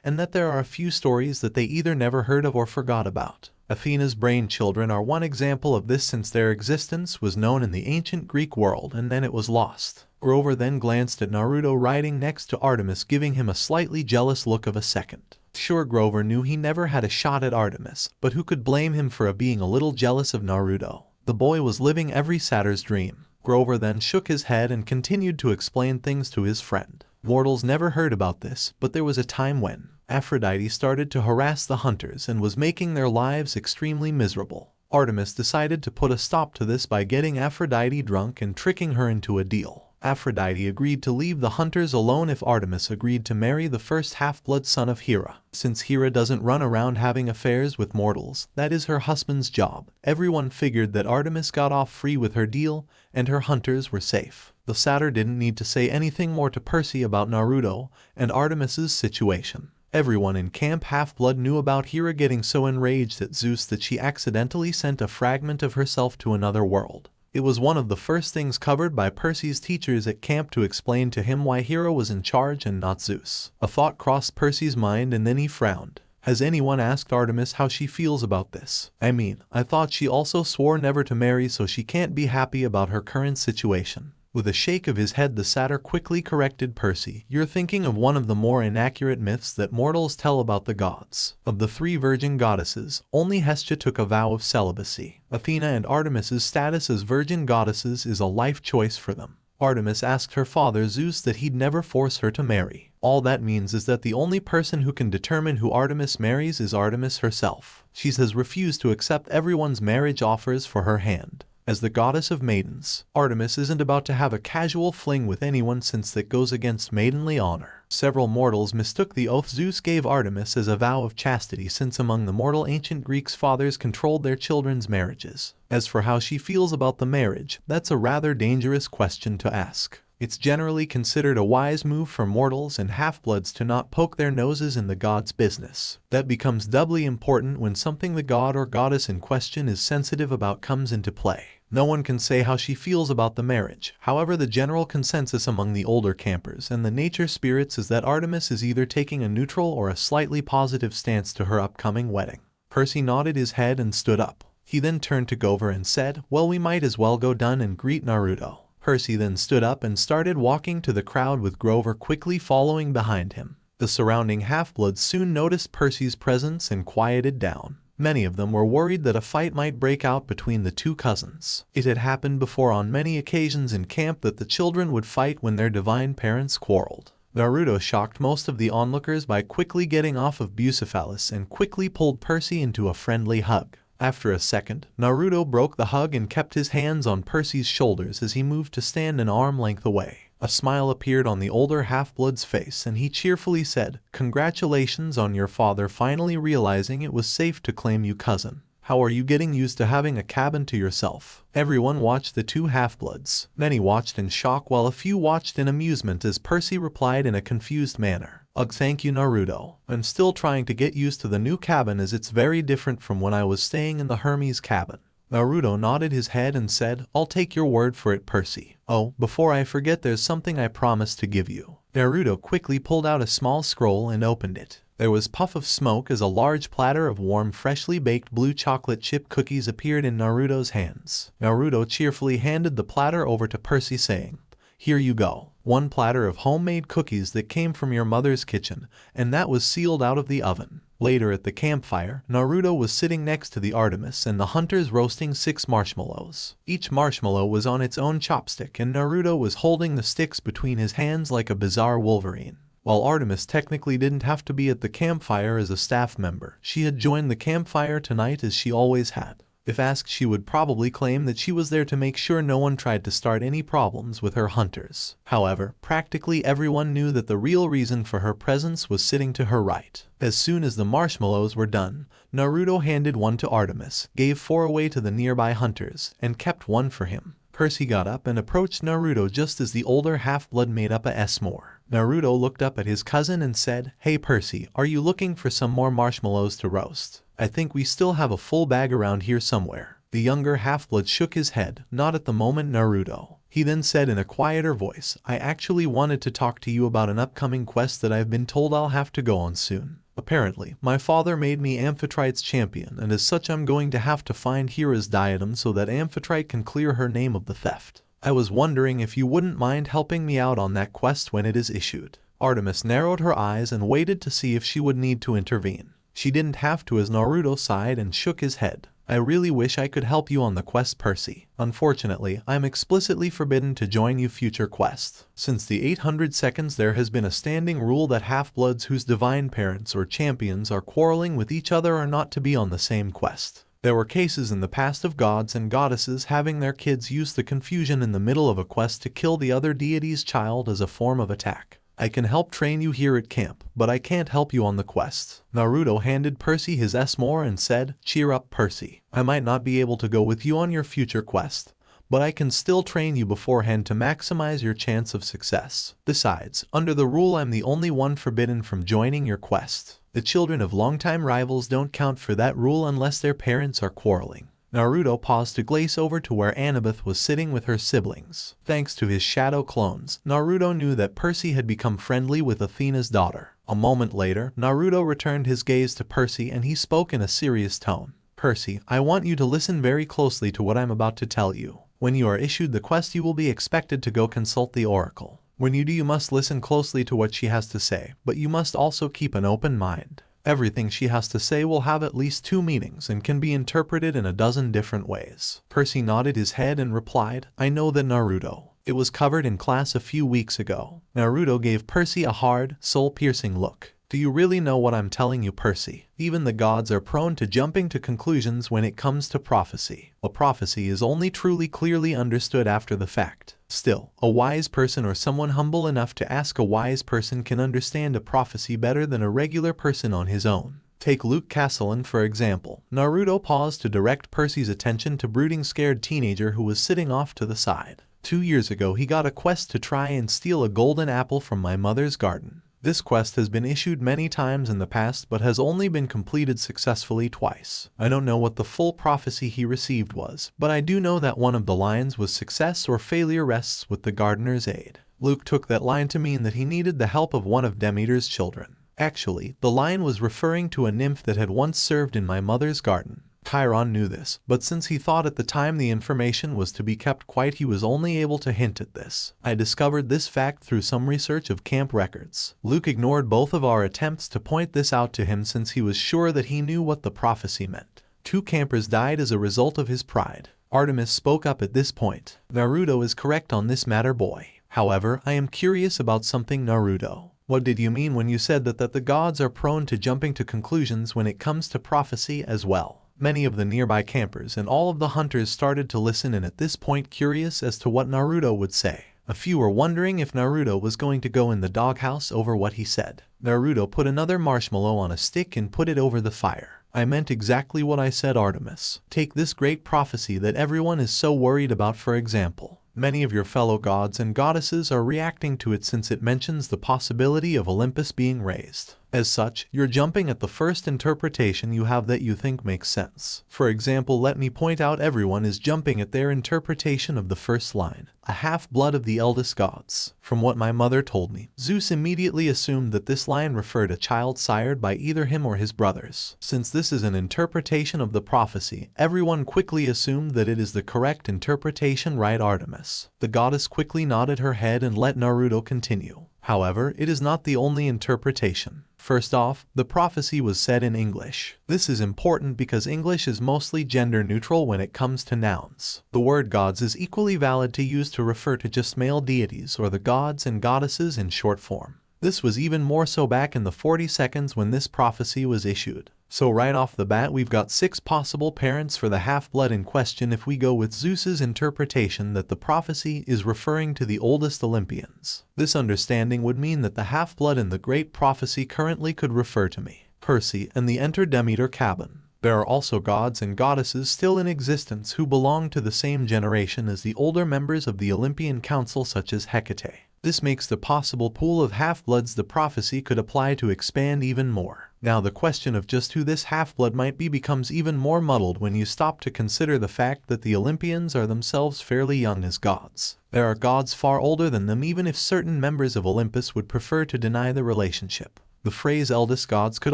and that there are a few stories that they either never heard of or forgot about. Athena's brain children are one example of this, since their existence was known in the ancient Greek world and then it was lost." Grover then glanced at Naruto riding next to Artemis, giving him a slightly jealous look of a second. Sure, Grover knew he never had a shot at Artemis, but who could blame him for being a little jealous of Naruto? The boy was living every satyr's dream. Grover then shook his head and continued to explain things to his friend. Mortals never heard about this, but there was a time when Aphrodite started to harass the hunters and was making their lives extremely miserable. Artemis decided to put a stop to this by getting Aphrodite drunk and tricking her into a deal. Aphrodite agreed to leave the hunters alone if Artemis agreed to marry the first half-blood son of Hera. Since Hera doesn't run around having affairs with mortals, that is her husband's job. Everyone figured that Artemis got off free with her deal, and her hunters were safe. The satyr didn't need to say anything more to Percy about Naruto and Artemis's situation. Everyone in Camp Half-Blood knew about Hera getting so enraged at Zeus that she accidentally sent a fragment of herself to another world. It was one of the first things covered by Percy's teachers at camp to explain to him why Hera was in charge and not Zeus. A thought crossed Percy's mind and then he frowned. Has anyone asked Artemis how she feels about this? I thought she also swore never to marry, so she can't be happy about her current situation. With a shake of his head, the satyr quickly corrected Percy. You're thinking of one of the more inaccurate myths that mortals tell about the gods. Of the 3 virgin goddesses, only Hestia took a vow of celibacy. Athena and Artemis's status as virgin goddesses is a life choice for them. Artemis asked her father Zeus that he'd never force her to marry. All that means is that the only person who can determine who Artemis marries is Artemis herself. She has refused to accept everyone's marriage offers for her hand. As the goddess of maidens, Artemis isn't about to have a casual fling with anyone, since that goes against maidenly honor. Several mortals mistook the oath Zeus gave Artemis as a vow of chastity, since among the mortal ancient Greeks fathers controlled their children's marriages. As for how she feels about the marriage, that's a rather dangerous question to ask. It's generally considered a wise move for mortals and half-bloods to not poke their noses in the god's business. That becomes doubly important when something the god or goddess in question is sensitive about comes into play. No one can say how she feels about the marriage. However, the general consensus among the older campers and the nature spirits is that Artemis is either taking a neutral or a slightly positive stance to her upcoming wedding. Percy nodded his head and stood up. He then turned to Grover and said, "Well, we might as well go down and greet Naruto." Percy then stood up and started walking to the crowd, with Grover quickly following behind him. The surrounding half-bloods soon noticed Percy's presence and quieted down. Many of them were worried that a fight might break out between the 2 cousins. It had happened before on many occasions in camp that the children would fight when their divine parents quarreled. Naruto shocked most of the onlookers by quickly getting off of Bucephalus and quickly pulled Percy into a friendly hug. After a second, Naruto broke the hug and kept his hands on Percy's shoulders as he moved to stand an arm length away. A smile appeared on the older half-blood's face and he cheerfully said, "Congratulations on your father finally realizing it was safe to claim you cousin. How are you getting used to having a cabin to yourself?" Everyone watched the 2 half-bloods. Many watched in shock while a few watched in amusement as Percy replied in a confused manner, "Ugh, thank you, Naruto. I'm still trying to get used to the new cabin, as it's very different from when I was staying in the Hermes cabin." Naruto nodded his head and said, "I'll take your word for it, Percy. Oh, before I forget, there's something I promised to give you." Naruto quickly pulled out a small scroll and opened it. There was puff of smoke as a large platter of warm, freshly baked blue chocolate chip cookies appeared in Naruto's hands. Naruto cheerfully handed the platter over to Percy, saying, "Here you go. 1 platter of homemade cookies that came from your mother's kitchen, and that was sealed out of the oven. Later at the campfire, Naruto was sitting next to the Artemis and the hunters roasting 6 marshmallows. Each marshmallow was on its own chopstick and Naruto was holding the sticks between his hands like a bizarre Wolverine. While Artemis technically didn't have to be at the campfire as a staff member, she had joined the campfire tonight as she always had. If asked, she would probably claim that she was there to make sure no one tried to start any problems with her hunters. However, practically everyone knew that the real reason for her presence was sitting to her right. As soon as the marshmallows were done, Naruto handed one to Artemis, gave 4 away to the nearby hunters, and kept 1 for him. Percy got up and approached Naruto just as the older half-blood made up a S more. Naruto looked up at his cousin and said, "Hey Percy, are you looking for some more marshmallows to roast? I think we still have a full bag around here somewhere." The younger half-blood shook his head, "Not at the moment, Naruto." He then said in a quieter voice, "I actually wanted to talk to you about an upcoming quest that I've been told I'll have to go on soon. Apparently, my father made me Amphitrite's champion, and as such I'm going to have to find Hera's diadem so that Amphitrite can clear her name of the theft. I was wondering if you wouldn't mind helping me out on that quest when it is issued." Artemis narrowed her eyes and waited to see if she would need to intervene. She didn't have to as Naruto sighed and shook his head. "I really wish I could help you on the quest, Percy. Unfortunately, I am explicitly forbidden to join you future quests. Since the 800 seconds there has been a standing rule that half-bloods whose divine parents or champions are quarreling with each other are not to be on the same quest. There were cases in the past of gods and goddesses having their kids use the confusion in the middle of a quest to kill the other deity's child as a form of attack. I can help train you here at camp, but I can't help you on the quests." Naruto handed Percy his S-more and said, "Cheer up, Percy. I might not be able to go with you on your future quest, but I can still train you beforehand to maximize your chance of success. Besides, under the rule I'm the only one forbidden from joining your quest. The children of longtime rivals don't count for that rule unless their parents are quarreling." Naruto paused to glaze over to where Annabeth was sitting with her siblings. Thanks to his shadow clones, Naruto knew that Percy had become friendly with Athena's daughter. A moment later, Naruto returned his gaze to Percy and he spoke in a serious tone. "Percy, I want you to listen very closely to what I'm about to tell you. When you are issued the quest, you will be expected to go consult the oracle. When you do, you must listen closely to what she has to say, but you must also keep an open mind. Everything she has to say will have at least 2 meanings and can be interpreted in a dozen different ways." Percy nodded his head and replied, "I know that, Naruto. It was covered in class a few weeks ago." Naruto gave Percy a hard, soul-piercing look. "Do you really know what I'm telling you, Percy? Even the gods are prone to jumping to conclusions when it comes to prophecy. A prophecy is only truly clearly understood after the fact. Still, a wise person or someone humble enough to ask a wise person can understand a prophecy better than a regular person on his own. Take Luke Castellan for example." Naruto paused to direct Percy's attention to brooding scared teenager who was sitting off to the side. 2 years ago he got a quest to try and steal a golden apple from my mother's garden. This quest has been issued many times in the past but has only been completed successfully twice. I don't know what the full prophecy he received was, but I do know that one of the lines was "Success or failure rests with the gardener's aid." Luke took that line to mean that he needed the help of one of Demeter's children. Actually, the line was referring to a nymph that had once served in my mother's garden. Chiron knew this, but since he thought at the time the information was to be kept quiet, he was only able to hint at this. I discovered this fact through some research of camp records. Luke ignored both of our attempts to point this out to him since he was sure that he knew what the prophecy meant. 2 campers died as a result of his pride. Artemis spoke up at this point. "Naruto is correct on this matter, boy. However, I am curious about something, Naruto. What did you mean when you said that the gods are prone to jumping to conclusions when it comes to prophecy as well?" Many of the nearby campers and all of the hunters started to listen and at this point curious as to what Naruto would say. A few were wondering if Naruto was going to go in the doghouse over what he said. Naruto put another marshmallow on a stick and put it over the fire. "I meant exactly what I said, Artemis. Take this great prophecy that everyone is so worried about for example. Many of your fellow gods and goddesses are reacting to it since it mentions the possibility of Olympus being raised. As such, you're jumping at the first interpretation you have that you think makes sense. For example, let me point out everyone is jumping at their interpretation of the first line, a half-blood of the eldest gods. From what my mother told me, Zeus immediately assumed that this line referred a child sired by either him or his brothers. Since this is an interpretation of the prophecy, everyone quickly assumed that it is the correct interpretation, right, Artemis?" The goddess quickly nodded her head and let Naruto continue. "However, it is not the only interpretation. First off, the prophecy was said in English. This is important because English is mostly gender neutral when it comes to nouns. The word gods is equally valid to use to refer to just male deities or the gods and goddesses in short form. This was even more so back in the 40 seconds when this prophecy was issued. So right off the bat we've got 6 possible parents for the half-blood in question if we go with Zeus's interpretation that the prophecy is referring to the oldest Olympians. This understanding would mean that the half-blood in the great prophecy currently could refer to me, Percy, and the Enter Demeter cabin. There are also gods and goddesses still in existence who belong to the same generation as the older members of the Olympian Council such as Hecate. This makes the possible pool of half-bloods the prophecy could apply to expand even more. Now the question of just who this half-blood might be becomes even more muddled when you stop to consider the fact that the Olympians are themselves fairly young as gods. There are gods far older than them even if certain members of Olympus would prefer to deny the relationship. The phrase eldest gods could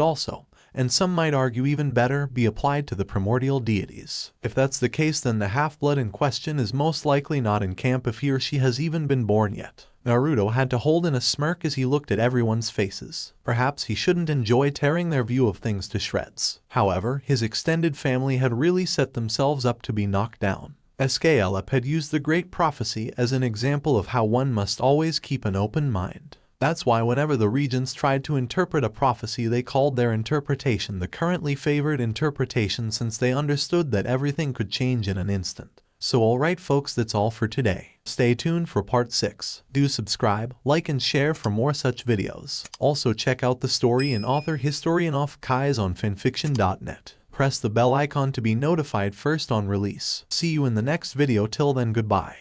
also, and some might argue even better, be applied to the primordial deities. If that's the case, then the half-blood in question is most likely not in camp if he or she has even been born yet. Naruto had to hold in a smirk as he looked at everyone's faces. Perhaps he shouldn't enjoy tearing their view of things to shreds. However, his extended family had really set themselves up to be knocked down. Escalep had used the great prophecy as an example of how one must always keep an open mind. That's why whenever the regents tried to interpret a prophecy they called their interpretation the currently favored interpretation since they understood that everything could change in an instant. So alright folks, that's all for today. Stay tuned for part 6. Do subscribe, like and share for more such videos. Also check out the story and author HistorianoftheKais on FANFICTIONnet. Press the bell icon to be notified first on release. See you in the next video. Till then, goodbye.